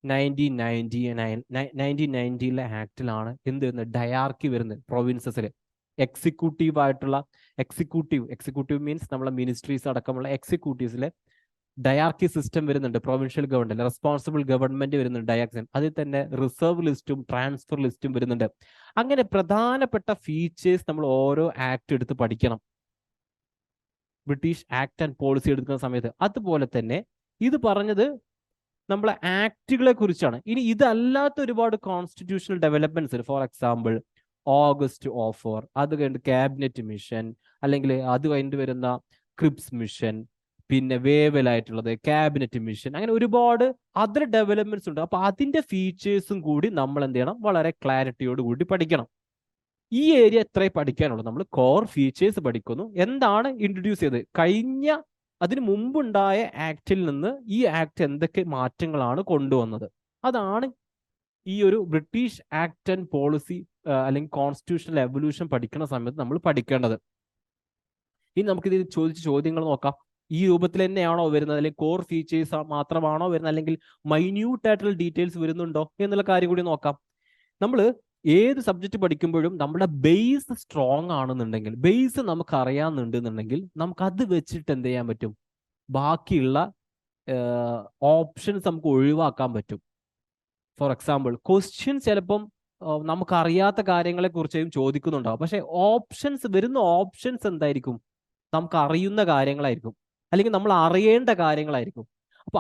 1990 ആക്ടിലാണ് എന്ത് വരുന്നത്, ഡയാർക്കി വരുന്നത് പ്രൊവിൻസസിൽ. എക്സിക്യൂട്ടീവ് മീൻസ് നമ്മളെ മിനിസ്ട്രീസ് അടക്കമുള്ള എക്സിക്യൂട്ടീവ്സിലെ ഡയാർക്കി സിസ്റ്റം വരുന്നുണ്ട്. പ്രൊവിൻഷ്യൽ ഗവൺമെന്റ്, റെസ്പോൺസിബിൾ ഗവൺമെന്റ് വരുന്നുണ്ട് ഡയാക്സൻ. അതിൽ തന്നെ റിസർവ് ലിസ്റ്റും ട്രാൻസ്ഫർ ലിസ്റ്റും വരുന്നുണ്ട്. അങ്ങനെ പ്രധാനപ്പെട്ട ഫീച്ചേഴ്സ് നമ്മൾ ഓരോ ആക്ട് എടുത്ത് പഠിക്കണം, ബ്രിട്ടീഷ് ആക്ട് ആൻഡ് പോളിസി എടുക്കുന്ന സമയത്ത്. അതുപോലെ തന്നെ ഇത് പറഞ്ഞത് നമ്മളെ ആക്ടുകളെ കുറിച്ചാണ്. ഇനി ഇതല്ലാത്ത ഒരുപാട് constitutional developments, for example August offer, അത് കഴിഞ്ഞിട്ട് ക്യാബിനറ്റ് മിഷൻ, അല്ലെങ്കിൽ അത് കഴിഞ്ഞിട്ട് വരുന്ന ക്രിപ്സ് മിഷൻ, പിന്നെ വേവലായിട്ടുള്ളത് ക്യാബിനറ്റ് മിഷൻ, അങ്ങനെ ഒരുപാട് അതർ ഡെവലപ്മെന്റ്സ് ഉണ്ട്. അപ്പൊ അതിന്റെ ഫീച്ചേഴ്സും കൂടി നമ്മൾ എന്ത് ചെയ്യണം, വളരെ ക്ലാരിറ്റിയോട് കൂടി പഠിക്കണം. ഈ ഏരിയ എത്ര പഠിക്കാനുള്ളൂ. നമ്മൾ കോർ ഫീച്ചേഴ്സ് പഠിക്കുന്നു, എന്താണ് ഇൻട്രൊഡ്യൂസ് ചെയ്തത്, അതിന് മുമ്പുണ്ടായ ആക്ടിൽ നിന്ന് ഈ ആക്ട് എന്തൊക്കെ മാറ്റങ്ങളാണ് കൊണ്ടുവന്നത്, അതാണ് ഈ ഒരു ബ്രിട്ടീഷ് ആക്ട് ആൻഡ് പോളിസി അല്ലെങ്കിൽ കോൺസ്റ്റിറ്റ്യൂഷണൽ എവല്യൂഷൻ പഠിക്കുന്ന സമയത്ത് നമ്മൾ പഠിക്കേണ്ടത്. ഇനി നമുക്കിത് ചോദിച്ച ചോദ്യങ്ങൾ നോക്കാം. ഈ രൂപത്തിൽ തന്നെയാണോ വരുന്നത്, അല്ലെങ്കിൽ കോർ ഫീച്ചേഴ്സ് മാത്രമാണോ വരുന്നത്, അല്ലെങ്കിൽ മൈന്യൂട്ട് ആയിട്ടുള്ള ഡീറ്റെയിൽസ് വരുന്നുണ്ടോ എന്നുള്ള കാര്യം കൂടി നോക്കാം. നമ്മൾ ഏത് സബ്ജക്റ്റ് പഠിക്കുമ്പോഴും നമ്മുടെ ബേസ് സ്ട്രോങ് ആണെന്നുണ്ടെങ്കിൽ, ബേസ് നമുക്ക് അറിയാമെന്നുണ്ടെന്നുണ്ടെങ്കിൽ നമുക്ക് അത് വെച്ചിട്ട് എന്ത് ചെയ്യാൻ പറ്റും, ബാക്കിയുള്ള ഓപ്ഷൻസ് നമുക്ക് ഒഴിവാക്കാൻ പറ്റും. ഫോർ എക്സാമ്പിൾ ക്വസ്റ്റ്യൻ ചിലപ്പം നമുക്ക് അറിയാത്ത കാര്യങ്ങളെ കുറിച്ചും ചോദിക്കുന്നുണ്ടാവും, പക്ഷെ വരുന്ന ഓപ്ഷൻസ് എന്തായിരിക്കും, നമുക്ക് അറിയുന്ന കാര്യങ്ങളായിരിക്കും, അല്ലെങ്കിൽ നമ്മൾ അറിയേണ്ട കാര്യങ്ങളായിരിക്കും. അപ്പൊ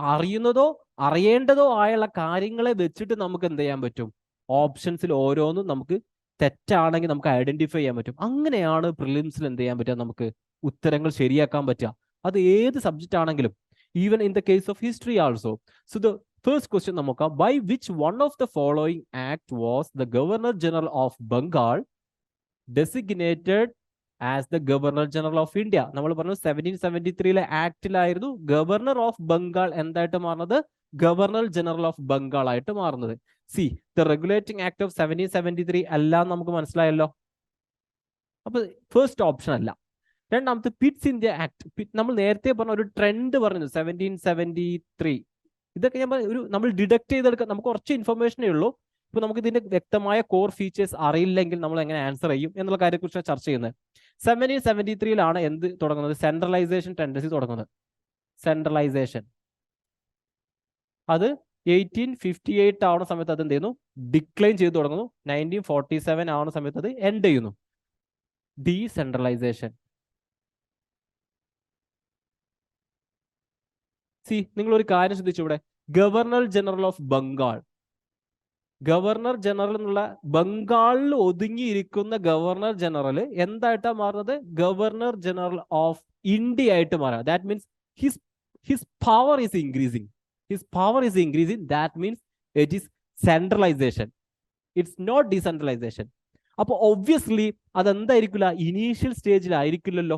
അറിയേണ്ടതോ ആയുള്ള കാര്യങ്ങളെ വെച്ചിട്ട് നമുക്ക് എന്ത് ചെയ്യാൻ പറ്റും, ഓപ്ഷൻസിൽ ഓരോന്നും നമുക്ക് തെറ്റാണെങ്കിൽ നമുക്ക് ഐഡന്റിഫൈ ചെയ്യാൻ പറ്റും. അങ്ങനെയാണ് പ്രിലിംസിൽ എന്ത് ചെയ്യാൻ പറ്റുക, നമുക്ക് ഉത്തരങ്ങൾ ശരിയാക്കാൻ പറ്റുക. അത് ഏത് സബ്ജക്റ്റ് ആണെങ്കിലും, even in the case of history also. So the first question നമുക്ക്, by which one of the following act was the governor general of Bengal designated as the governor general of India? നമ്മൾ പറഞ്ഞു 1773 ആക്ടിലായിരുന്നു governor of Bengal എന്തായിട്ട് മാറുന്നത്, governor general of Bengal ആയിട്ട് മാറുന്നത്. C the regulating act of 1773 എല്ലാം നമുക്ക് മനസ്സിലായല്ലോ. അപ്പൊ ഫസ്റ്റ് ഓപ്ഷൻ അല്ല. രണ്ടാമത്തെ പിറ്റ്സ് ഇന്ത്യ ആക്ട്. നമ്മൾ നേരത്തെ പറഞ്ഞ ഒരു ട്രെൻഡ് പറഞ്ഞു 1773. ഇതൊക്കെ നമ്മൾ ഡിഡക്ട് ചെയ്തെടുക്കാം, നമുക്ക് കുറച്ച് ഇൻഫർമേഷനേ ഉള്ളൂ. ഇപ്പൊ നമുക്ക് ഇതിന്റെ വ്യക്തമായ കോർ ഫീച്ചേഴ്സ് അറിയില്ലെങ്കിൽ നമ്മൾ എങ്ങനെ ആൻസർ ചെയ്യും എന്നുള്ള കാര്യത്തെക്കുറിച്ചാണ് ചർച്ച ചെയ്യുന്നത്. 1773 എന്ത് തുടങ്ങുന്നത്, സെൻട്രലൈസേഷൻ ടെൻഡൻസി തുടങ്ങുന്നത്. സെൻട്രലൈസേഷൻ അത് 1858 ആവുന്ന സമയത്ത് അത് എന്ത് ചെയ്യുന്നു, ഡിക്ലൈൻ ചെയ്ത് തുടങ്ങുന്നു. 1947 ആവുന്ന സമയത്ത് അത് എൻഡ് ചെയ്യുന്നു. ഡീസെൻട്രലൈസേഷൻ. നിങ്ങൾ ഒരു കാര്യം ശ്രദ്ധിച്ചു, ഇവിടെ governor general of Bengal, governor general എന്നുള്ള ബംഗാളിൽ ഒതുങ്ങിയിരിക്കുന്ന ഗവർണർ ജനറൽ എന്തായിട്ടാ മാറുന്നത്, ഗവർണർ ജനറൽ ഓഫ് ഇന്ത്യ ആയിട്ട് മാറുക. That means his power is increasing. That means it is centralization. It's not decentralization. അപ്പൊ ഒബ്വിയസ്ലി അതെന്തായിരിക്കില്ല, ഇനീഷ്യൽ സ്റ്റേജിലായിരിക്കില്ലല്ലോ.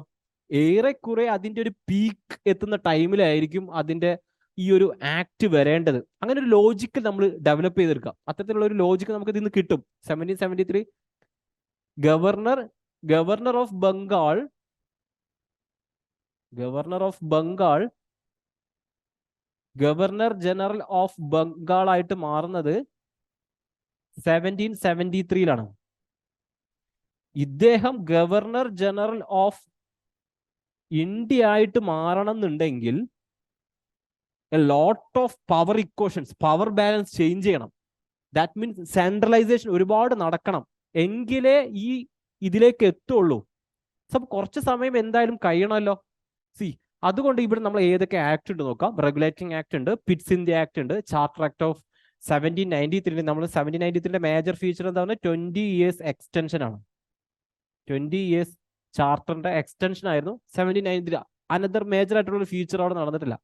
ഏറെക്കുറെ അതിന്റെ ഒരു പീക്ക് എത്തുന്ന ടൈമിലായിരിക്കും അതിന്റെ ഈ ഒരു ആക്ട് വരേണ്ടത്. അങ്ങനെ ഒരു ലോജിക്ക് നമ്മൾ ഡെവലപ്പ് ചെയ്തെടുക്കാം. അത്തരത്തിലുള്ള ഒരു ലോജിക്ക് നമുക്ക് ഇതിൽ നിന്ന് കിട്ടും. 1773 governor of Bengal governor general of Bengal ആയിട്ട് മാറുന്നത് 1773. ഇദ്ദേഹം ഗവർണർ ജനറൽ ഓഫ് ഇന്ത്യ ആയിട്ട് മാറണം എന്നുണ്ടെങ്കിൽ a lot of power equations, power balance change ചെയ്യണം. ദാറ്റ് മീൻസ് സെൻട്രലൈസേഷൻ ഒരുപാട് നടക്കണം, എങ്കിലേ ഈ ഇതിലേക്ക് എത്തുള്ളൂ. സോ കുറച്ച് സമയം എന്തായാലും കഴിയണമല്ലോ. അതുകൊണ്ട് ഇവിടെ നമ്മൾ ഏതൊക്കെ ആക്ട് ഉണ്ട് നോക്കാം. റെഗുലേറ്റിംഗ് ആക്ട് ഉണ്ട്, പിറ്റ്സ് ഇന്ത്യ ആക്ട് ഉണ്ട്, ചാർട്ടർ ആക്ട് ഓഫ് 1793. നമ്മൾ 1793 മേജർ ഫീച്ചർ എന്താണ്, 20 years എക്സ്റ്റൻഷൻ ആണ്. 20 years ചാർട്ടറിന്റെ എക്സ്റ്റൻഷൻ ആയിരുന്നു 1793. അനദർ മേജർ ആയിട്ടുള്ള ഫീച്ചർ അവിടെ നടന്നിട്ടില്ല.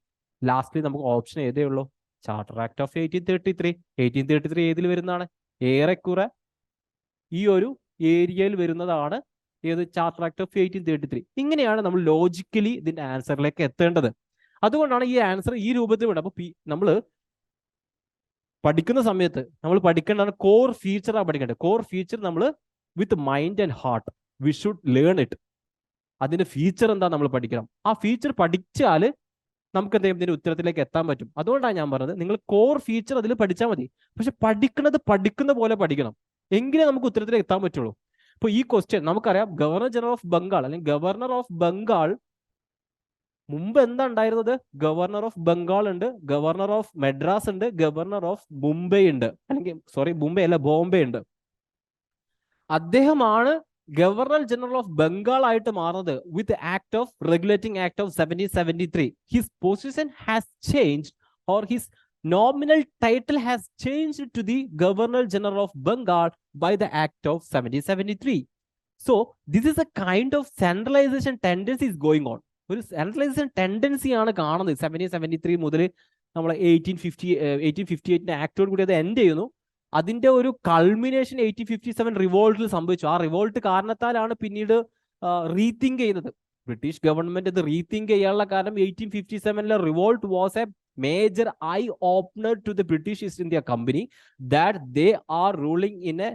ലാസ്റ്റ്ലി നമുക്ക് ഓപ്ഷൻ ഏതേ ഉള്ളൂ, ചാർട്ടർ ആക്ട് ഓഫ് 1833. 1833 ഏതിൽ വരുന്നതാണ്? ഏറെക്കുറെ ഈ ഒരു ഏരിയയിൽ വരുന്നതാണ് ഏത്? Charter Act of 1833. ഇങ്ങനെയാണ് നമ്മൾ ലോജിക്കലി ഇതിന്റെ ആൻസറിലേക്ക് എത്തേണ്ടത്. അതുകൊണ്ടാണ് ഈ ആൻസർ ഈ രൂപത്തിൽ വേണം. അപ്പൊ നമ്മൾ പഠിക്കുന്ന സമയത്ത് നമ്മൾ പഠിക്കേണ്ടതാണ് കോർ ഫീച്ചറാണ് പഠിക്കേണ്ടത്. കോർ ഫീച്ചർ നമ്മൾ വിത്ത് mind and heart we should learn it. അതിന്റെ ഫീച്ചർ എന്താ നമ്മൾ പഠിക്കണം. ആ ഫീച്ചർ പഠിച്ചാൽ നമുക്ക് എന്തെങ്കിലും ഇതിന്റെ ഉത്തരത്തിലേക്ക് എത്താൻ പറ്റും. അതുകൊണ്ടാണ് ഞാൻ പറഞ്ഞത് നിങ്ങൾ കോർ ഫീച്ചർ അതിൽ പഠിച്ചാൽ മതി. പക്ഷെ പഠിക്കുന്ന പോലെ പഠിക്കണം, എങ്കിലേ നമുക്ക് ഉത്തരത്തിലേക്ക് എത്താൻ പറ്റുള്ളൂ. ഇപ്പൊ ഈ ക്വസ്റ്റ്യൻ നമുക്കറിയാം, ഗവർണർ ജനറൽ ഓഫ് ബംഗാൾ അല്ലെങ്കിൽ ഗവർണർ ഓഫ് ബംഗാൾ മുമ്പ് എന്താ ഉണ്ടായിരുന്നത്? ഗവർണർ ഓഫ് ബംഗാൾ ഉണ്ട്, ഗവർണർ ഓഫ് മദ്രാസ് ഉണ്ട്, ഗവർണർ ഓഫ് മുംബൈ ഉണ്ട്, അല്ലെങ്കിൽ സോറി മുംബൈ അല്ല ബോംബെ ഉണ്ട്. അദ്ദേഹമാണ് ഗവർണർ ജനറൽ ഓഫ് ബംഗാൾ ആയിട്ട് മാറുന്നത് with act of regulating act of 1773. His position has changed or his nominal title has changed to the Governor General of Bengal by the Act of 1773. So this is a kind of centralization tendency is going on. ഒരു centralisation tendency ആണ് കാണുന്നത്. 1773 മുതൽ നമ്മൾ 1858 ആക്ടോട് കൂടി അത് end ചെയ്യുന്നു. അതിന്റെ ഒരു കൾമിനേഷൻ 1857 റിവോൾട്ടിൽ സംഭവിച്ചു. ആ റിവോൾട്ട് കാരണത്താലാണ് പിന്നീട് റീതിങ്ക് ചെയ്യുന്നത്. ബ്രിട്ടീഷ് ഗവൺമെന്റ് ഇത് റീതിങ്ക് ചെയ്യാനുള്ള കാരണം 1857 revolt was A major eye opener to the British East India Company that they are ruling in a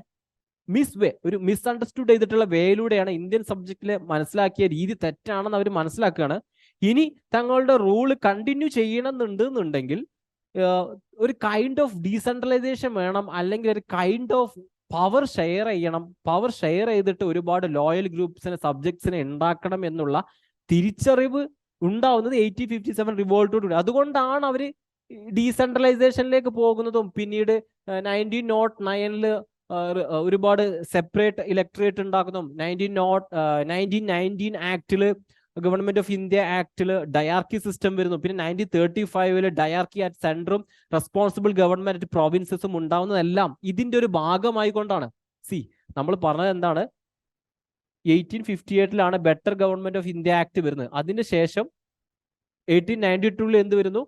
misway. ഒരു മിസ്അണ്ടർസ്റ്റുഡ് ചെയ്തിട്ടുള്ള വേയിലൂടെയാണ് ഇന്ത്യൻ സബ്ജക്റ്റിലെ മനസ്സിലാക്കിയ രീതി തെറ്റാണെന്ന് അവർ മനസ്സിലാക്കുകയാണ്. ഇനി തങ്ങളുടെ റൂള് കണ്ടിന്യൂ ചെയ്യണമെന്നുണ്ടെങ്കിൽ ഒരു കൈൻഡ് ഓഫ് ഡീസെൻട്രലൈസേഷൻ വേണം, അല്ലെങ്കിൽ ഒരു കൈൻഡ് ഓഫ് പവർ ഷെയർ ചെയ്യണം. പവർ ഷെയർ ചെയ്തിട്ട് ഒരുപാട് ലോയൽ ഗ്രൂപ്പ്സിനെ സബ്ജക്ട്സിനെ ഉണ്ടാക്കണം എന്നുള്ള തിരിച്ചറിവ് ഉണ്ടാവുന്നത് 1857 റിവോൾട്ടോടുകൂടി. അതുകൊണ്ടാണ് അവർ ഡീസെൻട്രലൈസേഷനിലേക്ക് പോകുന്നതും പിന്നീട് 1909 ഒരുപാട് സെപ്പറേറ്റ് ഇലക്ടറേറ്റ് ഉണ്ടാക്കുന്നതും 1919 ആക്ടില് ഗവൺമെന്റ് ഓഫ് ഇന്ത്യ ആക്ടില് ഡയാർക്കി സിസ്റ്റം വരുന്നു. പിന്നെ 1935 ഡയാർക്കി അറ്റ് സെൻട്രും റെസ്പോൺസിബിൾ ഗവൺമെന്റ് അറ്റ് പ്രോവിൻസസും ഉണ്ടാവുന്നതെല്ലാം ഇതിന്റെ ഒരു ഭാഗമായിക്കൊണ്ടാണ്. നമ്മൾ പറഞ്ഞത് എന്താണ്? 1858 better government of India act വരുന്നത്. അതിനുശേഷം 1892 എന്ത് വരുന്നു?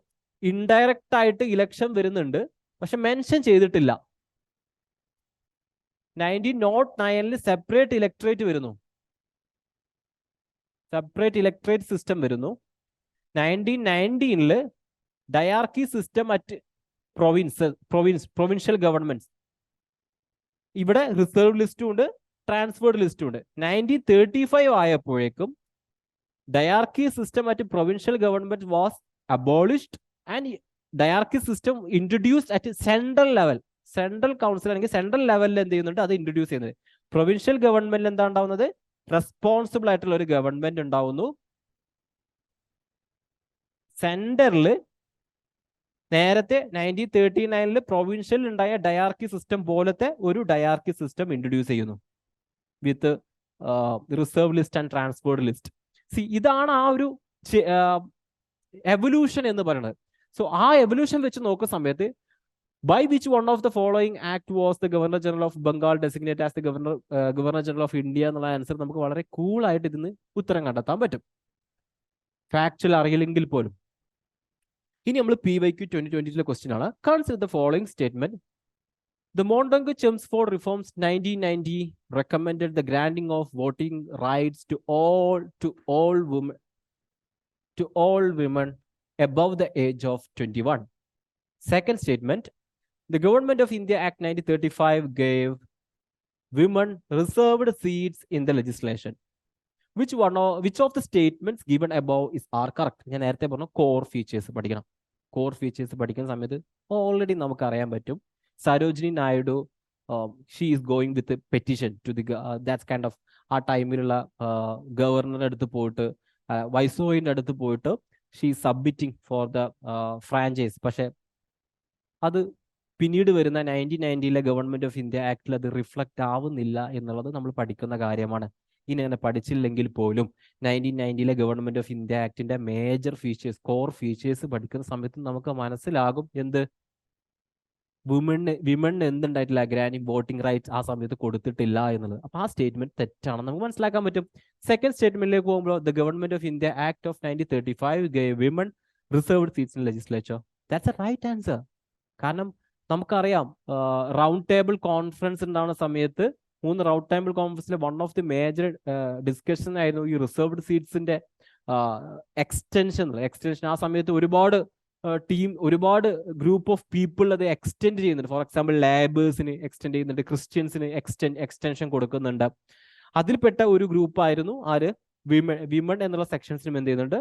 ഇൻഡയറക്റ്റ് ആയിട്ട് ഇലക്ഷൻ വരുന്നുണ്ട്, പക്ഷെ മെൻഷൻ ചെയ്തിട്ടില്ല. 1909 സെപ്പറേറ്റ് ഇലക്ടറേറ്റ് വരുന്നു, സെപ്പറേറ്റ് ഇലക്ടറേറ്റ് സിസ്റ്റം വരുന്നു. 1919 dyarchy system at provincial government. ഇവിടെ റിസർവ് ലിസ്റ്റും ഉണ്ട്, ട്രാൻസ്ഫേർഡ് ലിസ്റ്റും ഉണ്ട്. 1935 ആയപ്പോഴേക്കും dyarchy system at provincial government was abolished and dyarchy system introduced at central level. Central council അല്ലെങ്കിൽ സെൻട്രൽ ലെവലിൽ എന്ത് ചെയ്യുന്നുണ്ട്? അത് ഇൻട്രൊഡ്യൂസ് ചെയ്യുന്നത്. പ്രൊവിൻഷ്യൽ ഗവൺമെന്റിൽ എന്താ ഉണ്ടാവുന്നത്? റെസ്പോൺസിബിൾ ആയിട്ടുള്ള ഒരു ഗവൺമെന്റ് ഉണ്ടാവുന്നു. സെന്ററിൽ നേരത്തെ 1939 പ്രൊവിൻഷ്യൽ ഉണ്ടായ ഡയാർക്കി സിസ്റ്റം പോലത്തെ ഒരു ഡയാർക്കി സിസ്റ്റം ഇൻട്രൊഡ്യൂസ് ചെയ്യുന്നു with reserve list and transferred list. ഇതാണ് ആ ഒരു എവല്യൂഷൻ എന്ന് പറയുന്നത്. സോ ആ എവല്യൂഷൻ വെച്ച് നോക്കുന്ന സമയത്ത് by which one of the following act was the Governor General of Bengal designated as the Governor General of India എന്നുള്ള ആൻസർ നമുക്ക് വളരെ കൂൾ ആയിട്ട് ഇതിന് ഉത്തരം കണ്ടെത്താൻ പറ്റും, ഫാക്ച്വൽ അറിയില്ലെങ്കിൽ പോലും. ഇനി നമ്മൾ PYQ 2020 ക്വസ്റ്റ്യൻ ആണ്. Consider the following statement. The Montagu-Chelmsford reforms 1990 recommended the granting of voting rights to all women above the age of 21. Second statement, the Government of India Act 1935 gave women reserved seats in the legislation. Which of the statements given above are correct? ഞാൻ നേരത്തെ പറഞ്ഞു core features പഠിക്കണം. Core features പഠിക്കുന്ന സമയത്ത് already നമുക്ക് അറിയാൻ പറ്റും. Sarojini Naidu, she is going with a petition to the that's kind of ആ ടൈമിലുള്ള ഗവർണറുടെ അടുത്ത് പോയിട്ട് വൈസ്രോയിന്റെ അടുത്ത് പോയിട്ട് she submitting for the franchise. പക്ഷെ അത് പിന്നീട് വരുന്ന 1990 ഗവൺമെന്റ് ഓഫ് ഇന്ത്യ ആക്ടിൽ അത് റിഫ്ലക്റ്റ് ആവുന്നില്ല എന്നുള്ളത് നമ്മൾ പഠിക്കുന്ന കാര്യമാണ്. ഇനി അങ്ങനെ പഠിച്ചില്ലെങ്കിൽ പോലും 1990 ഗവൺമെന്റ് ഓഫ് ഇന്ത്യ ആക്ടിന്റെ മേജർ ഫീച്ചേഴ്സ്, കോർ ഫീച്ചേഴ്സ് പഠിക്കുന്ന സമയത്ത് നമുക്ക് മനസ്സിലാകും എന്ത് വിമൺ എന്തുണ്ടായിട്ടില്ല, ഗ്രാൻഡിങ് വോട്ടിംഗ് റൈറ്റ്സ് ആ സമയത്ത് കൊടുത്തിട്ടില്ല എന്നുള്ളത്. അപ്പൊ ആ സ്റ്റേറ്റ്മെന്റ് തെറ്റാണെന്ന് നമുക്ക് മനസ്സിലാക്കാൻ പറ്റും. സെക്കൻഡ് സ്റ്റേറ്റ്മെന്റിലേക്ക് പോകുമ്പോൾ the government of India act of 1935 gave women reserved seats in legislature. That's a right answer. കാരണം നമുക്കറിയാം റൗണ്ട് ടേബിൾ കോൺഫറൻസ് ഉണ്ടാകുന്ന സമയത്ത് 3 റൗണ്ട് ടേബിൾ കോൺഫറൻസിലെ one of the major discussion ആയിരുന്നു ഈ റിസർവ്ഡ് സീറ്റ്സിന്റെ എക്സ്റ്റൻഷൻ. ആ സമയത്ത് ഒരുപാട് ഒരുപാട് ഗ്രൂപ്പ് ഓഫ് പീപ്പിൾ അത് എക്സ്റ്റെൻഡ് ചെയ്യുന്നുണ്ട്. ഫോർ എക്സാമ്പിൾ ലേബേഴ്സിന് എക്സ്റ്റെൻഡ് ചെയ്യുന്നുണ്ട്, ക്രിസ്ത്യൻസിന് എക്സ്റ്റൻഷൻ കൊടുക്കുന്നുണ്ട്. അതിൽപ്പെട്ട ഒരു ഗ്രൂപ്പ് ആയിരുന്നു ആര്? വിമൺ എന്നുള്ള സെക്ഷൻസിനും എന്ത് ചെയ്യുന്നുണ്ട്?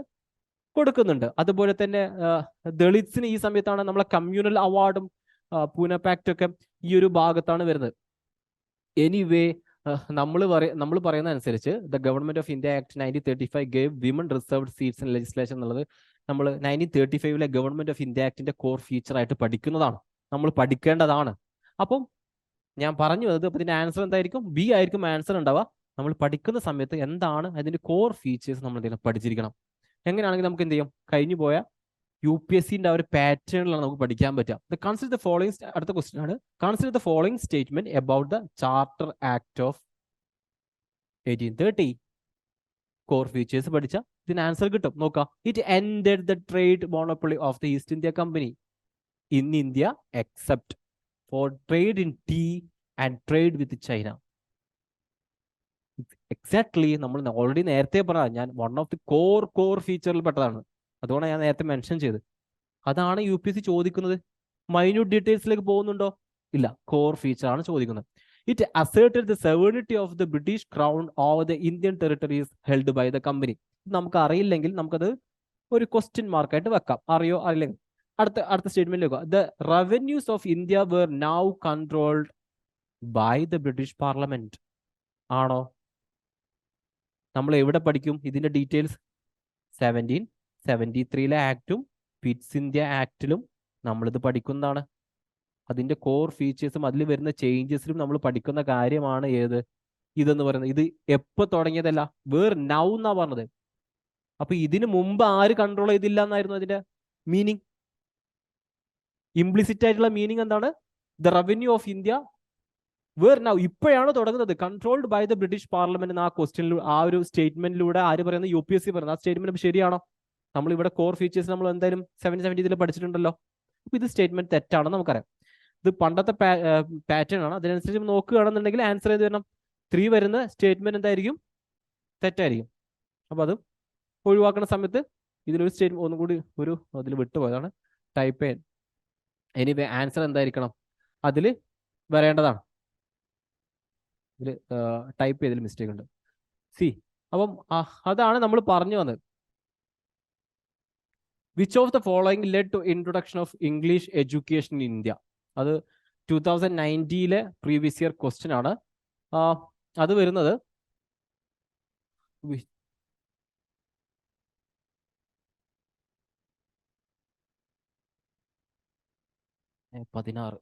കൊടുക്കുന്നുണ്ട്. അതുപോലെ തന്നെ ദളിത്സിന് ഈ സമയത്താണ് നമ്മളെ കമ്മ്യൂണൽ അവാർഡും പൂനെ പാക്ട് ഒക്കെ ഈ ഒരു ഭാഗത്താണ് വരുന്നത്. എനിവേ നമ്മൾ പറയുന്ന അനുസരിച്ച് the government of India act 1935 gave women reserved seats in legislation എന്നുള്ളത് നമ്മൾ 1935 ഗവൺമെന്റ് ഓഫ് ഇന്ത്യ ആക്ടിന്റെ കോർ ഫീച്ചർ ആയിട്ട് പഠിക്കുന്നതാണ്, നമ്മൾ പഠിക്കേണ്ടതാണ്. അപ്പം ഞാൻ പറഞ്ഞു വന്നത്, അപ്പൊ ഇതിന്റെ ആൻസർ എന്തായിരിക്കും? ബി ആയിരിക്കും ആൻസർ ഉണ്ടാവുക. നമ്മൾ പഠിക്കുന്ന സമയത്ത് എന്താണ് അതിന്റെ കോർ ഫീച്ചേഴ്സ് നമ്മൾ എന്തെങ്കിലും പഠിച്ചിരിക്കണം. എങ്ങനെയാണെങ്കിൽ നമുക്ക് എന്ത് ചെയ്യും? കഴിഞ്ഞു പോയ UPSCന്റെ ആ ഒരു പാറ്റേണിലാണ് നമുക്ക് പഠിക്കാൻ പറ്റുക. കൺസിഡർ ദ ഫോളോയിങ്, അടുത്ത ക്വസ്റ്റ്യൻ ആണ്, consider the following statement about the Charter Act of 1830. Core features പഠിച്ച ഇതിന് ആൻസർ കിട്ടും. നോക്കാം. It ended the trade monopoly of the East India Company in India except for trade in tea and trade with China. Exactly നമ്മൾ already നേരത്തെ പറഞ്ഞ ഞാൻ one of the core ഫീച്ചറിൽ പെട്ടതാണ്. അതുകൊണ്ടാണ് ഞാൻ നേരത്തെ മെൻഷൻ ചെയ്ത്. അതാണ് UPSC ചോദിക്കുന്നത്. മൈന്യൂട്ട് ഡീറ്റെയിൽസിലേക്ക് പോകുന്നുണ്ടോ? ഇല്ല, കോർ ഫീച്ചർ ആണ് ചോദിക്കുന്നത്. It asserted the sovereignty of the British crown over the Indian territories held by the company. നമുക്ക് അറിയില്ലെങ്കിൽ നമുക്കത് ഒരു ക്വസ്റ്റ്യൻ മാർക്കായിട്ട് വെക്കാം, അറിയോ അറിയില്ലെങ്കിൽ. അടുത്ത സ്റ്റേറ്റ്മെന്റ് നോക്കുക. The revenues of India were now controlled by the British Parliament. ആണോ? നമ്മൾ എവിടെ പഠിക്കും ഇതിന്റെ ഡീറ്റെയിൽസ്? 1773 ആക്ടും പിറ്റ്സ് ഇന്ത്യ ആക്ടിലും നമ്മളിത് പഠിക്കുന്നതാണ്. അതിന്റെ കോർ ഫീച്ചേഴ്സും അതിൽ വരുന്ന ചേഞ്ചസിലും നമ്മൾ പഠിക്കുന്ന കാര്യമാണ് ഏത്? ഇതെന്ന് പറയുന്നത്. ഇത് എപ്പോ തുടങ്ങിയതല്ല, വേർ നൗ എന്നാ പറഞ്ഞത്. അപ്പൊ ഇതിന് മുമ്പ് ആര് കൺട്രോൾ ചെയ്തില്ല എന്നായിരുന്നു അതിന്റെ മീനിങ്. ഇംപ്ലിസിറ്റ് ആയിട്ടുള്ള മീനിങ് എന്താണ്? The revenue of India were now, ഇപ്പോഴാണ് തുടങ്ങുന്നത്, controlled by the British Parliament. ആ ക്വസ്റ്റ്യനിൽ ആ ഒരു സ്റ്റേറ്റ്മെന്റിലൂടെ ആര് പറയുന്നത്? UPSC പറയുന്നത്. ആ സ്റ്റേറ്റ്മെന്റ് ശരിയാണോ? നമ്മൾ ഇവിടെ കോർ ഫീച്ചേഴ്സ് നമ്മൾ എന്തായാലും 770 പഠിച്ചിട്ടുണ്ടല്ലോ. അപ്പൊ ഇത് സ്റ്റേറ്റ്മെന്റ് തെറ്റാണെന്ന് നമുക്കറിയാം. ഇത് പണ്ടത്തെ പാറ്റേൺ ആണ്. അതിനനുസരിച്ച് നോക്കുകയാണെന്നുണ്ടെങ്കിൽ ആൻസർ ചെയ്ത് വരണം. 3 വരുന്ന സ്റ്റേറ്റ്മെന്റ് എന്തായിരിക്കും? തെറ്റായിരിക്കും. അപ്പൊ അത് ഒഴിവാക്കുന്ന സമയത്ത് ഇതിലൊരു സ്റ്റേറ്റ്മെന്റ് ഒന്നും കൂടി അതിൽ വിട്ടുപോയതാണ്. ടൈപ്പ് ചെയ്യാൻ. എനിവേ ആൻസർ എന്തായിരിക്കണം? അതിൽ വരേണ്ടതാണ്. ഇതിൽ ടൈപ്പ് ചെയ്തതിൽ മിസ്റ്റേക്ക് ഉണ്ട്. സി, അപ്പം അതാണ് നമ്മൾ പറഞ്ഞു വന്നത്. Which of the following led to introduction of English education in India? അത് 2019 പ്രീവിയസ് ഇയർ ക്വസ്റ്റ്യൻ ആണ്. അത് വരുന്നത് 16.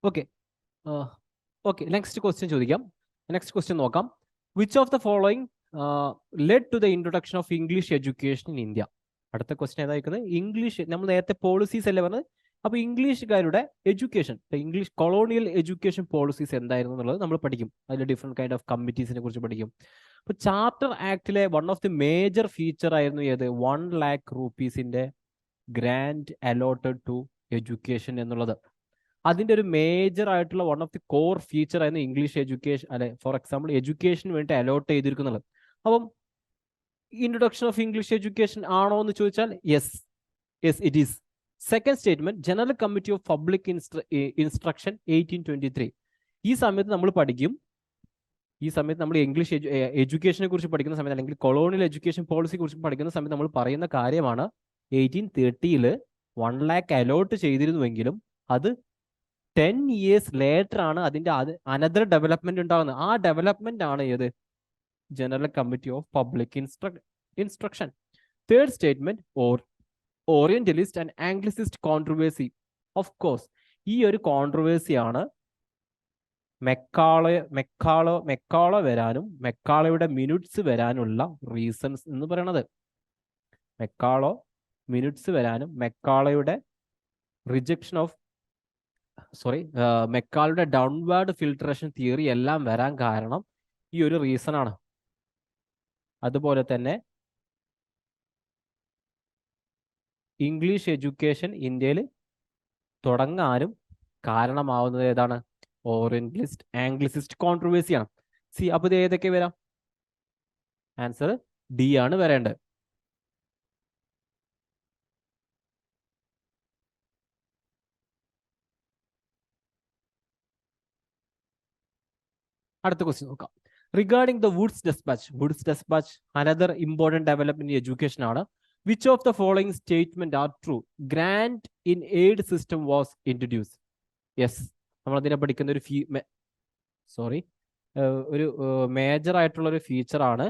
ഓക്കെ, ഓക്കെ, നെക്സ്റ്റ് ക്വസ്റ്റ്യൻ ചോദിക്കാം. നെക്സ്റ്റ് ക്വസ്റ്റ്യൻ നോക്കാം. Which of the following led to the introduction of English education in India? അടുത്ത question ഏതായിരിക്കുന്നത്? English. നമ്മൾ നേരത്തെ പോളിസീസ് അല്ലേ പറഞ്ഞത്? അപ്പൊ ഇംഗ്ലീഷുകാരുടെ education, English colonial education policies എന്തായിരുന്നു എന്നുള്ളത് നമ്മൾ പഠിക്കും. അതിൽ ഡിഫറെന്റ് കൈൻഡ് ഓഫ് കമ്മിറ്റീസിനെ കുറിച്ച് പഠിക്കും. അപ്പൊ ചാർട്ടർ ആക്ടിലെ one of the major feature ആയിരുന്നു ഏത്? 1 lakh rupees grant allotted to education എന്നുള്ളത്. അതിൻ്റെ ഒരു മേജർ ആയിട്ടുള്ള one of the core feature ആയിരുന്നു ഇംഗ്ലീഷ് എഡ്യൂക്കേഷൻ, അല്ലെ ഫോർ എക്സാമ്പിൾ എഡ്യൂക്കേഷന് വേണ്ടി അലോട്ട് ചെയ്തിരിക്കുന്നത്. അപ്പം ഇൻട്രൊഡക്ഷൻ ഓഫ് ഇംഗ്ലീഷ് എഡ്യൂക്കേഷൻ ആണോ എന്ന് ചോദിച്ചാൽ yes, it is. Second statement, general committee of public instruction 1823. ഈ സമയത്ത് നമ്മൾ പഠിക്കും, ഈ സമയത്ത് നമ്മൾ ഇംഗ്ലീഷ് എഡ്യൂക്കേഷനെ കുറിച്ച് പഠിക്കുന്ന സമയത്ത്, അല്ലെങ്കിൽ കൊളോണിയൽ എഡ്യൂക്കേഷൻ പോളിസിയെ കുറിച്ച് പഠിക്കുന്ന സമയത്ത് നമ്മൾ പറയുന്ന കാര്യമാണ് 1830 1 lakh അലോട്ട് ചെയ്തിരുന്നുവെങ്കിലും അത് 10 years ലേറ്റർ ആണ് അതിന്റെ അനദർ ഡെവലപ്മെന്റ് ഉണ്ടാകുന്നത്. ആ ഡെവലപ്മെന്റ് ആണ് ഏത്? General committee of public instruction. Third statement, orientalist and anglicist controversy. Of course ഈ ഒരു കോൺട്രവേഴ്സി ആണ് മെക്കാളോ വരാനും മെക്കാളയുടെ മിനിറ്റ്സ് വരാനുള്ള റീസൺസ് എന്ന് പറയുന്നത്. മെക്കാളോ മിനിറ്റ്സ് വരാനും മെക്കാളയുടെ റിജക്ഷൻ ഓഫ് മെക്കാളുടെ ഡൗൺവേർഡ് ഫിൽട്രേഷൻ തിയറി എല്ലാം വരാൻ കാരണം ഈ ഒരു റീസൺ ആണ്. അതുപോലെ തന്നെ ഇംഗ്ലീഷ് എഡ്യൂക്കേഷൻ ഇന്ത്യയിൽ തുടങ്ങാനും കാരണമാവുന്നത് ഏതാണ്? ഓറിയന്റലിസ്റ്റ് ആംഗ്ലിസിസ്റ്റ് കോൺട്രവേഴ്സിയാണ്. സി, അപ്പൊ ഇത് ഏതൊക്കെ വരാം? ആൻസർ ഡി ആണ് വരേണ്ടത്. അടുത്ത ക്വസ്റ്റ്യൻ നോക്കാം. Regarding the Wood's despatch another important development in education ആണ്. Which of the following statement are true? Grant in aid system was introduce. Yes, നമ്മൾ അതിനെ പഠിക്കുന്ന ഒരു ഒരു മേജർ ആയിട്ടുള്ള ഒരു ഫീച്ചറാണ്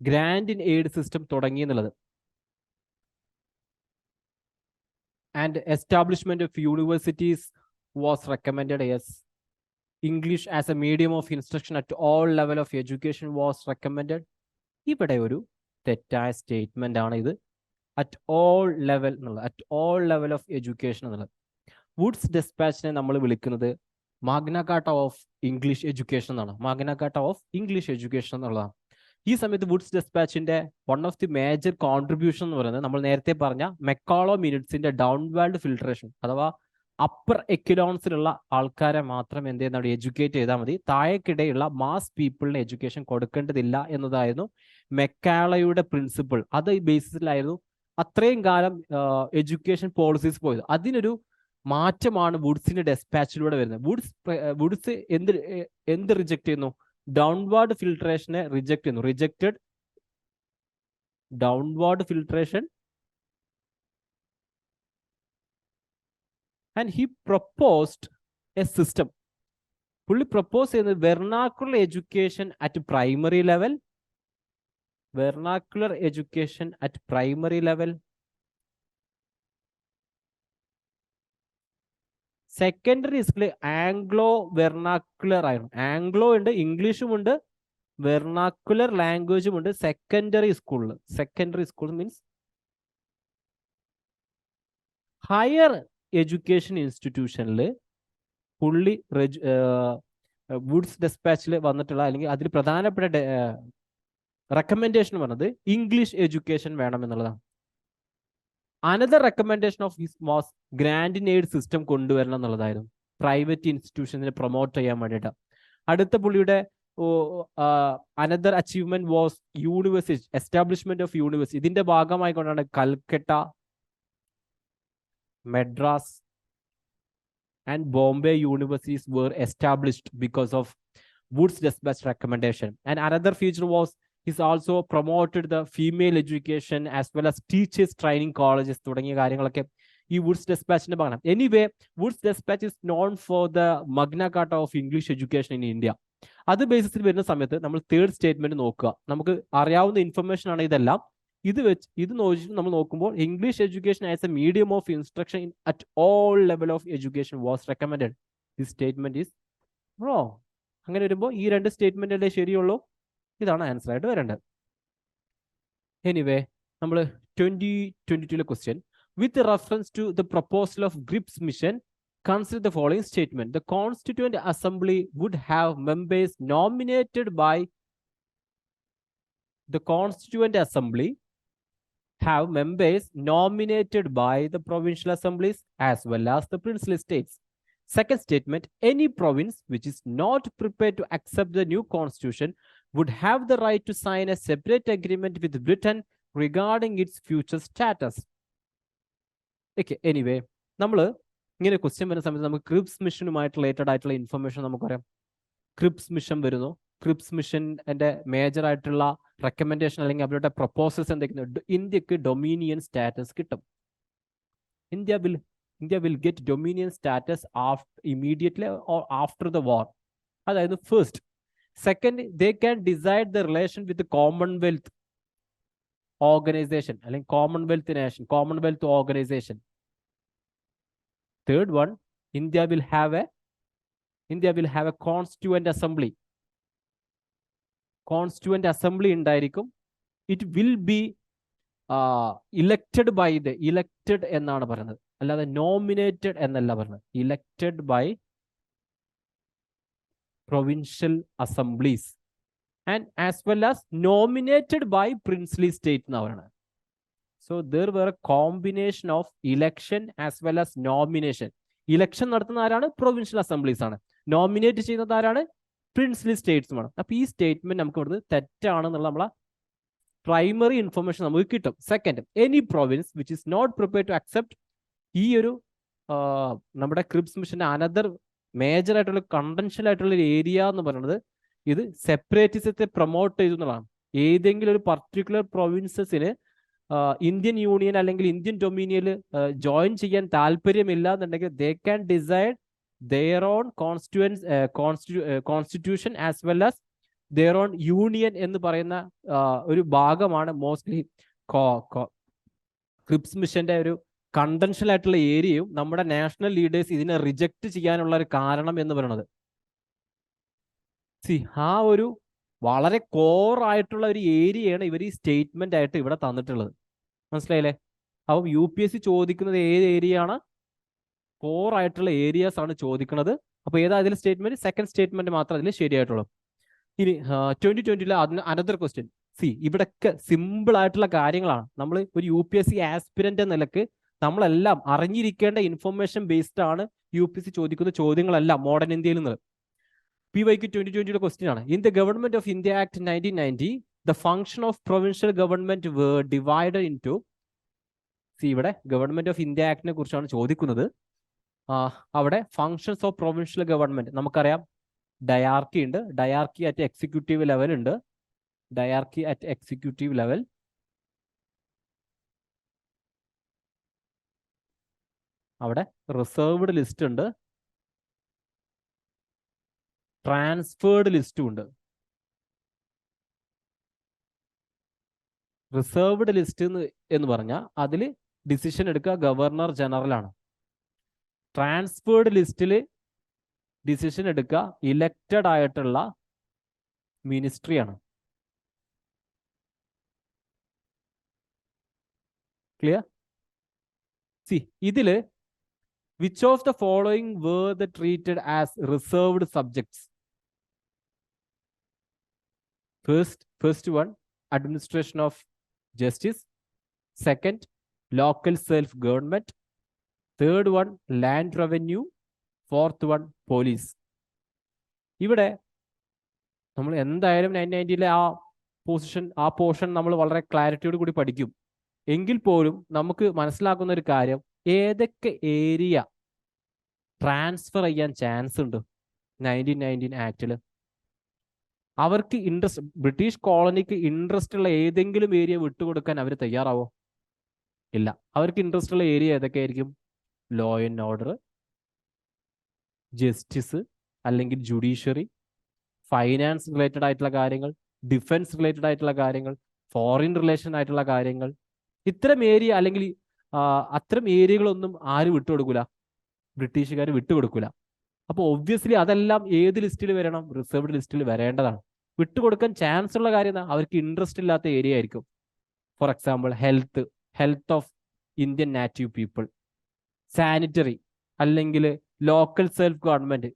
ഗ്രാന്റ് ഇൻ എയ്ഡ് സിസ്റ്റം തുടങ്ങി എന്നുള്ളത്. And establishment of universities was recommended. Yes. English as a medium of instruction at all level of education was recommended. ഇവിടെ ഒരു തെറ്റായ സ്റ്റേറ്റ്മെന്റ് ആണ് ഇത്. അറ്റ് ഓൾ ലെവൽ എന്നുള്ളത്, at all level of education എന്നുള്ളത്. Wood's ഡെസ്പാച്ചിനെ നമ്മൾ വിളിക്കുന്നത് Magna Carta of English education എന്നാണ്. Magna Carta of English education എന്നുള്ളതാണ്. ഈ സമയത്ത് വുഡ്സ് ഡെസ്പാച്ചിന്റെ one of the major contribution എന്ന് പറയുന്നത് നമ്മൾ നേരത്തെ പറഞ്ഞ മെക്കാളോ മിനിറ്റ്സിന്റെ ഡൗൺവേർഡ് ഫിൽട്രേഷൻ, അഥവാ അപ്പർ എക്വിലോൺസിലുള്ള ആൾക്കാരെ മാത്രം എന്ത് ചെയ്യുന്ന എഡ്യൂക്കേറ്റ് ചെയ്താൽ മതി, താഴേക്കിടെയുള്ള മാസ് പീപ്പിളിന് എഡ്യൂക്കേഷൻ കൊടുക്കേണ്ടതില്ല എന്നതായിരുന്നു മെക്കാളയുടെ പ്രിൻസിപ്പിൾ. അത് ബേസിസിലായിരുന്നു അത്രയും കാലം എഡ്യൂക്കേഷൻ പോളിസീസ് പോയത്. അതിനൊരു മാറ്റമാണ് വുഡ്സിന്റെ ഡെസ്പാച്ചിലൂടെ വരുന്നത്. വുഡ്സ് എന്ത് റിജക്ട് ചെയ്യുന്നു? ഡൗൺവേർഡ് ഫിൽട്രേഷനെ റിജക്ട് ചെയ്യുന്നു. Rejected downward filtration and he proposed a system. പുള്ളി പ്രപ്പോസ് ചെയ്യുന്നത് vernacular education at primary level, secondary സ്കൂളിൽ ആംഗ്ലോ വെർണാക്കുലർ ആയിരുന്നു. ആംഗ്ലോ ഉണ്ട്, ഇംഗ്ലീഷും ഉണ്ട്, വെർണാക്കുലർ ലാംഗ്വേജും ഉണ്ട് secondary school means higher education ഇൻസ്റ്റിറ്റ്യൂഷനിൽ പുള്ളി വുഡ്സ് ഡെസ്പാച്ചിൽ വന്നിട്ടുള്ള അല്ലെങ്കിൽ അതിൽ പ്രധാനപ്പെട്ട റെക്കമെൻഡേഷൻ പറഞ്ഞത് ഇംഗ്ലീഷ് എഡ്യൂക്കേഷൻ വേണം എന്നുള്ളതാണ്. Another recommendation of his was grand in aid system കൊണ്ടുവരണം എന്നുള്ളതായിരുന്നു, പ്രൈവറ്റ് ഇൻസ്റ്റിറ്റ്യൂഷൻസിനെ പ്രൊമോട്ട് ചെയ്യാൻ വേണ്ടിയിട്ട്. അടുത്ത പുള്ളിയുടെ another achievement was university, establishment of university. ഇതിന്റെ ഭാഗമായിക്കൊണ്ടാണ് Calcutta, Madras and Bombay universities were established because of Wood's dispatch recommendation. And another feature was he's also promoted the female education as well as teachers training colleges തുടങ്ങിയ കാര്യങ്ങളൊക്കെ ഈ Wood's ഡെസ്പാച്ചിന്റെ ഭാഗമാണ്. Anyway, Wood's Despatch is known for the Magna Carta of English education in India. അത് ബേസിസിൽ വരുന്ന സമയത്ത് നമ്മൾ തേർഡ് സ്റ്റേറ്റ്മെന്റ് നോക്കുക. നമുക്ക് അറിയാവുന്ന ഇൻഫർമേഷൻ ആണ് ഇതെല്ലാം. ഇത് നമ്മൾ നോക്കുമ്പോൾ English education as A medium of instruction at all level of education was recommended. This statement is wrong. അങ്ങനെ വരുമ്പോൾ ഈ രണ്ട് സ്റ്റേറ്റ്മെന്റ് അല്ലേ ശരിയുള്ളൂ? ഇതാണ് ആൻസർ ആയിട്ട് വരേണ്ടത്. എനിവേ, നമ്മൾ 2022 question with reference to the proposal of Cripps Mission consider the following statement. The Constituent Assembly would have members nominated by the Constituent Assembly have members nominated by the provincial assemblies as well as the princely states. Second statement, any province which is not prepared to accept the new constitution would have the right to sign a separate agreement with Britain regarding its future status. Okay, anyway, നമ്മൾ ഇങ്ങനെ question വരുന്ന സമയത്ത് നമുക്ക് Cripps മിഷനുമായിട്ട് related ആയിട്ടുള്ള information നമുക്കറിയാം. Cripps mission വരുന്നു. Cripps മിഷൻ്റെ മേജർ ആയിട്ടുള്ള റെക്കമെൻഡേഷൻ അല്ലെങ്കിൽ അവരുടെ പ്രപ്പോസൽസ് എന്തൊക്കെയാണ്? ഇന്ത്യക്ക് ഡൊമീനിയൻ സ്റ്റാറ്റസ് കിട്ടും. India will get dominion status immediately or after the war. അതായത് first. Second, they can decide the relation with Commonwealth organisation അല്ലെങ്കിൽ Commonwealth nation, Commonwealth organisation. Third one, India will have a constituent assembly. Constituent assembly ഉണ്ടായിരിക്കും. It will be elected by the elected എന്നാണ് പറയുന്നത്, അല്ലാതെ nominated എന്നല്ല പറയുന്നത്. Elected by provincial assemblies and as well as nominated by princely state എന്നാണ് പറയുന്നത്. So there were a combination of election as well as nomination. Election നടത്തുന്ന ആരാണ്? Provincial assemblies ആണ്. നോമിനേറ്റ് ചെയ്യുന്നത് ആരാണ്? പ്രിൻസ്ലി സ്റ്റേറ്റ്സുമാണ്. അപ്പൊ ഈ സ്റ്റേറ്റ്മെന്റ് നമുക്ക് ഇവിടുന്ന് തെറ്റാണെന്നുള്ള നമ്മളെ പ്രൈമറി ഇൻഫർമേഷൻ നമുക്ക് കിട്ടും. Second, any province which is not prepare to accept. ഈ ഒരു നമ്മുടെ ക്രിപ്സ് മിഷന്റെ അനദർ മേജർ ആയിട്ടുള്ള കണ്ടൻഷ്യൽ ആയിട്ടുള്ള ഒരു ഏരിയ എന്ന് പറയുന്നത് ഇത് സെപ്പറേറ്റിസത്തെ പ്രൊമോട്ട് ചെയ്തു എന്നുള്ളതാണ്. ഏതെങ്കിലും ഒരു പർട്ടിക്കുലർ പ്രൊവിൻസസിന് ഇന്ത്യൻ യൂണിയൻ അല്ലെങ്കിൽ ഇന്ത്യൻ ഡൊമീനിയനിൽ ജോയിൻ ചെയ്യാൻ താല്പര്യമില്ല എന്നുണ്ടെങ്കിൽ ദേ can decide their own constitution as well as their own union എന്ന് പറയുന്ന ഒരു ഭാഗമാണ് മോസ്റ്റ്ലി ക്രിപ്സ് മിഷന്റെ ഒരു കണ്ടൻഷ്യൽ ആയിട്ടുള്ള ഏരിയയും നമ്മുടെ നാഷണൽ ലീഡേഴ്സ് ഇതിനെ റിജക്ട് ചെയ്യാനുള്ള ഒരു കാരണം എന്ന് പറയുന്നത്. ആ ഒരു വളരെ കോർ ആയിട്ടുള്ള ഒരു ഏരിയയാണ് ഇവർ ഈ സ്റ്റേറ്റ്മെന്റ് ആയിട്ട് ഇവിടെ തന്നിട്ടുള്ളത്. മനസ്സിലായില്ലേ? അപ്പം UPSC ചോദിക്കുന്നത് ഏത് ഏരിയ ആണ്? കോർ ആയിട്ടുള്ള ഏരിയാസ് ആണ് ചോദിക്കുന്നത്. അപ്പൊ ഏതാ അതിൽ സ്റ്റേറ്റ്മെന്റ്? സെക്കൻഡ് സ്റ്റേറ്റ്മെന്റ് മാത്രം അതിൽ ശരിയായിട്ടുള്ളൂ. ഇനി 2020 അതിന് അനദർ ക്വസ്റ്റ്യൻ. ഇവിടൊക്കെ സിമ്പിൾ ആയിട്ടുള്ള കാര്യങ്ങളാണ്. നമ്മൾ ഒരു UPSC ആസ്പിരന്റ് എന്ന നിലക്ക് നമ്മളെല്ലാം അറിഞ്ഞിരിക്കേണ്ട ഇൻഫർമേഷൻ ബേസ്ഡ് ആണ് UPSC ചോദിക്കുന്ന ചോദ്യങ്ങളെല്ലാം മോഡേൺ ഇന്ത്യയിൽ നിന്ന്. PYQ 2020 ക്വസ്റ്റ്യൻ ആണ്. In the government of India act 1990 the function of provincial government were divided into. ഇവിടെ ഗവൺമെന്റ് ഓഫ് ഇന്ത്യ ആക്ടിനെ കുറിച്ചാണ് ചോദിക്കുന്നത്. അവിടെ ഫങ്ഷൻസ് ഓഫ് പ്രൊവിൻഷ്യൽ ഗവൺമെന്റ് നമുക്കറിയാം. ഡയാർക്കി ഉണ്ട്. ഡയാർക്കി അറ്റ് എക്സിക്യൂട്ടീവ് ലെവൽ ഉണ്ട്. Dyarchy at executive level. അവിടെ reserved list ഉണ്ട്. Transferred ലിസ്റ്റും ഉണ്ട്. റിസർവ്ഡ് ലിസ്റ്റ് എന്ന് പറഞ്ഞാൽ അതിൽ ഡിസിഷൻ എടുക്കുക ഗവർണർ ജനറൽ ആണ്. ട്രാൻസ്ഫേർഡ് ലിസ്റ്റിൽ ഡിസിഷൻ എടുക്കുക ഇലക്റ്റഡ് ആയിട്ടുള്ള മിനിസ്ട്രിയാണ്. ക്ലിയർ? ഇതില് which of the following were the treated as reserved subjects? First one, administration of justice. Second, local self-government. Third one, land revenue. Fourth one, police. ഇവിടെ നമ്മൾ എന്തായാലും 1990 ആ portion നമ്മൾ വളരെ ക്ലാരിറ്റിയോട് കൂടി പഠിക്കും. എങ്കിൽ പോലും നമുക്ക് മനസ്സിലാക്കുന്ന ഒരു കാര്യം, ഏതൊക്കെ ഏരിയ ട്രാൻസ്ഫർ ചെയ്യാൻ ചാൻസ് ഉണ്ട് 1919 ആക്ടിൽ? അവർക്ക് ഇൻട്രസ്റ്റ്, ബ്രിട്ടീഷ് കോളനിക്ക് ഇൻട്രസ്റ്റ് ഉള്ള ഏതെങ്കിലും ഏരിയ വിട്ടുകൊടുക്കാൻ അവർ തയ്യാറാവോ? ഇല്ല. അവർക്ക് ഇൻട്രസ്റ്റ് ഉള്ള ഏരിയ ഏതൊക്കെ ആയിരിക്കും? ലോ ആൻഡ് ഓർഡർ, ജസ്റ്റിസ് അല്ലെങ്കിൽ ജുഡീഷ്യറി, ഫൈനാൻസ് റിലേറ്റഡ് ആയിട്ടുള്ള കാര്യങ്ങൾ, ഡിഫൻസ് റിലേറ്റഡ് ആയിട്ടുള്ള കാര്യങ്ങൾ, ഫോറിൻ റിലേഷൻ ആയിട്ടുള്ള കാര്യങ്ങൾ. ഇത്തരം ഏരിയ അല്ലെങ്കിൽ അത്തരം ഏരിയകളൊന്നും ആര് വിട്ടുകൊടുക്കൂല? ബ്രിട്ടീഷുകാർ വിട്ടുകൊടുക്കൂല. അപ്പോൾ ഒബ്വിയസ്ലി അതെല്ലാം ഏത് ലിസ്റ്റിൽ വരണം? റിസർവ്ഡ് ലിസ്റ്റിൽ വരേണ്ടതാണ്. വിട്ടുകൊടുക്കാൻ ചാൻസ് ഉള്ള കാര്യം എന്താ? അവർക്ക് ഇൻട്രസ്റ്റ് ഇല്ലാത്ത ഏരിയ ആയിരിക്കും. For example health of Indian native people, sanitary അല്ലെങ്കിൽ ലോക്കൽ സെൽഫ് ഗവൺമെന്റ്,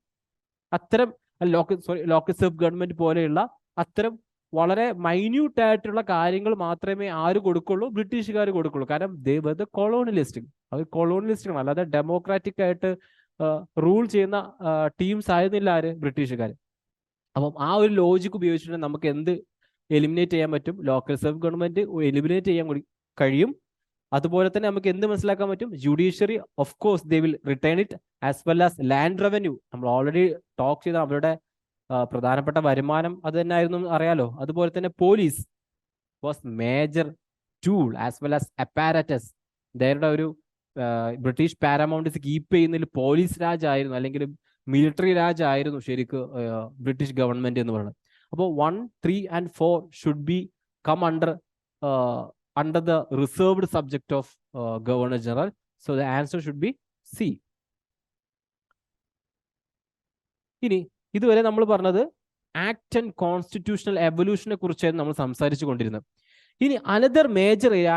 അത്തരം ലോക്കൽ സെൽഫ് ഗവൺമെന്റ് പോലെയുള്ള അത്തരം വളരെ മൈന്യൂട്ട് ആയിട്ടുള്ള കാര്യങ്ങൾ മാത്രമേ ആര് കൊടുക്കുള്ളൂ, ബ്രിട്ടീഷുകാർ കൊടുക്കുള്ളൂ. കാരണം ദേ വർ ദ കൊളോണിയലിസ്റ്റ്, അവർ കൊളോണിയലിസ്റ്റുകൾ, അല്ലാതെ ഡെമോക്രാറ്റിക് ആയിട്ട് റൂൾ ചെയ്യുന്ന ടീംസ് ആയിരുന്നില്ല ആര്, ബ്രിട്ടീഷുകാർ. അപ്പം ആ ഒരു ലോജിക്ക് ഉപയോഗിച്ചിട്ട് നമുക്ക് എന്ത് എലിമിനേറ്റ് ചെയ്യാൻ പറ്റും, ലോക്കൽ സെൽഫ് ഗവൺമെന്റ് എലിമിനേറ്റ് ചെയ്യാൻ കഴിയും. അതുപോലെ തന്നെ നമുക്ക് എന്ത് മനസ്സിലാക്കാൻ പറ്റും, judiciary of course they will return it, as well as land revenue. നമ്മൾ ഓൾറെഡി ടോക്ക് ചെയ്ത അവരുടെ പ്രധാനപ്പെട്ട വരുമാനം അത് തന്നെ ആയിരുന്നു അറിയാലോ. അതുപോലെ തന്നെ police was major tool as well as apparatus. ഇവരുടെ ഒരു ബ്രിട്ടീഷ് പാരമൗണ്ട്സ് കീപ്പ് ചെയ്യുന്നതിൽ പോലീസ് രാജ് ആയിരുന്നു, അല്ലെങ്കിൽ മിലിറ്ററി രാജ് ആയിരുന്നു ശരിക്ക് ബ്രിട്ടീഷ് ഗവൺമെന്റ് എന്ന് പറയുന്നത്. അപ്പോൾ 1, 3 and 4 should become under the reserved subject of Governor General. So the answer should be C. ഇനി ഇതുവരെ നമ്മൾ പറഞ്ഞത് ആക്ട് ആൻഡ് കോൺസ്റ്റിറ്റ്യൂഷണൽ എവല്യൂഷനെ കുറിച്ചായിരുന്നു നമ്മൾ സംസാരിച്ചു കൊണ്ടിരുന്നത്. ഇനി അനദർ മേജർ ഏരിയ,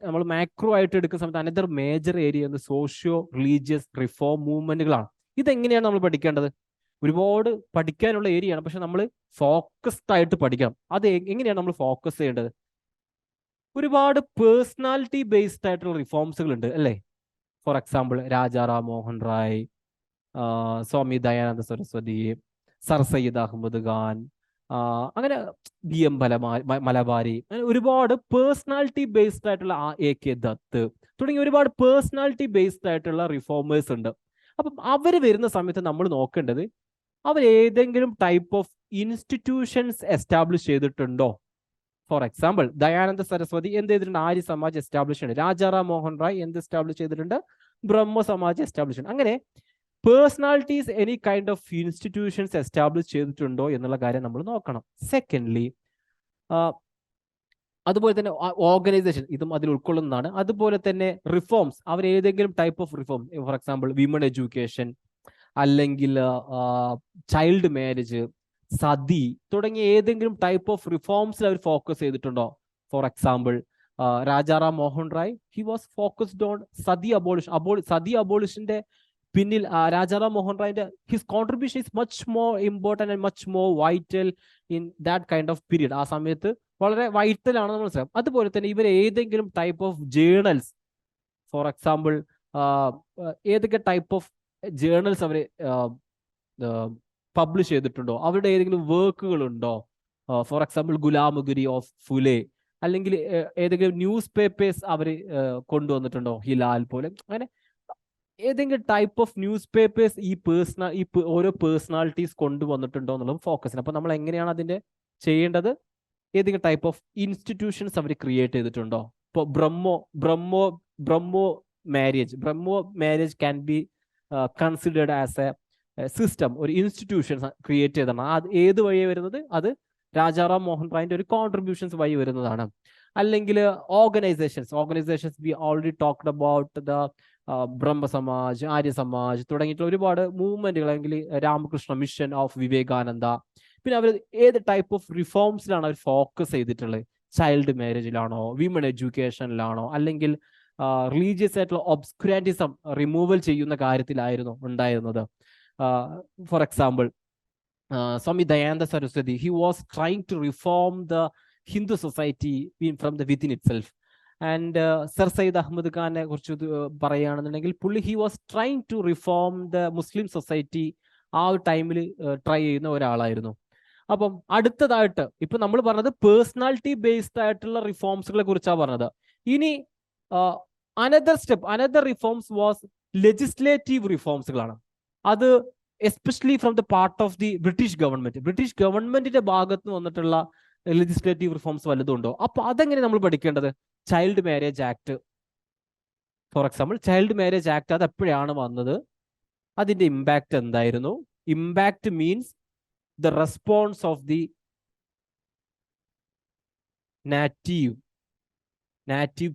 നമ്മൾ മാക്രോ ആയിട്ട് എടുക്കുന്ന സമയത്ത് another major area socio religious reform മൂവ്മെന്റുകളാണ്. ഇതെങ്ങനെയാണ് നമ്മൾ പഠിക്കേണ്ടത്? ഒരുപാട് പഠിക്കാനുള്ള ഏരിയയാണ്, പക്ഷെ നമ്മൾ ഫോക്കസ്ഡ് ആയിട്ട് പഠിക്കണം. അത് എങ്ങനെയാണ് നമ്മൾ ഫോക്കസ് ചെയ്യേണ്ടത്? ഒരുപാട് പേഴ്സണാലിറ്റി ബേസ്ഡ് ആയിട്ടുള്ള റിഫോംസുകൾ ഉണ്ട് അല്ലേ? For example Rajaram Mohan Roy, Swami Dayananda Saraswati, sir Syed Ahmad Khan, അങ്ങനെ BM മലബാരി, അങ്ങനെ ഒരുപാട് പേഴ്സണാലിറ്റി ബേസ്ഡ് ആയിട്ടുള്ള AK ദത്ത് തുടങ്ങിയ ഒരുപാട് പേഴ്സണാലിറ്റി ബേസ്ഡ് ആയിട്ടുള്ള റിഫോമേഴ്സ് ഉണ്ട്. അപ്പം അവർ വരുന്ന സമയത്ത് നമ്മൾ നോക്കേണ്ടത് അവർ ഏതെങ്കിലും ടൈപ്പ് ഓഫ് ഇൻസ്റ്റിറ്റ്യൂഷൻസ് എസ്റ്റാബ്ലിഷ് ചെയ്തിട്ടുണ്ടോ. ഫോർ എക്സാമ്പിൾ ദയാനന്ദ സരസ്വതി എന്ത് ചെയ്തിട്ടുണ്ട്, ആര്യ സമാജ് എസ്റ്റാബ്ലിഷ് ചെയ്തിട്ടുണ്ട്. രാജാറാം മോഹൻ റായ് എന്ത് എസ്റ്റാബ്ലിഷ് ചെയ്തിട്ടുണ്ട്, ബ്രഹ്മ സമാജ് എസ്റ്റാബ്ലിഷ് ചെയ്തിട്ടുണ്ട്. അങ്ങനെ personalities any kind of institutions establish ചെയ്തിട്ടുണ്ടോ എന്നുള്ള കാര്യം നമ്മൾ നോക്കണം. സെക്കൻഡ്ലി അതുപോലെ തന്നെ ഓർഗനൈസേഷൻ ഇതും അതിൽ ഉൾക്കൊള്ളുന്നതാണ്. അതുപോലെ തന്നെ റിഫോംസ്, അവർ ഏതെങ്കിലും type of reform, for example women education, അല്ലെങ്കിൽ ചൈൽഡ് മാരേജ്, സതി തുടങ്ങിയ ഏതെങ്കിലും ടൈപ്പ് ഓഫ് റിഫോംസിൽ അവർ ഫോക്കസ് ചെയ്തിട്ടുണ്ടോ. For example Rajaram Mohan Roy he was focused on sati abolition. Sati അബോളിഷന്റെ പിന്നിൽ രാജാറാം മോഹൻ റായിന്റെ his contribution is much more important and much more vital in that kind of period. ആ സമയത്ത് വളരെ വൈറ്റൽ ആണെന്ന് മനസ്സിലാവും. അതുപോലെ തന്നെ ഇവർ ഏതെങ്കിലും type of journals, for example ഏതൊക്കെ ടൈപ്പ് ഓഫ് ജേണൽസ് അവർ പബ്ലിഷ് ചെയ്തിട്ടുണ്ടോ, അവരുടെ ഏതെങ്കിലും വർക്കുകൾ ഉണ്ടോ. For example Gulamgiri of Phule, അല്ലെങ്കിൽ ഏതെങ്കിലും ന്യൂസ് പേപ്പേഴ്സ് അവർ കൊണ്ടുവന്നിട്ടുണ്ടോ, ഹിലാൽ പോലെ. അങ്ങനെ ഏതെങ്കിലും ടൈപ്പ് ഓഫ് ന്യൂസ് പേപ്പേഴ്സ് ഈ ഓരോ പേഴ്സണാലിറ്റീസ് കൊണ്ടുവന്നിട്ടുണ്ടോ എന്നുള്ളത് ഫോക്കസിന്. അപ്പൊ നമ്മൾ എങ്ങനെയാണ് അതിന്റെ ചെയ്യേണ്ടത്, ഏതെങ്കിലും ടൈപ്പ് ഓഫ് ഇൻസ്റ്റിറ്റ്യൂഷൻസ് അവർ ക്രിയേറ്റ് ചെയ്തിട്ടുണ്ടോ. ഇപ്പോൾ Brahmo marriage can be considered as a system, ഒരു ഇൻസ്റ്റിറ്റ്യൂഷൻ ക്രിയേറ്റ് ചെയ്തതാണ്. അത് ഏത് വഴിയാണ് വരുന്നത്, അത് രാജാറാം മോഹൻ റായിന്റെ ഒരു കോൺട്രിബ്യൂഷൻസ് വഴി വരുന്നതാണ്. അല്ലെങ്കിൽ organisations we already talked about the Brahmo Samaj, Arya Samaj തുടങ്ങിയിട്ടുള്ള ഒരുപാട് മൂവ്മെന്റുകൾ, അല്ലെങ്കിൽ രാമകൃഷ്ണ മിഷൻ ഓഫ് വിവേകാനന്ദ. പിന്നെ അവർ ഏത് ടൈപ്പ് ഓഫ് റിഫോംസിലാണ് അവർ ഫോക്കസ് ചെയ്തിട്ടുള്ളത്, ചൈൽഡ് മാരേജിലാണോ, വിമൺ എഡ്യൂക്കേഷനിലാണോ, അല്ലെങ്കിൽ റിലീജിയസ് ആയിട്ടുള്ള ഒബ്സ്ക്യൂരാന്റിസം റിമൂവൽ ചെയ്യുന്ന കാര്യത്തിലായിരുന്നു ഉണ്ടായിരുന്നത്. For example Swami Dayananda Saraswati he was trying to reform the Hindu society from the within itself. And sir Syed Ahmad ഖാനെ കുറിച്ച് പറയുകയാണെന്നുണ്ടെങ്കിൽ പുള്ളി he was trying to reform the Muslim society. ആ ഒരു ടൈമിൽ ട്രൈ ചെയ്യുന്ന ഒരാളായിരുന്നു. അപ്പം അടുത്തതായിട്ട് ഇപ്പൊ നമ്മൾ പറഞ്ഞത് പേഴ്സണാലിറ്റി ബേസ്ഡ് ആയിട്ടുള്ള റിഫോംസുകളെ കുറിച്ചാണ് പറഞ്ഞത്. ഇനി അനദർ റിഫോംസ് വാസ് ലെജിസ്ലേറ്റീവ് റിഫോംസുകളാണ്. അത് especially from the part of the British ഗവൺമെന്റിന്റെ ഭാഗത്ത് നിന്ന് വന്നിട്ടുള്ള ലെജിസ്ലേറ്റീവ് റിഫോംസ് വല്ലതുണ്ടോ. അപ്പൊ അതെങ്ങനെ നമ്മൾ പഠിക്കേണ്ടത്, child marriage act four example. Child marriage act അത് എപ്പോഴാണ് വന്നത്, അതിന്റെ ഇമ്പാക്ട് എന്തായിരുന്നു. Impact means the response of the native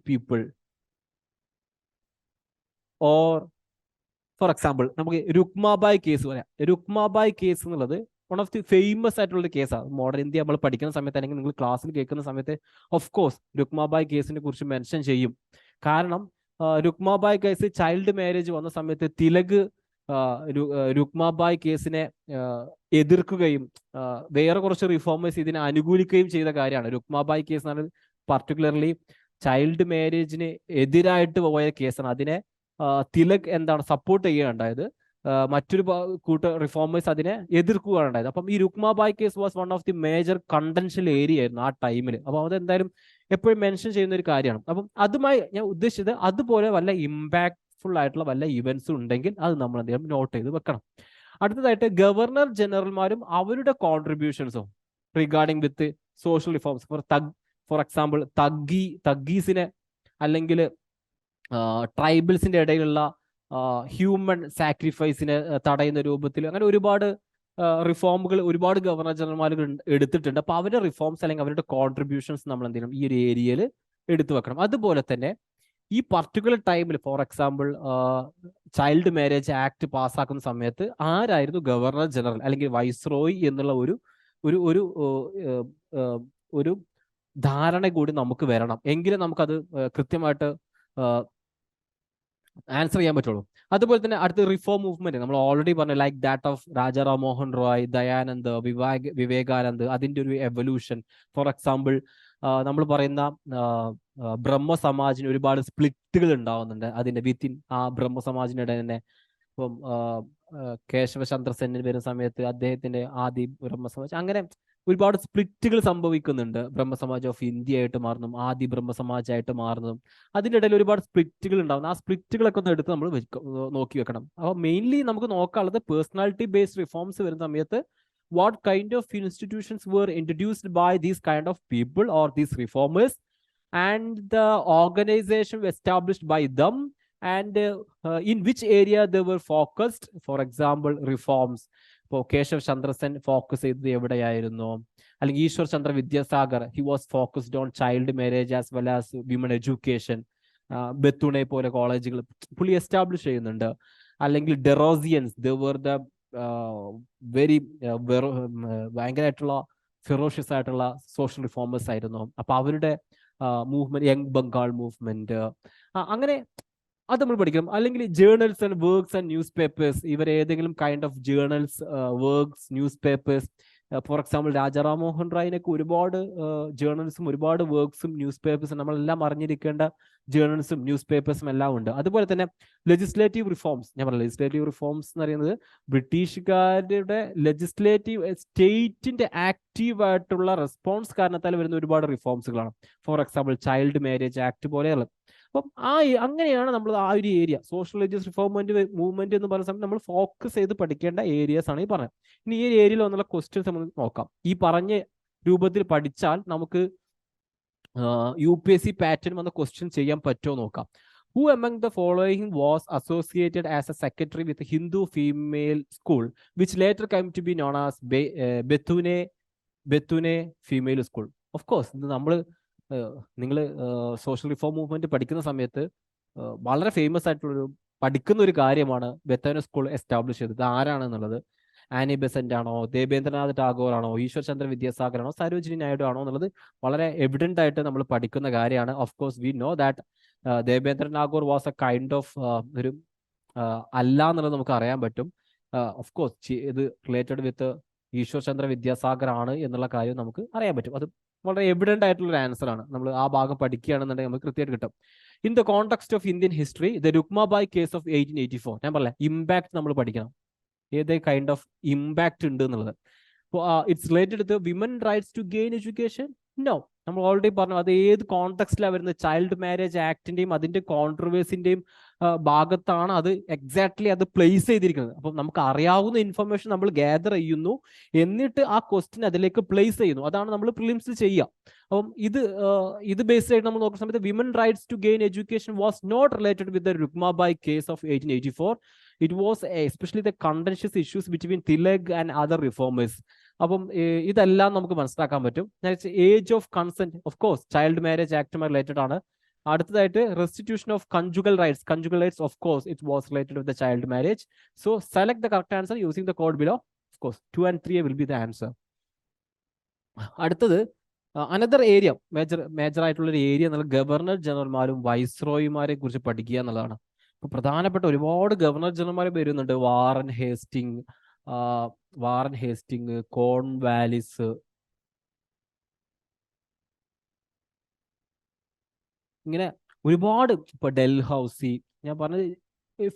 people, or four example നമുക്ക് രുക്മാബായ് കേസ് പറയാം. രുക്മാബായ് കേസ് എന്നുള്ളത് വൺ ഓഫ് ദി ഫേമസ് ആയിട്ടുള്ള കേസാണ്. മോഡേൺ ഇന്ത്യ നമ്മൾ പഠിക്കുന്ന സമയത്ത്, അല്ലെങ്കിൽ നിങ്ങൾ ക്ലാസ്സിൽ കേൾക്കുന്ന സമയത്ത് ഓഫ് കോഴ്സ് രുക്മാബായ് കേസിനെ കുറിച്ച് മെൻഷൻ ചെയ്യും. കാരണം രുക്മാബായ് കേസ് ചൈൽഡ് മാരേജ് വന്ന സമയത്ത് തിലക് രുക്മാബായ് കേസിനെ എതിർക്കുകയും വേറെ കുറച്ച് റിഫോമേഴ്സ് ഇതിനെ അനുകൂലിക്കുകയും ചെയ്ത കാര്യമാണ്. രുക്മാബായ് കേസ് എന്ന് പറഞ്ഞാൽ പർട്ടിക്കുലർലി ചൈൽഡ് മാരേജിന് എതിരായിട്ട് പോയ കേസാണ്. അതിനെ തിലക് സപ്പോർട്ട് ചെയ്യുകയുണ്ടായത്. മറ്റൊരു കൂട്ട റിഫോമേഴ്സ് അതിനെ എതിർക്കുകയാണ് ഉണ്ടായത്. അപ്പം ഈ Rukhmabai case was one of the major contentious area ആയിരുന്നു ആ ടൈമിൽ. അപ്പോൾ അതെന്തായാലും എപ്പോഴും മെൻഷൻ ചെയ്യുന്ന ഒരു കാര്യമാണ്. അപ്പം അതുമായി ഞാൻ ഉദ്ദേശിച്ചത് അതുപോലെ വല്ല ഇമ്പാക്ട്ഫുൾ ആയിട്ടുള്ള വല്ല ഇവന്റ്സ് ഉണ്ടെങ്കിൽ അത് നമ്മൾ എന്തെങ്കിലും നോട്ട് ചെയ്ത് വെക്കണം. അടുത്തതായിട്ട് ഗവർണർ ജനറൽമാരും അവരുടെ കോൺട്രിബ്യൂഷൻസും regarding with social reforms. For example തഗ്ഗീസിനെ അല്ലെങ്കിൽ ട്രൈബൽസിന്റെ ഇടയിലുള്ള ഹ്യൂമൻ സാക്രിഫൈസിനെ തടയുന്ന രൂപത്തിൽ അങ്ങനെ ഒരുപാട് റിഫോമുകൾ ഒരുപാട് ഗവർണർ ജനറൽമാർ എടുത്തിട്ടുണ്ട്. അപ്പോൾ അവരുടെ റിഫോംസ് അല്ലെങ്കിൽ അവരുടെ കോൺട്രിബ്യൂഷൻസ് നമ്മൾ എന്ത് ചെയ്യണം, ഈ ഒരു ഏരിയയിൽ എടുത്തു വെക്കണം. അതുപോലെ തന്നെ ഈ പർട്ടിക്കുലർ ടൈമിൽ for example child marriage act പാസ്സാക്കുന്ന സമയത്ത് ആരായിരുന്നു ഗവർണർ ജനറൽ അല്ലെങ്കിൽ വൈസ്രോയി എന്നുള്ള ഒരു ഒരു ഒരു ഒരു ധാരണ കൂടി നമുക്ക് വരണം. എങ്കിലും നമുക്കത് കൃത്യമായിട്ട് ആൻസർ ചെയ്യാൻ പറ്റുള്ളൂ. അതുപോലെ തന്നെ അടുത്ത റിഫോം മൂവ്മെന്റ് നമ്മൾ ഓൾറെഡി പറഞ്ഞു, like that of Rajaram Mohan Roy, Dayanand, Vivekanand, അതിന്റെ ഒരു എവല്യൂഷൻ. ഫോർ എക്സാമ്പിൾ നമ്മൾ പറയുന്ന ബ്രഹ്മ സമാജിന് ഒരുപാട് സ്പ്ലിറ്റുകൾ ഉണ്ടാവുന്നുണ്ട് അതിന്റെ വിത്തിൻ ആ ബ്രഹ്മ സമാജിനിടെ തന്നെ. ഇപ്പം കേശവചന്ദ്ര സെന്നിന് വരുന്ന സമയത്ത് അദ്ദേഹത്തിന്റെ ആദി ബ്രഹ്മസമാജ്, അങ്ങനെ ഒരുപാട് സ്പ്ലിറ്റുകൾ സംഭവിക്കുന്നുണ്ട്. ബ്രഹ്മസമാജ് ഓഫ് ഇന്ത്യ ആയിട്ട് മാറുന്നതും ആദി ബ്രഹ്മസമാജ് ആയിട്ട് മാറുന്നതും അതിൻ്റെ ഇടയിൽ ഒരുപാട് സ്പ്ലിറ്റുകൾ ഉണ്ടാവുന്നു. ആ സ്പ്ലിറ്റുകളൊക്കെ ഒന്ന് എടുത്ത് നമ്മൾ നോക്കി വെക്കണം. അപ്പോൾ മെയിൻലി നമുക്ക് നോക്കാനുള്ളത് പേഴ്സണാലിറ്റി ബേസ്ഡ് റിഫോംസ് വരുന്ന സമയത്ത് what kind of institutions were introduced by these kind of people or these reformers, and the organization established by them, and in which area they were focused. For example, reforms. ഇപ്പോൾ Keshav Chandrasen focus ചെയ്തത് എവിടെയായിരുന്നു? അല്ലെങ്കിൽ Ishwar Chandra Vidyasagar, he was focused on child marriage as well as women education. Bethune പോലെ കോളേജുകൾ പുള്ളി establish ചെയ്യുന്നുണ്ട്. അല്ലെങ്കിൽ Derozians, they were the very ഭയങ്കരമായിട്ടുള്ള ഫെറോഷ്യസ് ആയിട്ടുള്ള സോഷ്യൽ റിഫോമേഴ്സ് ആയിരുന്നു. അപ്പൊ അവരുടെ മൂവ്മെന്റ്, യങ് ബംഗാൾ മൂവ്മെന്റ്, അങ്ങനെ അത് നമ്മൾ പഠിക്കണം. അല്ലെങ്കിൽ journals and works and newspapers, ഇവർ ഏതെങ്കിലും kind of journals, works, newspapers. For example Rajaram Mohan റായിനൊക്കെ ഒരുപാട് ജേർണൽസും ഒരുപാട് വർക്ക്സും ന്യൂസ് പേപ്പേഴ്സും നമ്മളെല്ലാം അറിഞ്ഞിരിക്കേണ്ട ജേർണൽസും ന്യൂസ് പേപ്പേഴ്സും എല്ലാം ഉണ്ട്. അതുപോലെ തന്നെ ലെജിസ്ലേറ്റീവ് റിഫോംസ്. ഞാൻ പറഞ്ഞു ലെജിസ്ലേറ്റീവ് റിഫോംസ് എന്ന് പറയുന്നത് ബ്രിട്ടീഷുകാരുടെ ലെജിസ്ലേറ്റീവ് സ്റ്റേറ്റിന്റെ ആക്റ്റീവ് ആയിട്ടുള്ള റെസ്പോൺസ് കാരണത്താൽ വരുന്ന ഒരുപാട് റിഫോംസുകളാണ്. For example child marriage act പോലെയുള്ള. അപ്പം അങ്ങനെയാണ് നമ്മൾ ആ ഒരു area social religious reform movement എന്ന് പറയുന്ന സമയത്ത് നമ്മൾ ഫോക്കസ് ചെയ്ത് പഠിക്കേണ്ട ഏരിയസ് ആണ് ഈ പറഞ്ഞത്. ഇനി ഈ ഏരിയയിൽ വന്നുള്ള ക്വസ്റ്റ്യൻസ് നമ്മൾ നോക്കാം. ഈ പറഞ്ഞ രൂപത്തിൽ പഠിച്ചാൽ നമുക്ക് UPSC പാറ്റേൺ വന്ന ക്വസ്റ്റ്യൻ ചെയ്യാൻ പറ്റുമോ നോക്കാം. Who among the following was associated as a secretary with a Hindu female school which later came to be known as Bethune Female School? Of course, നിങ്ങൾ സോഷ്യൽ റിഫോം മൂവ്മെന്റ് പഠിക്കുന്ന സമയത്ത് വളരെ famous ആയിട്ടുള്ളൊരു പഠിക്കുന്ന ഒരു കാര്യമാണ് ബെത്തൂനെ സ്കൂൾ എസ്റ്റാബ്ലിഷ് ചെയ്തത്. ആരാണെന്നുള്ളത് Annie Besant ആണോ, ദേവേന്ദ്രനാഥ് ടാഗോർ ആണോ, ഈശ്വർ ചന്ദ്ര വിദ്യാസാഗർ ആണോ, സരോജിനി നായിഡു ആണോ എന്നുള്ളത് വളരെ എവിഡന്റ് ആയിട്ട് നമ്മൾ പഠിക്കുന്ന കാര്യമാണ്. Of course V know that Devendra Tagore was A kind of ഒരു അല്ല എന്നുള്ളത് നമുക്ക് അറിയാൻ പറ്റും. ഓഫ് കോഴ്സ് ഇത് റിലേറ്റഡ് വിത്ത് ഈശ്വർ ചന്ദ്ര വിദ്യാസാഗർ ആണ് എന്നുള്ള കാര്യം നമുക്ക് അറിയാൻ പറ്റും. അത് വളരെ എവിഡന്റ് ആയിട്ടുള്ള ഒരു ആൻസർ ആണ്. നമ്മൾ ആ ഭാഗം പഠിക്കുകയാണെന്നുണ്ടെങ്കിൽ നമുക്ക് കൃത്യമായിട്ട് കിട്ടും. In the context of Indian history, the Rukhmabai case of 1884, ഞാൻ പറഞ്ഞില്ല ഇമ്പാക്ട് നമ്മൾ പഠിക്കണം, ഏത് കൈൻഡ് ഓഫ് ഇമ്പാക്ട് ഉണ്ട് എന്നുള്ളത്. It's related to women rights to gain education? No, നമ്മൾ ഓൾറെഡി പറഞ്ഞു അത് ഏത് കോണ്ടെക്സ്റ്റിലാണ് വരുന്നത്. ചൈൽഡ് മാരേജ് ആക്ടിന്റെയും അതിന്റെ കോൺട്രവേഴ്സിന്റെയും ഭാഗത്താണ് അത് എക്സാക്ട്ലി അത് പ്ലേസ് ചെയ്തിരിക്കുന്നത്. അപ്പം നമുക്ക് അറിയാവുന്ന ഇൻഫർമേഷൻ നമ്മൾ ഗ്യാദർ ചെയ്യുന്നു, എന്നിട്ട് ആ ക്വസ്റ്റ്യൻ അതിലേക്ക് പ്ലേസ് ചെയ്യുന്നു. അതാണ് നമ്മൾ പ്രിലിംസ് ചെയ്യുക. അപ്പം ഇത് ബേസ്ഡ് ആയിട്ട് നമ്മൾ നോക്കുന്ന സമയത്ത് women rights to gain education was not related with the Rukhmabai case of 1884. It was especially the contentious issues between Tilak and other reformers. അപ്പം ഇതെല്ലാം നമുക്ക് മനസ്സിലാക്കാൻ പറ്റും. Age of consent, of course child marriage ആക്ടുമായി റിലേറ്റഡ് ആണ്. അടുത്തതായിട്ട് restitution of conjugal rights, of course it was related with the child marriage. So select the correct answer using the code below. Of course 2 and 3 will be the answer. അടുത്തത് another area, major ആയിട്ടുള്ള ഒരു area എന്നുള്ള governor ജനറൽമാരും വൈസ്രോയിമാരെ കുറിച്ച് പഠിക്കുക എന്നുള്ളതാണ്. പ്രധാനപ്പെട്ട ഒരുപാട് governor ജനറൽമാർ വരുന്നുണ്ട്. വാറൻ ഹേസ്റ്റിംഗ്, കോൺവാലിസ്, ഇങ്ങനെ ഒരുപാട്. ഇപ്പൊ ഡൽഹൌസി, ഞാൻ പറഞ്ഞത്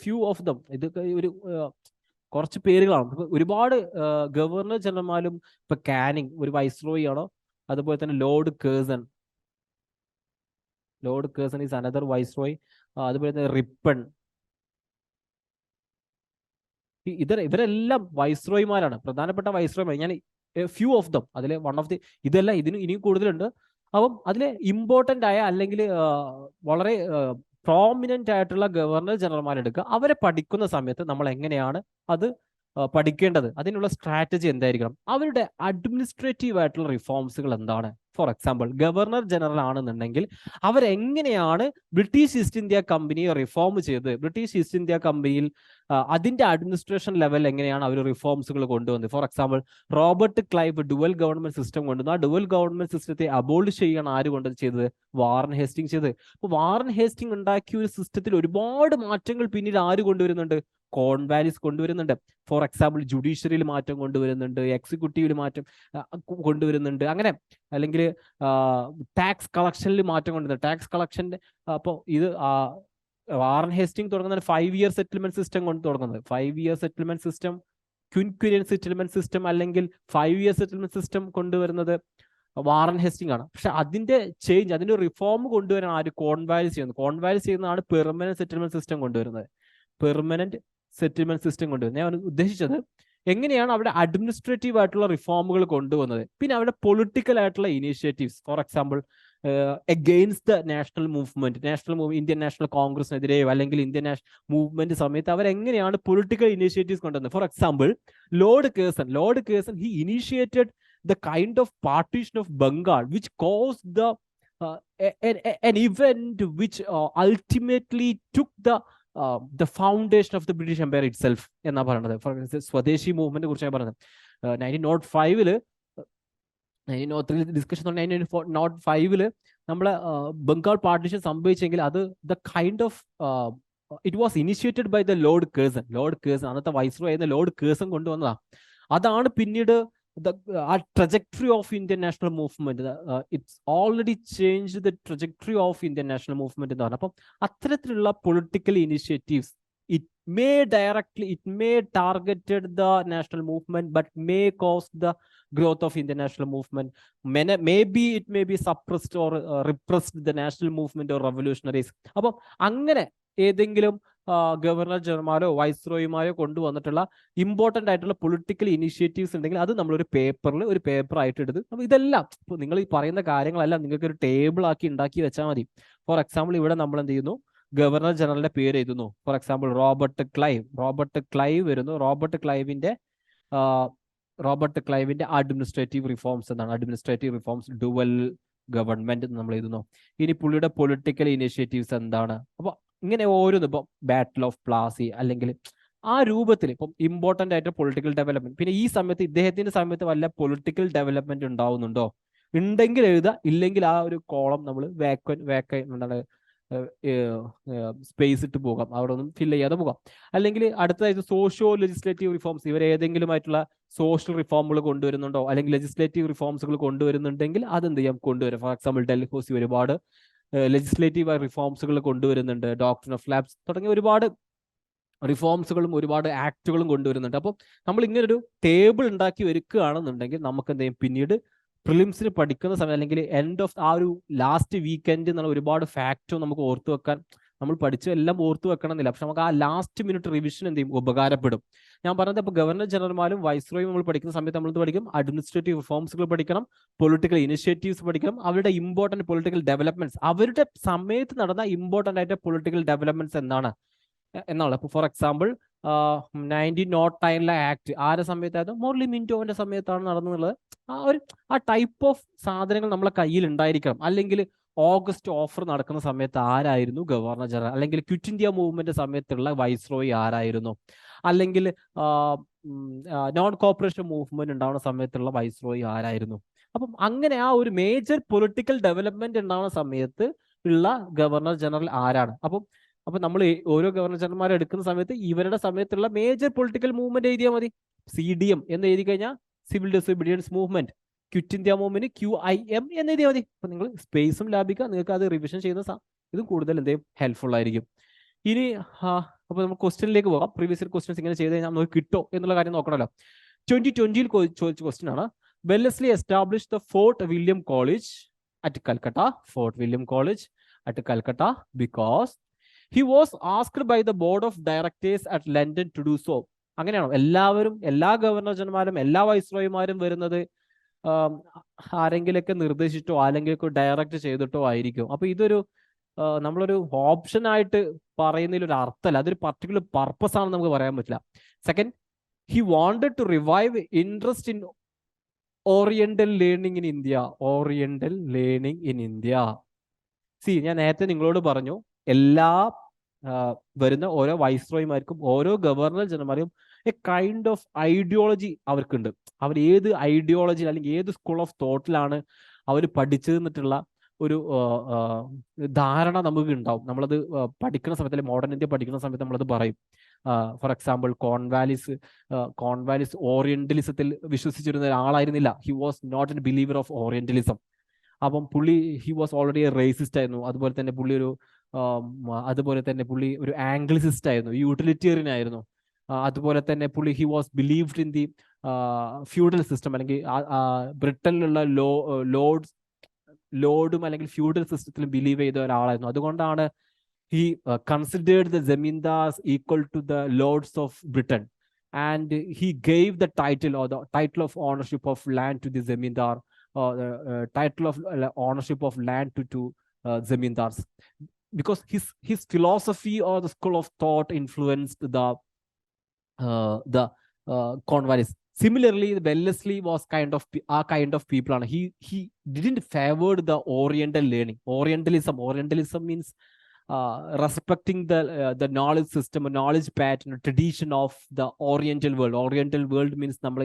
ഫ്യൂ ഓഫ് ദം. ഇതൊക്കെ ഒരു കുറച്ച് പേരുകളാണ്. ഇപ്പൊ ഒരുപാട് ഗവർണർ ജനറൽമാരും, ഇപ്പൊ കാനിങ് ഒരു വൈസ്രോയി ആണോ, അതുപോലെ തന്നെ Lord Kherson is another viceroy. അതുപോലെ തന്നെ റിപ്പൺ, ഇവരെല്ലാം വൈസ്രോയിമാരാണ്, പ്രധാനപ്പെട്ട വൈസ്രോയിമാർ. ഞാൻ ഫ്യൂ ഓഫ് ദം, അതിലെ വൺ ഓഫ് ദി, ഇതല്ല, ഇതിന് ഇനിയും കൂടുതലുണ്ട്. അപ്പം അതിലെ ഇമ്പോർട്ടൻ്റ് ആയ അല്ലെങ്കിൽ വളരെ പ്രോമിനന്റ് ആയിട്ടുള്ള ഗവർണർ ജനറൽമാരെടുക്കുക. അവരെ പഠിക്കുന്ന സമയത്ത് നമ്മൾ എങ്ങനെയാണ് അത് പഠിക്കേണ്ടത്, അതിനുള്ള സ്ട്രാറ്റജി എന്തായിരിക്കണം, അവരുടെ അഡ്മിനിസ്ട്രേറ്റീവ് ആയിട്ടുള്ള റിഫോംസുകൾ എന്താണ്. ഫോർ എക്സാമ്പിൾ, ഗവർണർ ജനറൽ ആണെന്നുണ്ടെങ്കിൽ അവരെങ്ങനെയാണ് ബ്രിട്ടീഷ് ഈസ്റ്റ് ഇന്ത്യ കമ്പനിയെ റിഫോം ചെയ്ത്, ബ്രിട്ടീഷ് ഈസ്റ്റ് ഇന്ത്യ കമ്പനിയിൽ അതിന്റെ അഡ്മിനിസ്ട്രേഷൻ ലെവൽ എങ്ങനെയാണ് അവർ റിഫോംസുകൾ കൊണ്ടുവന്നത്. For example, Robert Clive dual government system കൊണ്ടുവന്നു. ആ ഡുവൽ ഗവൺമെന്റ് സിസ്റ്റത്തെ അബോളിഷ് ചെയ്യാണ് ആര് കൊണ്ട് ചെയ്തത്? വാറൻ ഹേസ്റ്റിംഗ് ചെയ്ത്. അപ്പോൾ വാറൻ ഹേസ്റ്റിംഗ് ഉണ്ടാക്കിയ ഒരു സിസ്റ്റത്തിൽ ഒരുപാട് മാറ്റങ്ങൾ പിന്നീട് ആര് കൊണ്ടുവരുന്നുണ്ട്? കോൺവാലിസ് കൊണ്ടുവരുന്നുണ്ട്. ഫോർ എക്സാമ്പിൾ, ജുഡീഷ്യറിയിൽ മാറ്റം കൊണ്ടുവരുന്നുണ്ട്, എക്സിക്യൂട്ടീവിൽ മാറ്റം കൊണ്ടുവരുന്നുണ്ട്, അങ്ങനെ. അല്ലെങ്കിൽ ടാക്സ് കളക്ഷനിൽ മാറ്റം കൊണ്ടുവരുന്നത്. ടാക്സ് കളക്ഷന്റെ അപ്പോൾ ഇത് വാറൻ ഹേസ്റ്റിംഗ് തുടങ്ങുന്നത് 5 ഇയർ സെറ്റിൽമെന്റ് സിസ്റ്റം കൊണ്ട് തുടങ്ങുന്നത്. 5 year settlement system, quinquennial settlement system അല്ലെങ്കിൽ 5 ഇയർ സെറ്റിൽമെന്റ് സിസ്റ്റം കൊണ്ടുവരുന്നത് വാറൻ ഹേസ്റ്റിംഗ് ആണ്. പക്ഷെ അതിന്റെ ചേഞ്ച്, അതിന്റെ റിഫോം കൊണ്ടുവരാൻ ആര്? കോൺവാലിസ് ചെയ്യുന്നത്. കോൺവാലിസ് ചെയ്യുന്നതാണ് പെർമനന്റ് സെറ്റിൽമെന്റ് സിസ്റ്റം കൊണ്ടുവരുന്നത്. പെർമനന്റ് സെറ്റിൽമെന്റ് സിസ്റ്റം കൊണ്ടുവരുന്നത്. ഞാൻ ഉദ്ദേശിച്ചത് എങ്ങനെയാണ് അവിടെ അഡ്മിനിസ്ട്രേറ്റീവ് ആയിട്ടുള്ള റിഫോമുകൾ കൊണ്ടുവന്നത്, പിന്നെ അവിടെ പൊളിറ്റിക്കൽ ആയിട്ടുള്ള initiatives. For example, against the national movement, Indian national കോൺഗ്രസിനെതിരെയോ അല്ലെങ്കിൽ ഇന്ത്യൻ നാഷണൽ മൂവ്മെന്റ് സമയത്ത് അവരെങ്ങനെയാണ് പൊളിറ്റിക്കൽ ഇനീഷ്യേറ്റീവ്സ് കൊണ്ടുവന്നത്. For example, Lord Curzon he initiated the kind of partition of Bengal which caused an event which ultimately took the foundation of the British Empire itself എന്നാ പറയുന്നത്. Four സ്വദേശി മൂവ്മെന്റിനെ കുറിച്ച് ഞാൻ പറയുന്നത് 1905 discussion 1905 നമ്മളെ ബംഗാൾ പാർട്ടീഷൻ സംഭവിച്ചെങ്കിൽ അത് it was initiated by the Lord Curzon. അന്നത്തെ വൈസ്രോയി ആയിരുന്ന ലോർഡ് കേഴ്സൺ കൊണ്ടുവന്നതാ. അതാണ് പിന്നീട് ആ trajectory of Indian national movement. It's already change the trajectory of Indian national movement എന്ന് പറഞ്ഞു. അപ്പം അത്തരത്തിലുള്ള political initiatives, it may targeted the national movement but may cause the growth of Indian national movement. Maybe it may be suppressed or repressed the national movement or revolutionaries. അപ്പം അങ്ങനെ ഏതെങ്കിലും governor ജനറൽമാരോ വൈസ്രോയിമാരോ കൊണ്ടുവന്നിട്ടുള്ള important ആയിട്ടുള്ള political initiatives ഉണ്ടെങ്കിൽ അത് നമ്മളൊരു paper ആയിട്ട് എടുത്ത്, അപ്പോൾ ഇതെല്ലാം ഇപ്പോൾ നിങ്ങൾ ഈ പറയുന്ന കാര്യങ്ങളെല്ലാം നിങ്ങൾക്ക് ഒരു ടേബിൾ ആക്കി ഉണ്ടാക്കി വെച്ചാൽ മതി. ഫോർ എക്സാമ്പിൾ, ഇവിടെ നമ്മൾ എന്ത് ചെയ്യുന്നു? ഗവർണർ ജനറലിന്റെ പേര് എഴുതുന്നു. ഫോർ എക്സാമ്പിൾ, റോബർട്ട് ക്ലൈവ് വരുന്നു. റോബർട്ട് ക്ലൈവിന്റെ അഡ്മിനിസ്ട്രേറ്റീവ് റിഫോംസ് എന്താണ്? അഡ്മിനിസ്ട്രേറ്റീവ് റിഫോംസ്, ഡുവൽ ഗവൺമെന്റ് നമ്മൾ എഴുതുന്നു. ഇനി പുള്ളിയുടെ പൊളിറ്റിക്കൽ ഇനിഷ്യേറ്റീവ്സ് എന്താണ്? അപ്പൊ ഇങ്ങനെ ഓരോന്ന്, ഇപ്പൊ ബാറ്റിൽ ഓഫ് പ്ലാസി അല്ലെങ്കിൽ ആ രൂപത്തിൽ ഇപ്പം ഇമ്പോർട്ടന്റ് ആയിട്ട് പൊളിറ്റിക്കൽ ഡെവലപ്മെന്റ്. പിന്നെ ഈ സമയത്ത് ഇദ്ദേഹത്തിന്റെ സമയത്ത് വല്ല പൊളിറ്റിക്കൽ ഡെവലപ്മെന്റ് ഉണ്ടാവുന്നുണ്ടോ? ഉണ്ടെങ്കിൽ എഴുതുക, ഇല്ലെങ്കിൽ ആ ഒരു കോളം നമ്മൾ എന്താണ് സ്പേസ് ഇട്ട് പോകാം, അവിടെ ഒന്നും ഫില്ല് ചെയ്യാതെ പോകാം. അല്ലെങ്കിൽ അടുത്തതായിട്ട് സോഷ്യോ ലെജിസ്ലേറ്റീവ് റിഫോംസ്, ഇവർ ഏതെങ്കിലും ആയിട്ടുള്ള സോഷ്യൽ റിഫോമുകൾ കൊണ്ടുവരുന്നുണ്ടോ അല്ലെങ്കിൽ ലെജിസ്ലേറ്റീവ് റിഫോംസുകൾ കൊണ്ടുവരുന്നുണ്ടെങ്കിൽ അതെന്ത് ചെയ്യാം? കൊണ്ടുവരാം. ഫോർ എക്സാമ്പിൾ, ഡൽഹൌസി ഒരുപാട് ലെജിസ്ലേറ്റീവ് റിഫോംസുകൾ കൊണ്ടുവരുന്നുണ്ട്. ഡോക്ട്രിൻ ഓഫ് ലാബ്സ് തുടങ്ങിയ ഒരുപാട് റിഫോംസുകളും ഒരുപാട് ആക്ടുകളും കൊണ്ടുവരുന്നുണ്ട്. അപ്പോൾ നമ്മൾ ഇങ്ങനെ ഒരു ടേബിൾ ഉണ്ടാക്കി ഒരുക്കുകയാണെന്നുണ്ടെങ്കിൽ നമുക്ക് എന്ത് ചെയ്യും? പിന്നീട് പ്രിലിംസിന് പഠിക്കുന്ന സമയം അല്ലെങ്കിൽ എൻഡ് ഓഫ് ആ ഒരു ലാസ്റ്റ് വീക്കെൻഡ് എന്നുള്ള ഒരുപാട് ഫാക്റ്റും നമുക്ക് ഓർത്തു വെക്കാൻ, നമ്മൾ പഠിച്ചെല്ലാം ഓർത്തു വെക്കണം എന്നില്ല, പക്ഷെ നമുക്ക് ആ ലാസ്റ്റ് മിനിറ്റ് റിവിഷൻ എന്ത് ചെയ്യും? ഉപകാരപ്പെടും. ഞാൻ പറഞ്ഞത് ഇപ്പോൾ ഗവർണർ ജനറൽമാരും വൈസ്രോയും നമ്മൾ പഠിക്കുന്ന സമയത്ത് നമ്മൾ പഠിക്കും അഡ്മിനിസ്ട്രേറ്റീവ് റിഫോംസുകൾ പഠിക്കണം, പൊളിറ്റിക്കൽ ഇനിഷ്യേറ്റീവ്സ് പഠിക്കണം, അവരുടെ ഇമ്പോർട്ടന്റ് പൊളിറ്റിക്കൽ ഡെവലപ്മെന്റ്സ്, അവരുടെ സമയത്ത് നടന്ന ഇമ്പോർട്ടന്റ് ആയിട്ട് പൊളിറ്റിക്കൽ ഡെവലപ്മെന്റ്സ് എന്താണ് എന്നുള്ള. ഇപ്പോൾ ഫോർ എക്സാമ്പിൾ, 1909 ആക്ട് ആരുടെ സമയത്തായിരുന്നു? മോർലി മിന്റോന്റെ സമയത്താണ് നടന്നുള്ളത്. ആ ടൈപ്പ് ഓഫ് സാധനങ്ങൾ നമ്മളെ കയ്യിൽ ഉണ്ടായിരിക്കണം. അല്ലെങ്കിൽ ഓഗസ്റ്റ് ഓഫർ നടക്കുന്ന സമയത്ത് ആരായിരുന്നു ഗവർണർ ജനറൽ? അല്ലെങ്കിൽ ക്വിറ്റ് ഇന്ത്യ മൂവ്മെന്റ് സമയത്തുള്ള വൈസ്രോയി ആരായിരുന്നു? അല്ലെങ്കിൽ നോൺ കോപ്പറേഷൻ മൂവ്മെന്റ് ഉണ്ടാവുന്ന സമയത്തുള്ള വൈസ്രോയി ആരായിരുന്നു? അപ്പം അങ്ങനെ ആ ഒരു മേജർ പൊളിറ്റിക്കൽ ഡെവലപ്മെന്റ് ഉണ്ടാവുന്ന സമയത്ത് ഉള്ള ഗവർണർ ജനറൽ ആരാണ്? അപ്പം അപ്പൊ നമ്മൾ ഓരോ ഗവർണർ ജനറൽമാരെ എടുക്കുന്ന സമയത്ത് ഇവരുടെ സമയത്തുള്ള മേജർ പൊളിറ്റിക്കൽ മൂവ്മെന്റ് എഴുതിയാൽ മതി. CDM എന്ന് എഴുതി കഴിഞ്ഞാൽ civil disobedience movement, quit India movement QIM എന്ന് എഴുതിയാൽ മതി. അപ്പൊ നിങ്ങൾ സ്പേസും ലാഭിക്കുക, നിങ്ങൾക്ക് അത് റിവിഷൻ ചെയ്യുന്ന ഇത് കൂടുതൽ എന്തെങ്കിലും ഹെൽപ്ഫുൾ ആയിരിക്കും. ഇനി അപ്പൊ നമുക്ക് ക്വസ്റ്റ്യനിലേക്ക് പോകാം. പ്രീവിയസ് ഇയർ ക്വസ്റ്റ്യൻസ് ഇങ്ങനെ ചെയ്ത് കഴിഞ്ഞാൽ നമുക്ക് കിട്ടോ എന്നുള്ള കാര്യം നോക്കണമല്ലോ. 2020 ചോദിച്ച ക്വസ്റ്റ്യൻ ആണ്, Wellesley establish the fort William college at Calcutta. Fort William college at Calcutta because he was asked by the board of directors at London to do so. അങ്ങനെയാണോ? എല്ലാവരും, എല്ലാ ഗവർണർ ജനറൽമാരും എല്ലാ വൈസ്രോയിമാരും വരുന്നത് ആരെങ്കിലൊക്കെ നിർദ്ദേശിച്ചിട്ടോ അല്ലെങ്കിൽ ഡയറക്റ്റ് ചെയ്തിട്ടോ ആയിരിക്കും. അപ്പൊ ഇതൊരു നമ്മളൊരു ഓപ്ഷൻ ആയിട്ട് പറയുന്നതിൽ ഒരു അർത്ഥമല്ല, അതൊരു പർട്ടിക്കുലർ പർപ്പസ് ആണെന്ന് നമുക്ക് പറയാൻ പറ്റില്ല. Second, he wanted to revive interest in Oriental learning in India. Oriental learning in India. ഞാൻ നേരത്തെ നിങ്ങളോട് പറഞ്ഞു, എല്ലാ വരുന്ന ഓരോ വൈസ്രോയിമാർക്കും ഓരോ ഗവർണർ ജനറൽമാർക്കും എ കൈൻഡ് ഓഫ് ഐഡിയോളജി അവർക്കുണ്ട്. അവർ ഏത് ഐഡിയോളജി അല്ലെങ്കിൽ ഏത് സ്കൂൾ ഓഫ് തോട്ടിലാണ് അവർ പഠിച്ചതെന്നിട്ടുള്ള ഒരു ധാരണ നമുക്ക് ഉണ്ടാവും. നമ്മളത് പഠിക്കുന്ന സമയത്ത്, അല്ലെങ്കിൽ മോഡേൺ ഇന്ത്യ പഠിക്കുന്ന സമയത്ത് നമ്മളത് പറയും. ഫോർ എക്സാമ്പിൾ, കോൺവാലിസ് ഓറിയന്റലിസത്തിൽ വിശ്വസിച്ചിരുന്ന ഒരാളായിരുന്നില്ല. He was not a believer of orientalism. അപ്പം പുള്ളി he was already a racist ആയിരുന്നു. അതുപോലെ തന്നെ പുള്ളി ഒരു ആംഗ്ലിസിസ്റ്റ് ആയിരുന്നു, യൂട്ടിലിറ്റേറിയൻ ആയിരുന്നു. അതുപോലെ തന്നെ പുള്ളി he was believed in the feudal system, അല്ലെങ്കിൽ ബ്രിട്ടനിലുള്ള ലോഡും അല്ലെങ്കിൽ ഫ്യൂഡൽ സിസ്റ്റത്തിലും ബിലീവ് ചെയ്ത ഒരാളായിരുന്നു. അതുകൊണ്ടാണ് he considered the zamindars equal to the lords of Britain, and he gave the title of ownership of land to the zamindar, or the title of ownership of land to zamindars, because his philosophy or the school of thought influenced the Cornwallis. Similarly, Wellesley was kind of people. He didn't favor the Oriental learning. Orientalism means respecting the knowledge system, knowledge pattern, tradition of the Oriental world. Oriental world means നമ്മൾ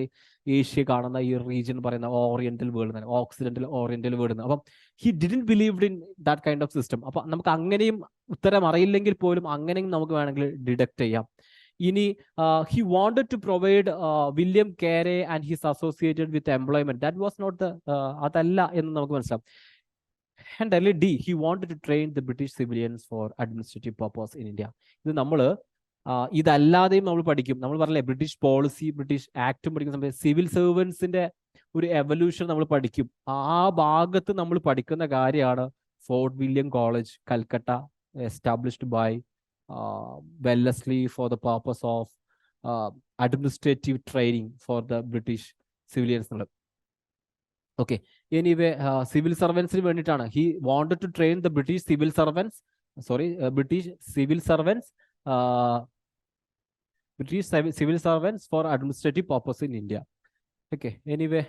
Asia കാണുന്ന ഈ region പറയുന്ന oriental world, ഓക്സിഡന്റൽ oriental world. അപ്പം he didn't believed in that kind of system. അപ്പൊ നമുക്ക് അങ്ങനെയും ഉത്തരം അറിയില്ലെങ്കിൽ പോലും അങ്ങനെയും നമുക്ക് വേണമെങ്കിൽ ഡിഡക്ട് ചെയ്യാം. ഇനി he wanted to provide William Carey and his associated with employment. That was not the അതല്ല എന്ന് നമുക്ക് മനസ്സിലാവും. And D, he wanted to train the British civilians for administrative purpose in India. ഇത് നമ്മൾ ഇതല്ലാതെയും നമ്മൾ പഠിക്കും. നമ്മൾ പറഞ്ഞില്ലേ, ബ്രിട്ടീഷ് പോളിസി, ബ്രിട്ടീഷ് ആക്ടും പഠിക്കുന്ന സമയത്ത് സിവിൽ സർവൻസിന്റെ ഒരു എവല്യൂഷൻ നമ്മൾ പഠിക്കും. ആ ഭാഗത്ത് നമ്മൾ പഠിക്കുന്ന കാര്യമാണ് Fort William College, Calcutta, established by Wellesley for the purpose of administrative training for the British civilians. Okay, anyway, civil servants വേണ്ടിയിട്ടാണ്. He wanted to train the British civil servants for administrative purpose in India. Okay, anyway,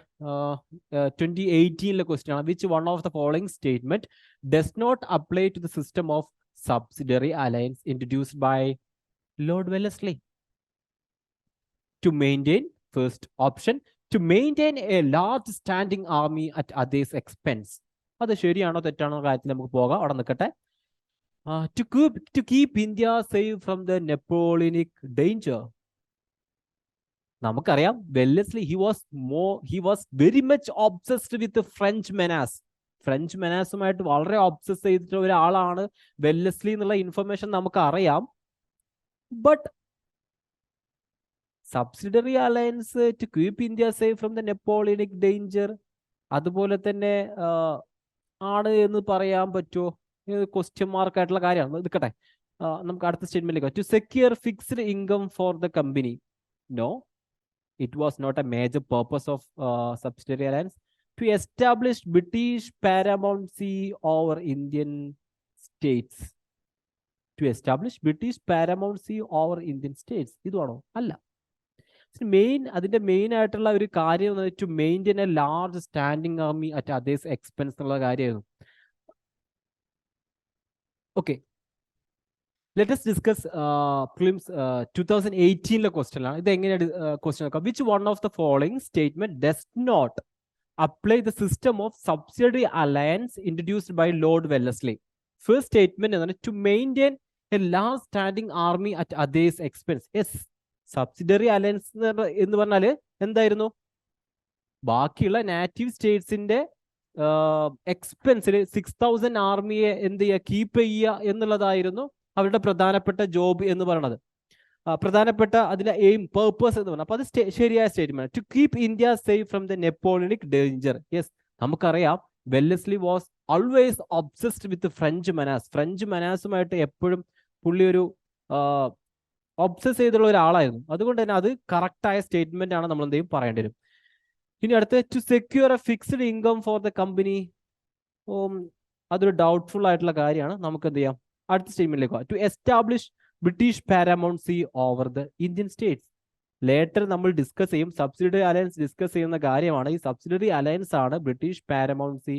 2018 question, which one of the following statement does not apply to the system of subsidiary alliance introduced by Lord Wellesley? To maintain, first option, to maintain a large standing army at others' expense. അത് ശരിയാണോ തെറ്റാണോ കാര്യത്തിൽ നമുക്ക് പോകാം, അവിടെ നിൽക്കട്ടെ. To keep India safe from the Napoleonic danger. നമുക്കറിയാം Wellesley he was very much obsessed with the French menace. French മെനാസുമായിട്ട് വളരെ ഒബ്സസ് ചെയ്തിട്ടുള്ള ഒരാളാണ് വെല്ലസ്ലി എന്നുള്ള ഇൻഫർമേഷൻ നമുക്ക് അറിയാം. But subsidiary alliance to keep India safe from the Napoleonic danger, അതുപോലെ തന്നെ ആണ് എന്ന് പറയാൻ പറ്റുമോ? ക്വസ്റ്റ്യൻ മാർക്ക് ആയിട്ടുള്ള കാര്യമാണ്. നിൽക്കട്ടെ, നമുക്ക് അടുത്ത സ്റ്റേറ്റ്മെന്റിലേക്ക്. To secure fixed income for the company. No, it was not a major purpose of subsidiary alliance. To establish British paramountcy over Indian states. To establish British paramountcy over Indian states. ഇതാണോ? അല്ല. അതിന്റെ main ആയിട്ടുള്ള ഒരു കാര്യം to maintain a large standing army at others' expense എന്നുള്ള കാര്യമായിരുന്നു. Okay, let us discuss prelims 2018 question ആണ്. ഇത് എങ്ങനെയാണ് ക്വസ്റ്റ്യൻ നോക്കാം. Which one of the following statement does not apply the system of subsidiary alliance introduced by Lord Wellesley? First statement is to maintain A last standing army at others expense. Yes, subsidiary alliance എന്ന് പറഞ്ഞാൽ എന്തായിരുന്നു? ബാക്കിയുള്ള native സ്റ്റേറ്റ്സിന്റെ എക്സ്പെൻസിൽ 6000 ആർമിയെ എന്ത് ചെയ്യുക, keep ചെയ്യുക എന്നുള്ളതായിരുന്നു അവരുടെ പ്രധാനപ്പെട്ട ജോബ് എന്ന് പറയുന്നത്. പ്രധാനപ്പെട്ട അതിന്റെ എയിം, പേർപ്പസ് എന്ന് പറഞ്ഞാൽ. അപ്പൊ അത് ശരിയായ statement. To keep India safe from the Napoleonic danger. Yes, നമുക്കറിയാം Wellesley was always obsessed with French menace. French മെനാസുമായിട്ട് എപ്പോഴും പുള്ളി ഒരു ഒബ്സസ് ചെയ്തുള്ള ഒരാളായിരുന്നു. അതുകൊണ്ട് തന്നെ അത് കറക്റ്റായ സ്റ്റേറ്റ്മെന്റ് ആണ് നമ്മൾ എന്ത് ചെയ്യും, പറയേണ്ടി വരും. ഇനി അടുത്ത് to secure a fixed income for the company. അതൊരു ഡൗട്ട്ഫുൾ ആയിട്ടുള്ള കാര്യമാണ്. നമുക്ക് എന്ത് ചെയ്യാം, അടുത്ത സ്റ്റേറ്റ്മെന്റിലേക്ക് പോകാം. To establish British paramountcy over the Indian states. Later നമ്മൾ ഡിസ്കസ് ചെയ്യും, സബ്സിഡറി അലയൻസ് ഡിസ്കസ് ചെയ്യുന്ന കാര്യമാണ്. ഈ സബ്സിഡറി അലയൻസ് ആണ് ബ്രിട്ടീഷ് പാരമൗൺസി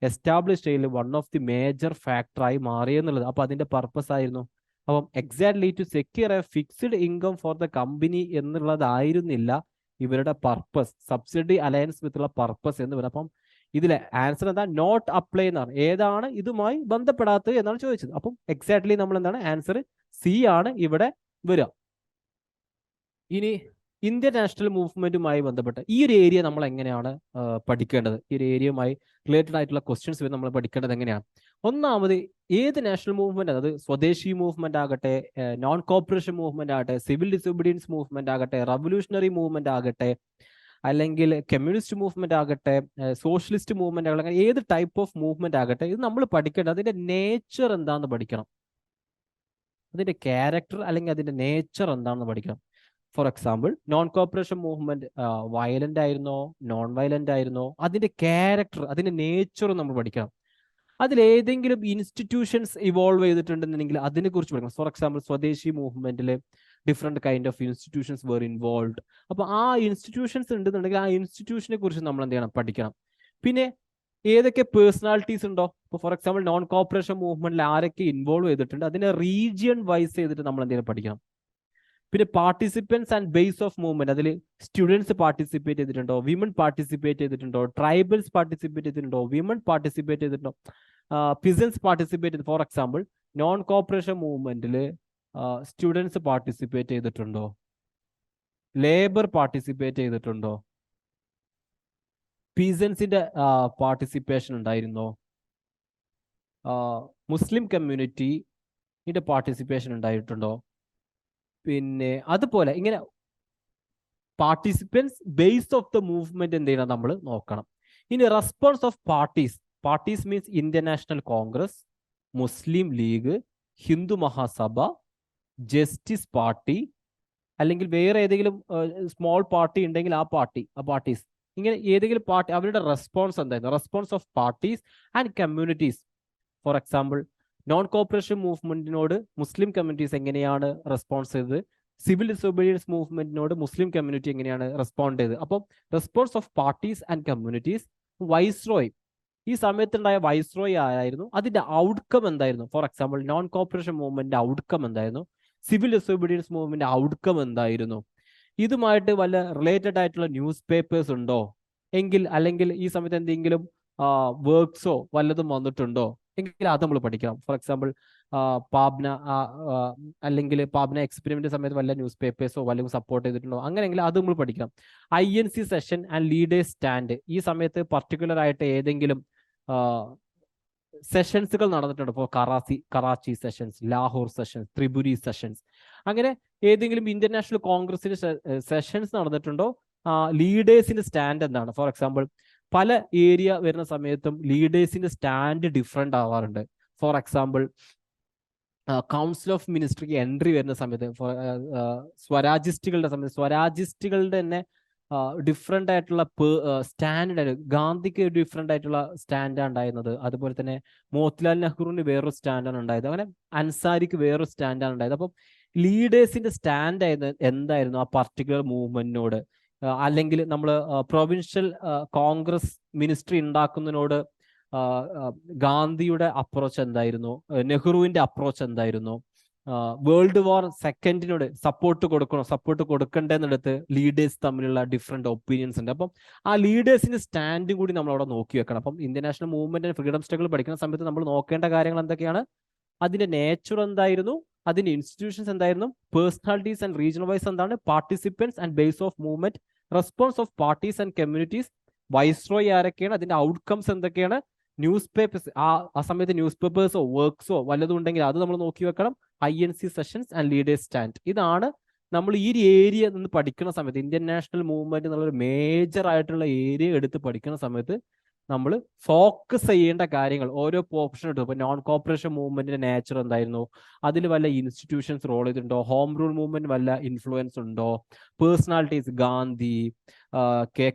എസ്റ്റാബ്ലിഷ് ചെയ്യൽ വൺ ഓഫ് ദി മേജർ ഫാക്ടറായി മാറിയെന്നുള്ളത്. അപ്പൊ അതിന്റെ പർപ്പസ് ആയിരുന്നു. അപ്പം exactly to secure a fixed income for the company എന്നുള്ളതായിരുന്നില്ല ഇവരുടെ പർപ്പസ്, സബ്സിഡി അലയൻസ് വിത്തുള്ള പർപ്പസ് എന്ന് പറയുന്നത്. അപ്പം ഇതിലെ ആൻസർ എന്താ? നോട്ട് അപ്ലൈ എന്നാണ്. ഏതാണ് ഇതുമായി ബന്ധപ്പെടാത്തത് എന്നാണ് ചോദിച്ചത്. അപ്പം എക്സാക്ട്ലി നമ്മൾ എന്താണ് ആൻസർ സി ആണ് ഇവിടെ വരിക. ഇനി ഇന്ത്യൻ നാഷണൽ മൂവ്മെന്റുമായി ബന്ധപ്പെട്ട് ഈ ഒരു ഏരിയ നമ്മൾ എങ്ങനെയാണ് പഠിക്കേണ്ടത്? ഈ ഒരു ഏരിയയുമായി റിലേറ്റഡ് ആയിട്ടുള്ള ക്വസ്റ്റ്യൻസ് നമ്മൾ പഠിക്കേണ്ടത് എങ്ങനെയാണ്? ഒന്നാമത്, ഏത് നാഷണൽ മൂവ്മെന്റ്, അത് സ്വദേശി മൂവ്മെന്റ് ആകട്ടെ, നോൺ കോപ്പറേഷൻ മൂവ്മെന്റ് ആകട്ടെ, സിവിൽ ഡിസോബീഡിയൻസ് മൂവ്മെന്റ് ആകട്ടെ, റവല്യൂഷണറി മൂവ്മെന്റ് ആകട്ടെ, അല്ലെങ്കിൽ കമ്മ്യൂണിസ്റ്റ് മൂവ്മെന്റ് ആകട്ടെ, സോഷ്യലിസ്റ്റ് മൂവ്മെന്റ് ആകട്ടെ, ഏത് ടൈപ്പ് ഓഫ് മൂവ്മെന്റ് ആകട്ടെ, ഇത് നമ്മൾ പഠിക്കേണ്ടത് അതിന്റെ നേച്ചർ എന്താണെന്ന് പഠിക്കണം. അതിന്റെ ക്യാരക്ടർ അല്ലെങ്കിൽ അതിന്റെ നേച്ചർ എന്താണെന്ന് പഠിക്കണം. For example, non cooperation movement violent ആയിരുന്നോ, നോൺ വയലന്റ് ആയിരുന്നോ, അതിന്റെ ക്യാരക്ടർ, അതിന്റെ നേച്ചർ നമ്മൾ പഠിക്കണം. അതിലേതെങ്കിലും ഇൻസ്റ്റിറ്റ്യൂഷൻസ് ഇവോൾവ് ചെയ്തിട്ടുണ്ടെന്നുണ്ടെങ്കിൽ അതിനെ കുറിച്ച് പഠിക്കണം. ഫോർ എക്സാമ്പിൾ, സ്വദേശി മൂവ്മെന്റിൽ different kind of institutions were involve. അപ്പൊ ആ ഇൻസ്റ്റിറ്റ്യൂഷൻസ് ഉണ്ടെന്നുണ്ടെങ്കിൽ ആ ഇൻസ്റ്റിറ്റ്യൂഷനെ കുറിച്ച് നമ്മൾ എന്ത് ചെയ്യണം, പഠിക്കണം. പിന്നെ ഏതൊക്കെ പേഴ്സണാലിറ്റീസ് ഉണ്ടോ, ഇപ്പോൾ ഫോർ എക്സാമ്പിൾ നോൺ കോപ്പറേഷൻ മൂവ്മെന്റിൽ ആരൊക്കെ ഇൻവോൾവ് ചെയ്തിട്ടുണ്ട്, അതിനെ റീജിയൻ വൈസ് ചെയ്തിട്ട് നമ്മൾ എന്തെങ്കിലും പഠിക്കണം. പിന്നെ participants and base of movement, അതിൽ സ്റ്റുഡൻസ് പാർട്ടിസിപ്പേറ്റ് ചെയ്തിട്ടുണ്ടോ, വിമൻ പാർട്ടിസിപ്പേറ്റ് ചെയ്തിട്ടുണ്ടോ, ട്രൈബൽസ് പാർട്ടിസിപ്പേറ്റ് ചെയ്തിട്ടുണ്ടോ, വിമൻ പാർട്ടിസിപ്പേറ്റ് ചെയ്തിട്ടുണ്ടോ, പിസൻസ് പാർട്ടിസിപ്പേറ്റ് ചെയ്ത്. ഫോർ എക്സാമ്പിൾ, നോൺ കോപ്പറേഷൻ മൂവ്മെന്റിൽ സ്റ്റുഡൻസ് പാർട്ടിസിപ്പേറ്റ് ചെയ്തിട്ടുണ്ടോ, ലേബർ പാർട്ടിസിപ്പേറ്റ് ചെയ്തിട്ടുണ്ടോ, പീസൻസിന്റെ പാർട്ടിസിപ്പേഷൻ ഉണ്ടായിരുന്നോ, മുസ്ലിം കമ്മ്യൂണിറ്റിയുടെ പാർട്ടിസിപ്പേഷൻ ഉണ്ടായിട്ടുണ്ടോ? പിന്നെ അതുപോലെ ഇങ്ങനെ participants base of the movement എന്ത് ചെയ്യണം, നമ്മൾ നോക്കണം. ഇനി response of parties. Parties means Indian National Congress, Muslim league, Hindu Mahasabha, justice party, അല്ലെങ്കിൽ വേറെ ഏതെങ്കിലും സ്മോൾ പാർട്ടി ഉണ്ടെങ്കിൽ ആ പാർട്ടീസ്, ഇങ്ങനെ ഏതെങ്കിലും പാർട്ടി, അവരുടെ റെസ്പോൺസ് എന്തായിരുന്നു? Response of parties and communities. For example, non cooperation മൂവ്മെന്റിനോട് മുസ്ലിം കമ്മ്യൂണിറ്റീസ് എങ്ങനെയാണ് റെസ്പോൺസ് ചെയ്തത്, സിവിൽ ഡിസോബീഡിയൻസ് മൂവ്മെന്റിനോട് മുസ്ലിം കമ്മ്യൂണിറ്റി എങ്ങനെയാണ് റെസ്പോണ്ട് ചെയ്തത്. അപ്പം response of parties and communities. Viceroy, ഈ സമയത്തുണ്ടായ വൈസ്രോയ് ആയിരുന്നു, അതിന്റെ ഔട്ട്കം എന്തായിരുന്നു? ഫോർ എക്സാമ്പിൾ, നോൺ കോപ്പറേഷൻ മൂവ്മെന്റിന്റെ ഔട്ട്കം എന്തായിരുന്നു, സിവിൽ ഡിസോബീഡിയൻസ് മൂവ്മെന്റ് ഔട്ട്കം എന്തായിരുന്നു? ഇതുമായിട്ട് വല്ല റിലേറ്റഡ് ആയിട്ടുള്ള ന്യൂസ് പേപ്പേഴ്സ് ഉണ്ടോ എങ്കിൽ, അല്ലെങ്കിൽ ഈ സമയത്ത് എന്തെങ്കിലും വർക്ക്സോ വല്ലതും വന്നിട്ടുണ്ടോ എങ്കിൽ അത് നമ്മൾ പഠിക്കണം. ഫോർ എക്സാമ്പിൾ, പാബ്ന അല്ലെങ്കിൽ പാബ്ന എക്സ്പെരിമെന്റ് സമയത്ത് വല്ല ന്യൂസ് പേപ്പേഴ്സോ വല്ലതും സപ്പോർട്ട് ചെയ്തിട്ടുണ്ടോ, അങ്ങനെയെങ്കിൽ അത് നമ്മൾ പഠിക്കണം. INC session and leaders stand, ഈ സമയത്ത് പർട്ടിക്കുലർ ആയിട്ട് ഏതെങ്കിലും സെഷൻസുകൾ നടന്നിട്ടുണ്ട്. ഇപ്പോൾ Karachi sessions, Lahore sessions, Tripuri sessions, അങ്ങനെ ഏതെങ്കിലും ഇന്റർനാഷണൽ കോൺഗ്രസിന്റെ സെഷൻസ് നടന്നിട്ടുണ്ടോ? ലീഡേഴ്സിന്റെ സ്റ്റാൻഡ് എന്താണ്? ഫോർ എക്സാമ്പിൾ, പല ഏരിയ വരുന്ന സമയത്തും ലീഡേഴ്സിന്റെ സ്റ്റാൻഡ് ഡിഫറെന്റ് ആവാറുണ്ട്. ഫോർ എക്സാമ്പിൾ, കൗൺസിൽ ഓഫ് മിനിസ്റ്ററിക്ക് എൻട്രി വരുന്ന സമയത്ത്, സ്വരാജിസ്റ്റുകളുടെ തന്നെ ഡിഫറെന്റ് ആയിട്ടുള്ള സ്റ്റാൻഡ്. ഗാന്ധിക്ക് ഡിഫറെന്റ് ആയിട്ടുള്ള സ്റ്റാൻഡാണ് ഉണ്ടായിരുന്നത്. അതുപോലെ തന്നെ മോത്തിലാൽ നെഹ്റുവിന് വേറൊരു സ്റ്റാൻഡാണ് ഉണ്ടായത്. അങ്ങനെ അൻസാരിക്ക് വേറൊരു സ്റ്റാൻഡാണ് ഉണ്ടായത്. അപ്പം ലീഡേഴ്സിന്റെ സ്റ്റാൻഡ് എന്തായിരുന്നു ആ പർട്ടിക്കുലർ മൂവ്മെന്റിനോട്? അല്ലെങ്കിൽ നമ്മൾ പ്രൊവിൻഷ്യൽ കോൺഗ്രസ് മിനിസ്ട്രി ഉണ്ടാക്കുന്നതിനോട് ഗാന്ധിയുടെ അപ്രോച്ച് എന്തായിരുന്നു, നെഹ്റുവിന്റെ അപ്രോച്ച് എന്തായിരുന്നു? വേൾഡ് വാർ സെക്കൻഡിനോട് സപ്പോർട്ട് കൊടുക്കണ്ടെന്നിടത്ത് ലീഡേഴ്സ് തമ്മിലുള്ള ഡിഫറെന്റ് ഒപ്പീനിയൻസ് ഉണ്ട്. അപ്പം ആ ലീഡേഴ്സിന്റെ സ്റ്റാൻഡും കൂടി നമ്മൾ അവിടെ നോക്കി വെക്കണം. അപ്പം Indian national movement freedom struggle പഠിക്കുന്ന സമയത്ത് നമ്മൾ നോക്കേണ്ട കാര്യങ്ങൾ എന്തൊക്കെയാണ്? അതിന്റെ നേച്ചർ എന്തായിരുന്നു, അതിന്റെ ഇൻസ്റ്റിറ്റ്യൂഷൻസ് എന്തായിരുന്നു? പേഴ്സണാലിറ്റീസ് ആൻഡ് റീജിയണൽ വൈസ് എന്താണ്? Participants and base of movement, response of parties and communities, viceroy ആരൊക്കെയാണ്, അതിന്റെ ഔട്ട്കംസ് എന്തൊക്കെയാണ്, ന്യൂസ് പേപ്പേഴ്സ്, ആ സമയത്ത് ന്യൂസ് പേപ്പേഴ്സോ വർക്ക്സോ വല്ലതും ഉണ്ടെങ്കിൽ അത് നമ്മൾ നോക്കി വെക്കണം, INC sessions and leaders stand. ഇതാണ് നമ്മൾ ഈ ഒരു ഏരിയ നിന്ന് പഠിക്കുന്ന സമയത്ത്, ഇന്ത്യൻ നാഷണൽ മൂവ്മെന്റ് എന്നുള്ളൊരു മേജർ ആയിട്ടുള്ള ഏരിയ എടുത്ത് പഠിക്കുന്ന സമയത്ത് നമ്മൾ ഫോക്കസ് ചെയ്യേണ്ട കാര്യങ്ങൾ ഓരോ ഓപ്ഷൻ ഇട്ടു. ഇപ്പൊ നോൺ കോപ്പറേഷൻ മൂവ്മെന്റിന്റെ നേച്ചർ എന്തായിരുന്നു, അതിൽ വല്ല ഇൻസ്റ്റിറ്റ്യൂഷൻസ് റോൾ ചെയ്തിട്ടുണ്ടോ, ഹോം റൂൾ മൂവ്മെന്റ് വല്ല ഇൻഫ്ലുവൻസ് ഉണ്ടോ, പേഴ്സണാലിറ്റീസ് ഗാന്ധി,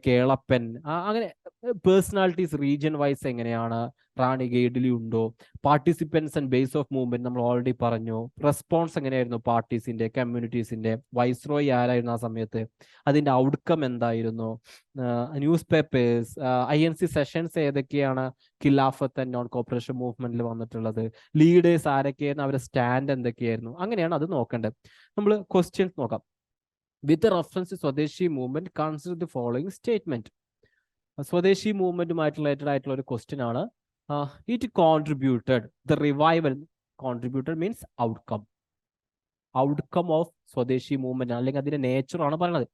കേളപ്പൻ, അങ്ങനെ പേഴ്സണാലിറ്റീസ് റീജിയൻ വൈസ് എങ്ങനെയാണ്, റാണി ഗൈഡിലി ഉണ്ടോ, participants and base of movement നമ്മൾ ഓൾറെഡി പറഞ്ഞു, റെസ്പോൺസ് എങ്ങനെയായിരുന്നു പാർട്ടീസിന്റെ കമ്മ്യൂണിറ്റീസിന്റെ, വൈസ്രോയ് ആരായിരുന്നു ആ സമയത്ത്, അതിന്റെ ഔട്ട്കം എന്തായിരുന്നു, ന്യൂസ് പേപ്പേഴ്സ്, INC സെഷൻസ് ഏതൊക്കെയാണ് ഖിലാഫത്ത് ആൻഡ് നോൺ കോപ്പറേഷൻ മൂവ്മെന്റിൽ വന്നിട്ടുള്ളത്, ലീഡേഴ്സ് ആരൊക്കെയായിരുന്നു, അവരുടെ സ്റ്റാൻഡ് എന്തൊക്കെയായിരുന്നു, അങ്ങനെയാണ് അത് നോക്കേണ്ടത്. നമ്മൾ ക്വസ്റ്റ്യൻസ് നോക്കാം. വിത്ത് റെഫറൻസ് സ്വദേശി movement consider the following statement. സ്വദേശി മൂവ്മെന്റുമായിട്ട് റിലേറ്റഡ് ആയിട്ടുള്ള ഒരു ക്വസ്റ്റ്യൻ ആണ്. It contributed the revival, contributed means outcome of swadeshi movement അല്ലെങ്കിൽ അതിന്റെ നേച്ചർ ആണ് പറയുന്നത്.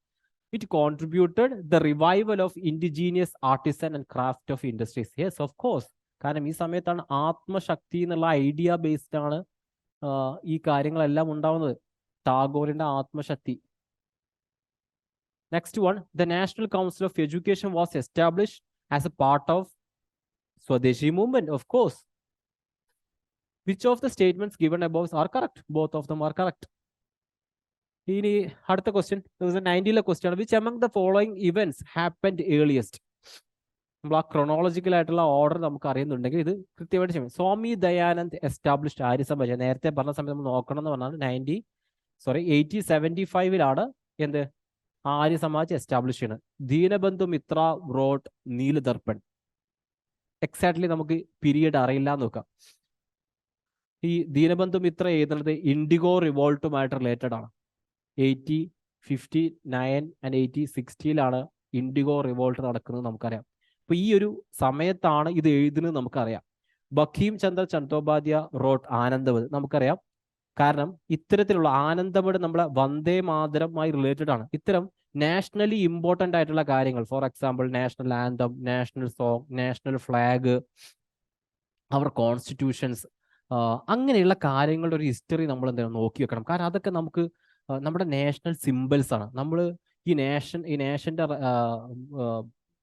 It contributed the revival of indigenous artisan and craft of industries. Yes, of course. കാരണം ഈ സമയത്താണ് ആത്മശക്തി എന്നുള്ള ഐഡിയ ബേസ്ഡ് ആണ് ഈ കാര്യങ്ങളെല്ലാം ഉണ്ടാവുന്നത്, ടാഗോറിന്റെ Atmashakti. Next one, the national council of education was established as a part of swadeshi movement. Of course. Which of the statements given above are correct? Both of them are correct. ഇനി അടുത്ത question 2019 question ആണ്. Which among the following events happened earliest? നമ്മൾ ആ chronological ആയിട്ടുള്ള order നമുക്ക് അറിയുന്നുണ്ടെങ്കിൽ ഇത് കൃത്യമായിട്ട് ചെയ്യണം. സ്വാമി ദയാനന്ദ് എസ്റ്റാബ്ലിഷ്ഡ് ആര്യസമാജ്. നേരത്തെ പറഞ്ഞ സമയത്ത് നമ്മൾ നോക്കണം എന്ന് പറഞ്ഞാൽ 1875 എന്ത് ആര്യസമാജ് എസ്റ്റാബ്ലിഷ് ചെയ്യുന്നത്. ദീനബന്ധു മിത്ര റോട്ട് നീലദർപ്പൺ. എക്സാക്ട്ലി നമുക്ക് പീരീഡ് അറിയില്ല എന്ന് നോക്കാം. ഈ ദീനബന്ധു മിത്ര എഴുതുന്നത് ഇൻഡിഗോ റിവോൾട്ടുമായിട്ട് റിലേറ്റഡ് ആണ്. 1859 and 1860 ഇൻഡിഗോ റിവോൾട്ട് നടക്കുന്നത് നമുക്കറിയാം. അപ്പൊ ഈ ഒരു സമയത്താണ് ഇത് എഴുതുന്നത് നമുക്കറിയാം. ബഖീം ചന്ദ്ര ചട്ടോപാധ്യായ റോട്ട് ആനന്ദവത് നമുക്കറിയാം. കാരണം ഇത്തരത്തിലുള്ള ആനന്ദമഠ് നമ്മളെ വന്ദേ മാതരമായി റിലേറ്റഡ് ആണ്. ഇത്തരം നാഷണലി ഇമ്പോർട്ടൻ്റ് ആയിട്ടുള്ള കാര്യങ്ങൾ, for example national anthem, national song, national flag, അവർ കോൺസ്റ്റിറ്റ്യൂഷൻസ്, അങ്ങനെയുള്ള കാര്യങ്ങളുടെ ഒരു ഹിസ്റ്ററി നമ്മൾ എന്താണ് നോക്കി വെക്കണം. കാരണം അതൊക്കെ നമുക്ക് നമ്മുടെ നാഷണൽ സിംബൽസ് ആണ്. നമ്മൾ ഈ നേഷന്റെ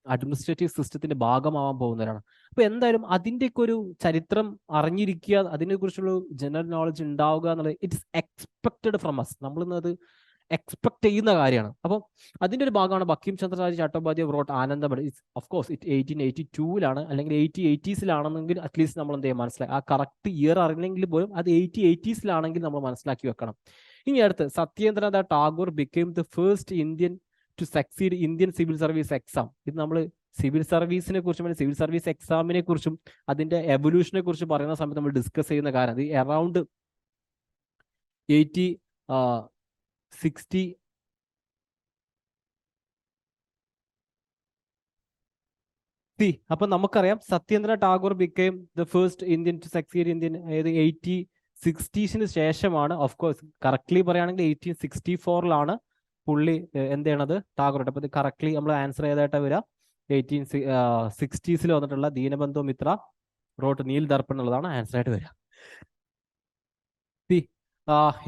അഡ്മിനിസ്ട്രേറ്റീവ് സിസ്റ്റത്തിന്റെ ഭാഗമാവാൻ പോകുന്നവരാണ്. അപ്പൊ എന്തായാലും അതിൻ്റെയൊക്കെ ഒരു ചരിത്രം അറിഞ്ഞിരിക്കുക, അതിനെക്കുറിച്ചുള്ള ജനറൽ നോളജ് ഉണ്ടാവുക എന്നുള്ളത് ഇറ്റ്സ് എക്സ്പെക്റ്റഡ് ഫ്രം അസ്. നമ്മളിന്നത് എക്സ്പെക്ട് ചെയ്യുന്ന കാര്യമാണ്. അപ്പം അതിന്റെ ഒരു ഭാഗമാണ് Bankim Chandra Chattopadhyay wrote Anandamath. Of course it 1882 അല്ലെങ്കിൽ 1880s അറ്റ്ലീസ്റ്റ് നമ്മൾ എന്ത് ചെയ്യാൻ മനസ്സിലാക്കി. ആ കറക്റ്റ് ഇയർ അറിയില്ലെങ്കിൽ പോലും അത് 1880s നമ്മൾ മനസ്സിലാക്കി വെക്കണം. ഇനി അടുത്ത്, Satyendranath Tagore became the first Indian to succeed Indian civil service exam. ഇത് നമ്മൾ സിവിൽ സർവീസിനെ കുറിച്ചും സിവിൽ സർവീസ് എക്സാമിനെ കുറിച്ചും അതിന്റെ എവല്യൂഷനെ കുറിച്ച് പറയുന്ന സമയത്ത് നമ്മൾ ഡിസ്കസ് ചെയ്യുന്ന കാര്യം അത് അറൌണ്ട് 1860 അപ്പൊ നമുക്കറിയാം Satyendra Tagore became the first Indian to succeed Indian 1860s ശേഷമാണ്. ഓഫ് കോഴ്സ് കറക്റ്റ്ലി പറയുകയാണെങ്കിൽ 1864 പുള്ളി എന്ത് ചെയ്യണത്, ടാഗോർ. അപ്പൊ ഇത് കറക്റ്റ്ലി നമ്മൾ ആൻസർ ചെയ്തായിട്ട് വരിക 1860s വന്നിട്ടുള്ള ദീനബന്ധു മിത്ര റോട്ട് നീൽ ദർപ്പൺ എന്നുള്ളതാണ് ആൻസർ ആയിട്ട് വരിക.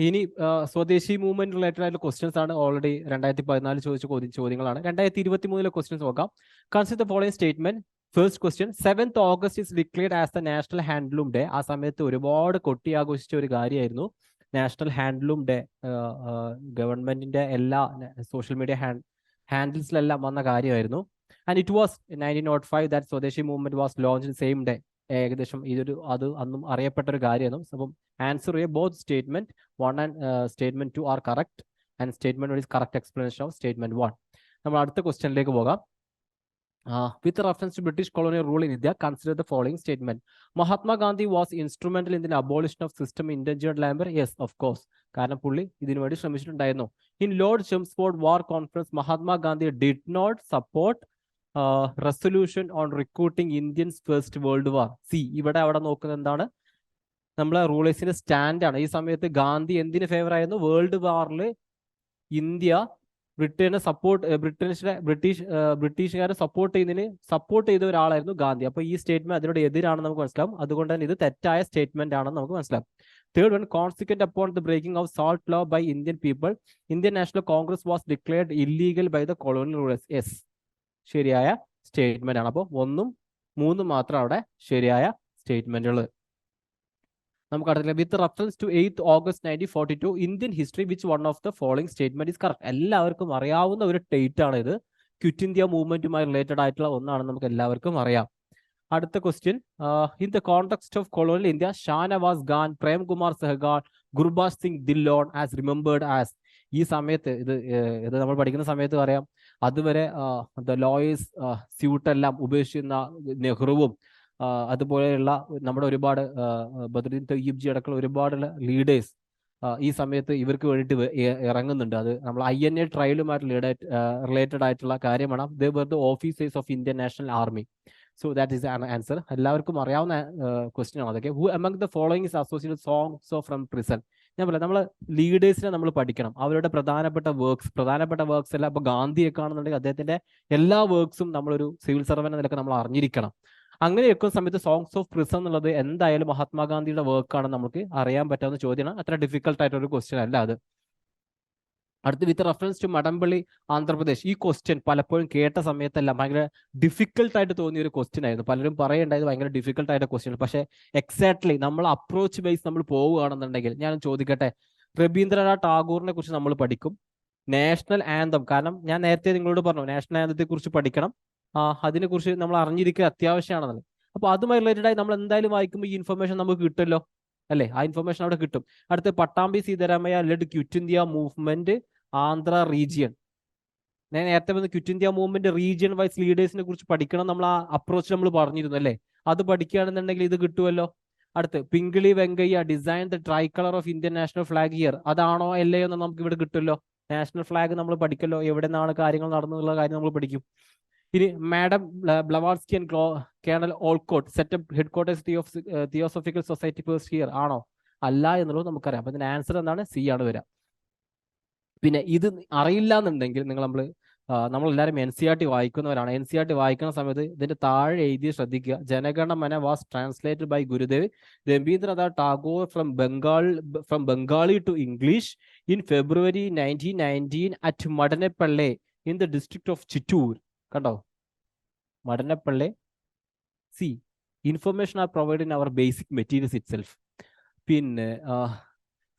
ഇനി സ്വദേശി മൂവ്മെന്റ് റിലേറ്റഡ് ആയിട്ടുള്ള ക്വസ്റ്റ്യൻസ് ആണ്. ഓൾറെഡി 2014 ചോദിച്ച ചോദ്യങ്ങളാണ്. 2023 ക്വസ്റ്റ്യൻസ് നോക്കാം. Consider the following statement. First question, 7th August is declared as the national handloom day. ആ സമയത്ത് ഒരുപാട് കൊട്ടി ആഘോഷിച്ച ഒരു കാര്യമായിരുന്നു നാഷണൽ ഹാൻഡ്ലൂം ഡേ. ഗവൺമെന്റിന്റെ എല്ലാ സോഷ്യൽ മീഡിയ ഹാൻഡിൽസിലെല്ലാം വന്ന കാര്യമായിരുന്നു. ആൻഡ് ഇറ്റ് വാസ് 1905 ദാറ്റ് സ്വദേശി movement was launch same day. ഏകദേശം അത് അന്നും അറിയപ്പെട്ട ഒരു കാര്യമായിരുന്നു. അപ്പം ആൻസർ ചെയ്യുക both statement 1 and statement 2 are correct and statement 1 is correct explanation of statement 1. നമ്മൾ അടുത്ത ക്വസ്റ്റ്യനിലേക്ക് പോകാം. With reference to British colonial rule in India, consider the following statement. Mahatma Gandhi was instrumental in the abolition of system indentured labor. Yes, of course. കാരണം പുള്ളി ഇതിനു വേണ്ടി ശ്രമിച്ചിട്ടുണ്ടായിരുന്നു. In Lord Chelmsford War Conference, Mahatma Gandhi did not support resolution on recruiting Indians First World War. See, ഇവിടെ അവിടെ നോക്കുന്നത് എന്താണ്? നമ്മളെ റൂളേഴ്സിന്റെ സ്റ്റാൻഡാണ്. ഈ സമയത്ത് ഗാന്ധി എന്തിന് ഫേവർ ആയിരുന്നു? വേൾഡ് വാറിൽ ഇന്ത്യ ബ്രിട്ടനെ ബ്രിട്ടീഷുകാരെ സപ്പോർട്ട് ചെയ്ത ഒരാളായിരുന്നു ഗാന്ധി. അപ്പൊ ഈ സ്റ്റേറ്റ്മെന്റ് അതിനോട് എതിരാണെന്ന് നമുക്ക് മനസ്സിലാവും. അതുകൊണ്ട് തന്നെ ഇത് തെറ്റായ സ്റ്റേറ്റ്മെന്റ് ആണെന്ന് നമുക്ക് മനസ്സിലാവും. Third one, consequent upon the breaking of salt law by Indian people, Indian National Congress was declared illegal by the colonial rulers. Yes, ശരിയായ സ്റ്റേറ്റ്മെന്റ് ആണ്. അപ്പോൾ 1ഉം 3ഉം മാത്രം അവിടെ ശരിയായ സ്റ്റേറ്റ്മെന്റുകൾ. നമുക്ക് അടുത്ത with reference to 8th August 1942 Indian history which one of the following statement is correct. എല്ലാവർക്കും അറിയാവുന്ന ഒരു ഡേറ്റ് ആണ് ഇത്. ക്വിറ്റ് ഇന്ത്യ മൂവ്മെന്റുമായി റിലേറ്റഡ് ആയിട്ടുള്ള ഒന്നാണെന്ന് നമുക്ക് എല്ലാവർക്കും അറിയാം. അടുത്ത question, in the context of colonial India, Shahnawaz Khan, Premkumar Sehgal, Gurbaj Singh Dhillon as remembered as. ഈ സമയത്ത് ഇത് നമ്മൾ പഠിക്കുന്ന സമയത്ത് പറയാം, അതുവരെ ദ ലോയേഴ്സ് സ്യൂട്ടെല്ലാം ഉപേക്ഷിക്കുന്ന നെഹ്റുവും അതുപോലെയുള്ള നമ്മുടെ ഒരുപാട് ബദ്രുദ്ദീൻ തയ്യിബ്ജി അടക്കമുള്ള ഒരുപാട് ലീഡേഴ്സ് ഈ സമയത്ത് ഇവർക്ക് വേണ്ടിയിട്ട് ഇറങ്ങുന്നുണ്ട്. അത് നമ്മൾ INA ട്രയലുമായിട്ട് റിലേറ്റഡ് ആയിട്ടുള്ള കാര്യമാണ്. They were the officers of Indian national army. So that is answer. എല്ലാവർക്കും അറിയാവുന്ന ക്വസ്റ്റ്യൻ ആണ് അതൊക്കെ. Who among the following is associated songs of from prison. ഞാൻ പറയാം, നമ്മൾ ലീഡേഴ്സിനെ നമ്മൾ പഠിക്കണം, അവരുടെ പ്രധാനപ്പെട്ട വർക്ക്സ് എല്ലാം. ഇപ്പൊ ഗാന്ധിയെ കാണുന്നുണ്ടെങ്കിൽ അദ്ദേഹത്തിന്റെ എല്ലാ വർക്ക്സും നമ്മളൊരു സിവിൽ സർവന്റ് നിലക്ക് നമ്മൾ അറിഞ്ഞിരിക്കണം. അങ്ങനെ വെക്കുന്ന സമയത്ത് സോങ്സ് ഓഫ് പ്രിസൺ എന്നുള്ളത് എന്തായാലും മഹാത്മാഗാന്ധിയുടെ വർക്കാണ്, നമുക്ക് അറിയാൻ പറ്റാവുന്ന ചോദ്യമാണ്. അത്ര ഡിഫിക്കൽട്ട് ആയിട്ടൊരു ക്വസ്റ്റ്യൻ അല്ല അത്. അടുത്ത് വിത്ത് റെഫറൻസ് ടു മടമ്പള്ളി ആന്ധ്രാപ്രദേശ്. ഈ ക്വസ്റ്റ്യൻ പലപ്പോഴും കേട്ട സമയത്തെല്ലാം ഭയങ്കര ഡിഫിക്കൽട്ടായിട്ട് തോന്നിയ ഒരു ക്വസ്റ്റ്യൻ ആയിരുന്നു. പലരും പറയേണ്ടത് ഭയങ്കര ഡിഫിക്കൽട്ട് ആയിട്ട് ക്വസ്റ്റ്യൻ. പക്ഷേ എക്സാക്ട്ലി നമ്മൾ അപ്രോച്ച് ബേസ് നമ്മൾ പോവുകയാണെന്നുണ്ടെങ്കിൽ, ഞാൻ ചോദിക്കട്ടെ, രവീന്ദ്രനാഥ് ടാഗോറിനെ കുറിച്ച് നമ്മൾ പഠിക്കും. നാഷണൽ ആന്തം, കാരണം ഞാൻ നേരത്തെ നിങ്ങളോട് പറഞ്ഞു നാഷണൽ ആന്തത്തെ കുറിച്ച് പഠിക്കണം, അതിനെക്കുറിച്ച് നമ്മൾ അറിഞ്ഞിരിക്കുക അത്യാവശ്യമാണെന്നത്. അപ്പോൾ അതുമായി റിലേറ്റഡ് ആയി നമ്മൾ എന്തായാലും വായിക്കുമ്പോൾ ഈ ഇൻഫർമേഷൻ നമുക്ക് കിട്ടുമല്ലോ, അല്ലേ? ആ ഇൻഫർമേഷൻ അവിടെ കിട്ടും. അടുത്ത് Pattabhi Sitaramayya led quit India movement Andhra region. ഞാൻ നേരത്തെ വന്ന് quit India movement region wise ലീഡേഴ്സിനെ കുറിച്ച് പഠിക്കണം, നമ്മൾ ആ അപ്രോച്ച് നമ്മൾ പറഞ്ഞിരുന്നു, അല്ലേ? അത് പഠിക്കുകയാണെന്നുണ്ടെങ്കിൽ ഇത് കിട്ടുമല്ലോ. അടുത്ത് Pingali Venkayya design the tricolour of Indian national flag year. അതാണോ അല്ലയോ എന്ന് നമുക്ക് ഇവിടെ കിട്ടുമല്ലോ. നാഷണൽ ഫ്ലാഗ് നമ്മൾ പഠിക്കല്ലോ, എവിടെ നിന്നാണ് കാര്യങ്ങൾ നടന്നുള്ള കാര്യം നമ്മൾ പഠിക്കും. ഇനി madam Blavatsky and colonel Olcott set up headquarters theosophical society first year ആണോ അല്ല എന്നുള്ളത് നമുക്കറിയാം. അപ്പൊ ഇതിന്റെ ആൻസർ എന്താണ്? സി ആണ് വരിക. പിന്നെ ഇത് അറിയില്ല എന്നുണ്ടെങ്കിൽ നമ്മളെല്ലാവരും NCERT വായിക്കുന്നവരാണ്. NCERT വായിക്കുന്ന സമയത്ത് ഇതിന്റെ താഴെ എഴുതി ശ്രദ്ധിക്കുക. Jana Gana Mana was translated by Gurudev Rabindranath Tagore from Bengali to English in February 1919 at Madanapalle in the district of Chittoor. കണ്ടോ, Madanapalle. See information are provide in our basic materials itself. പിന്നെ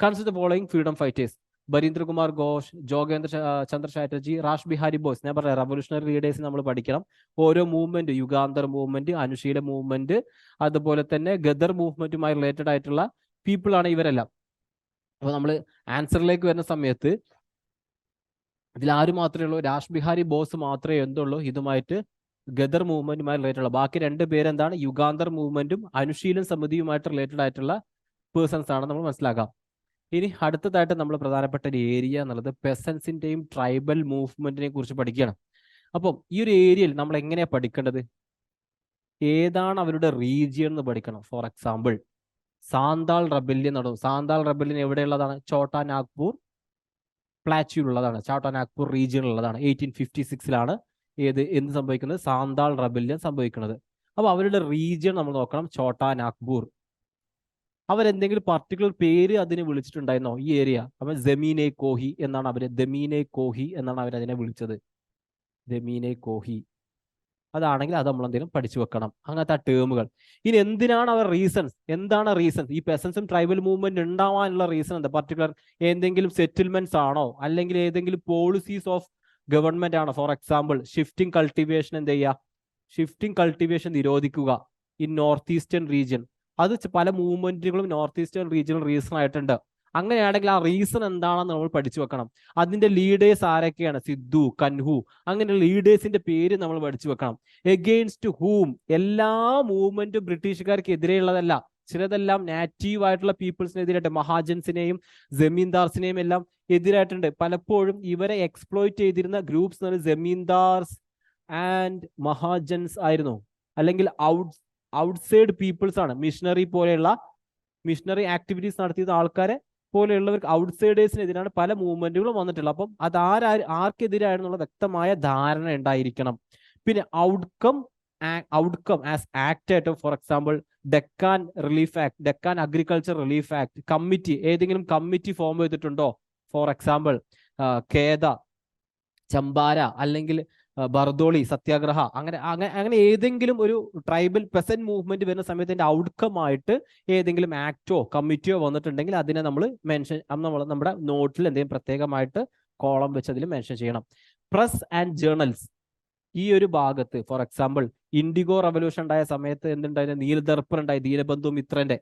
consider the following freedom fighters: Barindra Kumar Ghosh, Jogendra Chandra Chatterjee, Rash Behari Bose. ഞാൻ പറയാം, റവല്യൂഷണറി ലീഡേഴ്സ് നമ്മൾ പഠിക്കണം. ഓരോ movement, Yugantar movement, Anushilan movement, അതുപോലെ തന്നെ ഗദർ മൂവ്മെന്റുമായി റിലേറ്റഡ് ആയിട്ടുള്ള പീപ്പിൾ ആണ് ഇവരെല്ലാം. അപ്പോൾ നമ്മൾ ആൻസറിലേക്ക് വരുന്ന സമയത്ത് ഇതിൽ ആര് മാത്രമേ ഉള്ളൂ? രാഷ് ബിഹാരി ബോസ് മാത്രമേ എന്തുള്ളൂ ഇതുമായിട്ട് ഗദർ മൂവ്മെന്റുമായി റിലേറ്റഡ് ഉള്ള. ബാക്കി 2 പേരെന്താണ്? യുഗാന്തർ മൂവ്മെന്റും അനുശീലൻ സമിതിയുമായിട്ട് റിലേറ്റഡ് ആയിട്ടുള്ള പേഴ്സൺസ് ആണ് നമ്മൾ മനസ്സിലാക്കാം. ഇനി അടുത്തതായിട്ട് നമ്മൾ പ്രധാനപ്പെട്ട ഒരു ഏരിയ എന്നുള്ളത് പെസൻസിന്റെയും ട്രൈബൽ മൂവ്മെന്റിനെ കുറിച്ച് പഠിക്കുകയാണ്. അപ്പം ഈ ഒരു ഏരിയയിൽ നമ്മൾ എങ്ങനെയാ പഠിക്കേണ്ടത്? ഏതാണ് അവരുടെ റീജിയൻ എന്ന് പഠിക്കണം. ഫോർ എക്സാമ്പിൾ, സാന്താൾ റെബല്യൻ നടന്നു. സാന്താൾ റെബല്യൻ എവിടെയുള്ളതാണ്? ചോട്ടാ നാഗ്പൂർ പ്ലാറ്റ്യൂലുള്ളതാണ്. ചോട്ടാ നാഗ്പൂർ റീജിയനിലുള്ളതാണ്. 1856 എന്ത് സംഭവിക്കുന്നത്? സാന്താൾ റെബല്യൻ സംഭവിക്കുന്നത്. അപ്പൊ അവരുടെ റീജിയൻ നമ്മൾ നോക്കണം. ചോട്ടാ നാഗ്പൂർ. അവരെന്തെങ്കിലും പർട്ടിക്കുലർ പേര് അതിനെ വിളിച്ചിട്ടുണ്ടായിരുന്നോ ഈ ഏരിയ? അപ്പൊ ജമീനെ കോഹി എന്നാണ് അവരതിനെ വിളിച്ചത്. ജമീനെ കോഹി. അതാണെങ്കിൽ അത് നമ്മൾ എന്തെങ്കിലും പഠിച്ചു വെക്കണം, അങ്ങനത്തെ ആ ടേമുകൾ. ഇനി എന്തിനാണ് അവർ റീസൺസ്? എന്താണ് റീസൺസ്? ഈ പെസൻസും ട്രൈബൽ മൂവ്മെന്റ് ഉണ്ടാവാനുള്ള റീസൺ എന്താ? പർട്ടിക്കുലർ എന്തെങ്കിലും സെറ്റിൽമെന്റ്സ് ആണോ, അല്ലെങ്കിൽ ഏതെങ്കിലും പോളിസീസ് ഓഫ് ഗവൺമെന്റ് ആണോ? ഫോർ എക്സാമ്പിൾ, ഷിഫ്റ്റിംഗ് കൾട്ടിവേഷൻ എന്ത് ചെയ്യുക? ഷിഫ്റ്റിംഗ് കൾട്ടിവേഷൻ നിരോധിക്കുക ഇൻ നോർത്ത് ഈസ്റ്റേൺ റീജിയൻ. അത് പല മൂവ്മെന്റുകളും നോർത്ത് ഈസ്റ്റേൺ റീജിയണൽ റീസൺ ആയിട്ടുണ്ട്. അങ്ങനെയാണെങ്കിൽ ആ റീസൺ എന്താണെന്ന് നമ്മൾ പഠിച്ചു വെക്കണം. അതിന്റെ ലീഡേഴ്സ് ആരൊക്കെയാണ്? സിദ്ധു, കൻഹു, അങ്ങനെ ലീഡേഴ്സിന്റെ പേര് നമ്മൾ പഠിച്ചു വെക്കണം. എഗെയിൻസ്റ്റ് ഹൂം? എല്ലാ മൂവ്മെന്റും ബ്രിട്ടീഷുകാർക്ക് എതിരെയുള്ളതല്ല, ചിലതെല്ലാം നാറ്റീവ് ആയിട്ടുള്ള പീപ്പിൾസിനെതിരായിട്ട്, മഹാജൻസിനെയും ജമീന്ദാർസിനെയും എല്ലാം എതിരായിട്ടുണ്ട്. പലപ്പോഴും ഇവരെ എക്സ്പ്ലോയിറ്റ് ചെയ്തിരുന്ന ഗ്രൂപ്പ്സ് ജമീന്ദാർസ് ആൻഡ് മഹാജൻസ് ആയിരുന്നു, അല്ലെങ്കിൽ ഔട്ട്സൈഡ് പീപ്പിൾസ് ആണ്. മിഷണറി പോലെയുള്ള മിഷണറി ആക്ടിവിറ്റീസ് നടത്തിയ ആൾക്കാരെ പോലെയുള്ളവർക്ക് ഔട്ട്സൈഡേഴ്സിനെതിരാണ് പല മൂവ്മെന്റുകളും വന്നിട്ടുള്ളത്. അപ്പം അത് ആർക്കെതിരായിരുന്നുള്ള വ്യക്തമായ ധാരണ ഉണ്ടായിരിക്കണം. പിന്നെ ഔട്ട്കം ആസ് ആക്ട് ആയിട്ട്, for example Deccan relief act, Deccan agriculture relief act, committee, ഏതെങ്കിലും കമ്മിറ്റി ഫോം ചെയ്തിട്ടുണ്ടോ? ഫോർ എക്സാമ്പിൾ കേദ, ചമ്പാര, അല്ലെങ്കിൽ ബർദോളി സത്യാഗ്രഹ, അങ്ങനെ ഏതെങ്കിലും ഒരു ട്രൈബൽ പെസന്റ് മൂവ്മെന്റ് വരുന്ന സമയത്ത് അതിന്റെ ഔട്ട്കം ആയിട്ട് ഏതെങ്കിലും ആക്ടോ കമ്മിറ്റിയോ വന്നിട്ടുണ്ടെങ്കിൽ അതിനെ നമ്മൾ നമ്മുടെ നോട്ടിൽ എന്തെങ്കിലും പ്രത്യേകമായിട്ട് കോളം വെച്ച് അതിൽ മെൻഷൻ ചെയ്യണം. പ്രസ് ആൻഡ് ജേർണൽസ്, ഈ ഒരു ഭാഗത്ത് ഫോർ എക്സാമ്പിൾ ഇൻഡിഗോ റവല്യൂഷൻ ഉണ്ടായ സമയത്ത് എന്തുണ്ടായിരുന്നു? നീലദർപ്പൺ ഉണ്ടായി, ദീനബന്ധു മിത്രന്റെ.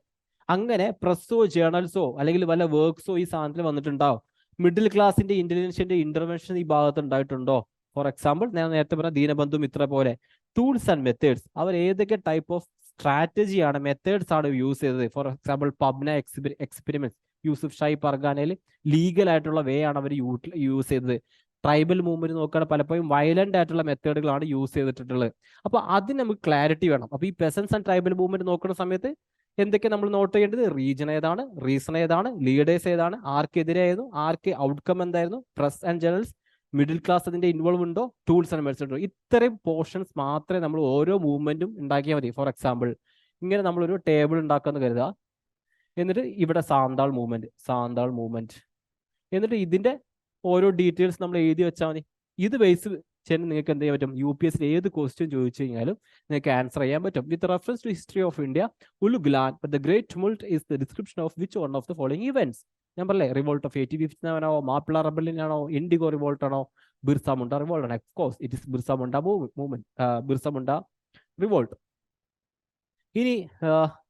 അങ്ങനെ പ്രസ്സോ ജേർണൽസോ അല്ലെങ്കിൽ വല്ല വർക്ക്സോ ഈ സാധനത്തിൽ വന്നിട്ടുണ്ടാവും. മിഡിൽ ക്ലാസിന്റെ ഇന്റലിജൻസിന്റെ ഇന്റർവെൻഷൻ ഈ ഭാഗത്ത് ഉണ്ടായിട്ടുണ്ടോ? ഫോർ എക്സാമ്പിൾ ഞാൻ നേരത്തെ പറഞ്ഞ ദീനബന്ധു മിത്ര പോലെ. ടൂൾസ് ആൻഡ് മെത്തേഡ്സ്, അവർ ഏതൊക്കെ ടൈപ്പ് ഓഫ് സ്ട്രാറ്റജിയാണ്, മെത്തേഡ്സ് ആണ് യൂസ് ചെയ്തത്? For example Pabna experiments, Yusuf Shahi പർഗാനയിൽ ലീഗൽ ആയിട്ടുള്ള വേ ആണ് അവർ യൂസ് ചെയ്തത്. ട്രൈബൽ മൂവ്മെന്റ് നോക്കുകയാണെങ്കിൽ പലപ്പോഴും വയലന്റ് ആയിട്ടുള്ള മെത്തേഡുകളാണ് യൂസ് ചെയ്തിട്ടുള്ളത്. അപ്പൊ അതിന് നമുക്ക് ക്ലാരിറ്റി വേണം. അപ്പൊ ഈ പെസൻസ് ആൻഡ് ട്രൈബൽ മൂവ്മെന്റ് നോക്കുന്ന സമയത്ത് എന്തൊക്കെ നമ്മൾ നോട്ട് ചെയ്യേണ്ടത്? റീജൺ ഏതാണ്, റീസൺ ഏതാണ്, ലീഡേഴ്സ് ഏതാണ്, ആർക്കെതിരായിരുന്നു, ആർക്ക് ഔട്ട്കം എന്തായിരുന്നു, press and journals, middle class അതിന്റെ ഇൻവോൾവ് ഉണ്ടോ, ടൂൾസ് ആൻഡ് മെത്തേഡ്സ് ഉണ്ടോ. ഇത്രയും പോർഷൻസ് മാത്രമേ നമ്മൾ ഓരോ മൂവ്മെന്റും ഉണ്ടാക്കിയാൽ മതി. ഫോർ എക്സാമ്പിൾ ഇങ്ങനെ നമ്മളൊരു ടേബിൾ ഉണ്ടാക്കാന്ന് കരുതുക. എന്നിട്ട് ഇവിടെ സാന്താൾ മൂവ്മെന്റ്, എന്നിട്ട് ഇതിന്റെ ഓരോ ഡീറ്റെയിൽസ് നമ്മൾ എഴുതി വെച്ചാൽ മതി. ഇത് ബേസ് ചെയ്ത് നിങ്ങൾക്ക് എന്ത് ചെയ്യാൻ പറ്റും? UPSC ഏത് ക്വസ്റ്റ്യൻ ചോദിച്ചു കഴിഞ്ഞാലും നിങ്ങൾക്ക് ആൻസർ ചെയ്യാൻ പറ്റും. With reference to history of India, Ulgulan the great tumult is the description of which one of the following events? ഞാൻ പറഞ്ഞേ, റിവോൾട്ട് ഓഫ് 1857 ആണോ, മാപ്പിള റെബല്യൻ ആണോ, ഇൻഡിഗോ റിവോൾട്ട് ആണോ, ബിർസ മുണ്ട റിവോൾട്ട് ആണോ? Of course it is Birsa Munda movement, Birsa Munda revolt. ഇനി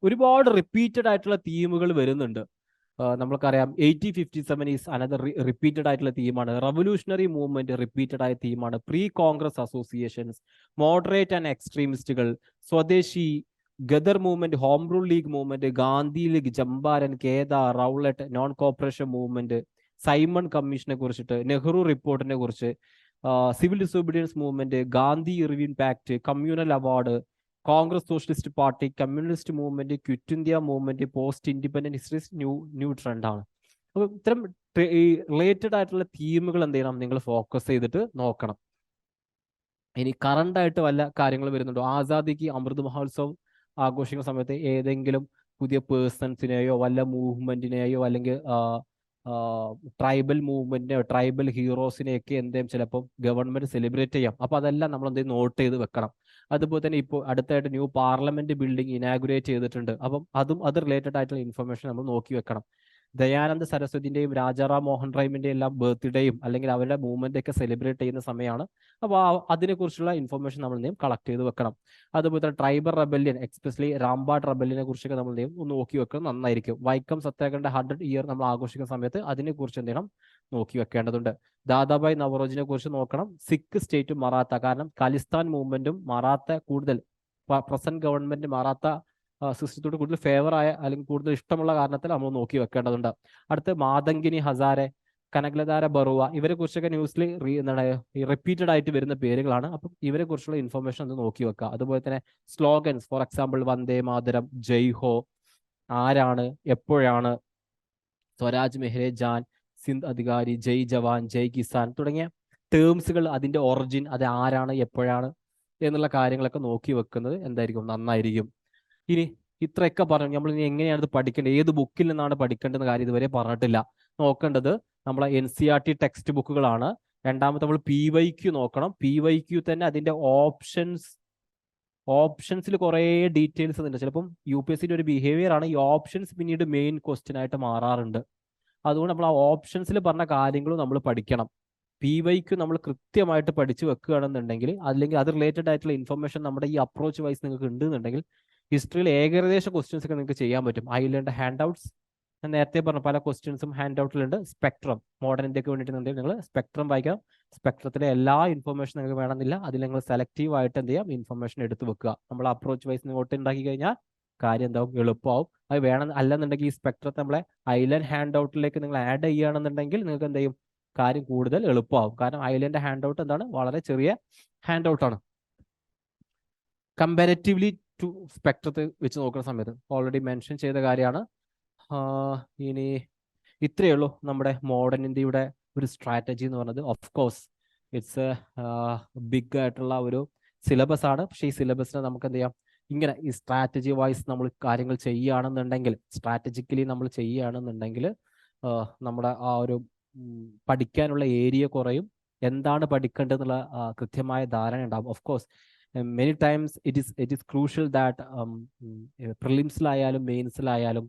ഒരുപാട് repeated ആയിട്ടുള്ള തീമുകൾ വരുന്നുണ്ട്. നമ്മൾക്കറിയാം 1857 ഈസ് അനദർ റിപ്പീറ്റഡ് ആയിട്ടുള്ള തീമാണ്. റവല്യൂഷണറി മൂവ്മെന്റ് റിപ്പീറ്റഡ് ആയ തീമാണ്. Pre Congress associations, moderate and എക്സ്ട്രീമിസ്റ്റുകൾ, Swadeshi, Ghadar movement, home rule league movement, Gandhi league, Champaran, Kheda, Rowlatt, non cooperation movement, Simon കമ്മീഷനെ കുറിച്ചിട്ട്, നെഹ്റു റിപ്പോർട്ടിനെ കുറിച്ച്, civil disobedience movement, Gandhi Irwin pact, communal award, Congress socialist party, communist movement, quit India movement, post independent histories new trend ആണ്. അപ്പൊ ഇത്തരം ഈ related ആയിട്ടുള്ള തീമുകൾ എന്ത് ചെയ്യണം? നിങ്ങൾ ഫോക്കസ് ചെയ്തിട്ട് നോക്കണം. ഇനി കറണ്ട് ആയിട്ട് വല്ല കാര്യങ്ങൾ വരുന്നുണ്ടോ? ആസാദിക്ക് അമൃത് മഹോത്സവ് ആഘോഷിക്കുന്ന സമയത്ത് ഏതെങ്കിലും പുതിയ പേഴ്സൺസിനെയോ വല്ല മൂവ്മെന്റിനെയോ അല്ലെങ്കിൽ ട്രൈബൽ മൂവ്മെന്റിനെയോ ട്രൈബൽ ഹീറോസിനെയൊക്കെ എന്തെങ്കിലും ചിലപ്പോൾ ഗവൺമെന്റ് സെലിബ്രേറ്റ് ചെയ്യാം. അപ്പൊ അതെല്ലാം നമ്മൾ എന്തെങ്കിലും നോട്ട് ചെയ്ത് വെക്കണം. അതുപോലെ തന്നെ ഇപ്പോൾ അടുത്തായിട്ട് ന്യൂ പാർലമെന്റ് ബിൽഡിംഗ് ഇനാഗുറേറ്റ് ചെയ്തിട്ടുണ്ട്. അപ്പം അത് റിലേറ്റഡ് ആയിട്ടുള്ള ഇൻഫർമേഷൻ നമ്മൾ നോക്കി വെക്കണം. ദയാനന്ദ സരസ്വതിന്റെയും രാജാറാം മോഹൻ റോയിന്റെയും എല്ലാം ബർത്ത്ഡേയും അല്ലെങ്കിൽ അവരുടെ മൂവ്മെന്റ് ഒക്കെ സെലിബ്രേറ്റ് ചെയ്യുന്ന സമയമാണ്. അപ്പോൾ അതിനെക്കുറിച്ചുള്ള ഇൻഫർമേഷൻ നമ്മൾ എന്തെയും കളക്ട് ചെയ്ത് വെക്കണം. അതുപോലെ തന്നെ ട്രൈബൽ റെബല്യൻ, എക്സ്പെഷ്യലി രാംബാഡ് റെബല്യനെ കുറിച്ചൊക്കെ നമ്മൾ എന്തെയും ഒന്ന് നോക്കി വെക്കുന്നത് നന്നായിരിക്കും. വൈക്കം സത്യാഗ്രഹന്റെ 100 ഇയർ നമ്മൾ ആഘോഷിക്കുന്ന സമയത്ത് അതിനെക്കുറിച്ച് എന്ത് ചെയ്യണം? നോക്കി വെക്കേണ്ടതുണ്ട്. ദാദാഭായ് നവറോജിനെ കുറിച്ച് നോക്കണം. സിഖ് സ്റ്റേറ്റും മറാത്ത, കാരണം ഖാലിസ്ഥാൻ മൂവ്മെന്റും മറാത്ത കൂടുതൽ പ്രസന്റ് ഗവൺമെന്റ് മറാത്ത സിസ്റ്റത്തോട് കൂടുതൽ ഫേവർ ആയ അല്ലെങ്കിൽ കൂടുതൽ ഇഷ്ടമുള്ള കാരണത്തിൽ നമ്മൾ നോക്കി വെക്കേണ്ടതുണ്ട്. അടുത്ത് മാതങ്കിനി ഹസാരെ, കനകലതാര ബറുവ, ഇവരെ കുറിച്ചൊക്കെ ന്യൂസിൽ എന്താണ് റിപ്പീറ്റഡ് ആയിട്ട് വരുന്ന പേരുകളാണ്. അപ്പം ഇവരെ കുറിച്ചുള്ള ഇൻഫർമേഷൻ ഒന്ന് നോക്കി വെക്കുക. അതുപോലെ തന്നെ slogans, for example Vande Mataram, ജയ് ഹോ, ആരാണ്, എപ്പോഴാണ്, സ്വരാജ് മെഹ്രെ ജാൻ, സിന്ധ് അധികാരി, ജയ് ജവാൻ, ജയ് കിസാൻ തുടങ്ങിയ ടേംസുകൾ, അതിന്റെ ഒറിജിൻ, അത് ആരാണ്, എപ്പോഴാണ് എന്നുള്ള കാര്യങ്ങളൊക്കെ നോക്കി വെക്കുന്നത് എന്തായിരിക്കും? നന്നായിരിക്കും. ഇനി ഇത്രയൊക്കെ പറഞ്ഞു. നമ്മൾ ഇനി എങ്ങനെയാണ് ഇത് പഠിക്കേണ്ടത്, ഏത് ബുക്കിൽ നിന്നാണ് പഠിക്കേണ്ടെന്ന കാര്യം ഇതുവരെ പറഞ്ഞിട്ടില്ല. നോക്കേണ്ടത് നമ്മളെ NCERT ടെക്സ്റ്റ് ബുക്കുകളാണ്. രണ്ടാമത്തെ നമ്മൾ PYQ നോക്കണം. PYQ തന്നെ അതിന്റെ ഓപ്ഷൻസിൽ കുറേ ഡീറ്റെയിൽസ് ഉണ്ട്. ചിലപ്പം UPSCയുടെ ഒരു ബിഹേവിയർ ആണ് ഈ ഓപ്ഷൻസ് പിന്നീട് മെയിൻ ക്വസ്റ്റ്യൻ ആയിട്ട് മാറാറുണ്ട്. അതുകൊണ്ട് നമ്മൾ ആ ഓപ്ഷൻസിൽ പറഞ്ഞ കാര്യങ്ങളും നമ്മൾ പഠിക്കണം. PYQ നമ്മൾ കൃത്യമായിട്ട് പഠിച്ചു വെക്കുകയാണെന്നുണ്ടെങ്കിൽ, അല്ലെങ്കിൽ അത് റിലേറ്റഡ് ആയിട്ടുള്ള ഇൻഫർമേഷൻ നമ്മുടെ ഈ അപ്രോച്ച് വൈസ് നിങ്ങൾക്ക് ഉണ്ടെന്നുണ്ടെങ്കിൽ ഹിസ്റ്ററിയിൽ ഏകദേശ ക്വസ്റ്റ്യൻസ് ഒക്കെ നിങ്ങൾക്ക് ചെയ്യാൻ പറ്റും. iLearn ഹാൻഡ് ഔട്ട്സ് ഞാൻ നേരത്തെ പറഞ്ഞു, പല ക്വസ്റ്റ്യൻസും ഹാൻഡ് ഔട്ടിലുണ്ട്. സ്പെക്ട്രം, മോഡേൺ ഇന്ത്യക്ക് വേണ്ടിയിട്ടുണ്ടെങ്കിൽ നിങ്ങൾ സ്പെക്ട്രം വായിക്കണം. സ്പെക്ട്രത്തിലെ എല്ലാ ഇൻഫർമേഷൻ നിങ്ങൾക്ക് വേണമെന്നില്ല. അതിൽ നിങ്ങൾ സെലക്റ്റീവ് ആയിട്ട് എന്ത് ചെയ്യാം? ഇൻഫർമേഷൻ എടുത്ത് വെക്കുക. നമ്മൾ അപ്രോച്ച് വൈസ് നോട്ട് ഉണ്ടാക്കി കഴിഞ്ഞാൽ കാര്യം എന്താവും? എളുപ്പമാവും. അത് വേണം. അല്ലെന്നുണ്ടെങ്കിൽ ഈ സ്പെക്ട്രത്തെ നമ്മളെ iLearn ഹാൻഡ് ഔട്ടിലേക്ക് നിങ്ങൾ ആഡ് ചെയ്യുകയാണെന്നുണ്ടെങ്കിൽ നിങ്ങൾക്ക് എന്ത് ചെയ്യും? കാര്യം കൂടുതൽ എളുപ്പമാവും. കാരണം iLearn ഹാൻഡ് ഔട്ട് എന്താണ്? വളരെ ചെറിയ ഹാൻഡ് ഔട്ടാണ്. കമ്പാരിറ്റീവ്ലി ടു സ്പെക്ട്രത്തെ വെച്ച് നോക്കുന്ന സമയത്ത് ഓൾറെഡി മെൻഷൻ ചെയ്ത കാര്യമാണ്. ഇനി ഇത്രയേ ഉള്ളൂ നമ്മുടെ മോഡേൺ ഇന്ത്യയുടെ ഒരു സ്ട്രാറ്റജി എന്ന് പറയുന്നത്. ഓഫ് കോഴ്സ് ഇറ്റ്സ് ബിഗ് ആയിട്ടുള്ള ഒരു സിലബസ് ആണ്. പക്ഷേ ഈ സിലബസിനെ നമുക്ക് എന്ത് ചെയ്യാം, ഇങ്ങനെ ഈ സ്ട്രാറ്റജി വൈസ് നമ്മൾ കാര്യങ്ങൾ ചെയ്യുകയാണെന്നുണ്ടെങ്കിൽ, സ്ട്രാറ്റജിക്കലി നമ്മൾ ചെയ്യുകയാണെന്നുണ്ടെങ്കിൽ നമ്മുടെ ആ ഒരു പഠിക്കാനുള്ള ഏരിയ കുറയും, എന്താണ് പഠിക്കേണ്ടതെന്നുള്ള കൃത്യമായ ധാരണ ഉണ്ടാകും. Of course many times it is crucial that പ്രിലിംസിലായാലും മെയിൻസിലായാലും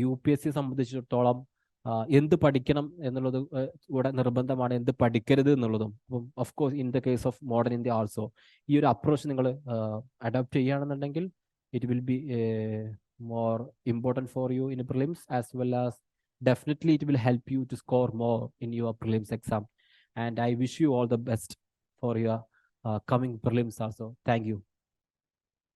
UPSC സംബന്ധിച്ചിടത്തോളം എന്ത് പഠിക്കണം എന്നുള്ളത് കൂടെ നിർബന്ധമാണ്, എന്ത് പഠിക്കരുത് എന്നുള്ളതും. അപ്പം of course in the case of modern India also ഈ ഒരു അപ്രോച്ച് നിങ്ങൾ അഡോപ്റ്റ് ചെയ്യുകയാണെന്നുണ്ടെങ്കിൽ it will be more important for you in prelims as well as definitely it will help you to score more in your prelims exam, and I wish you all the best for your coming prelims also. Thank you.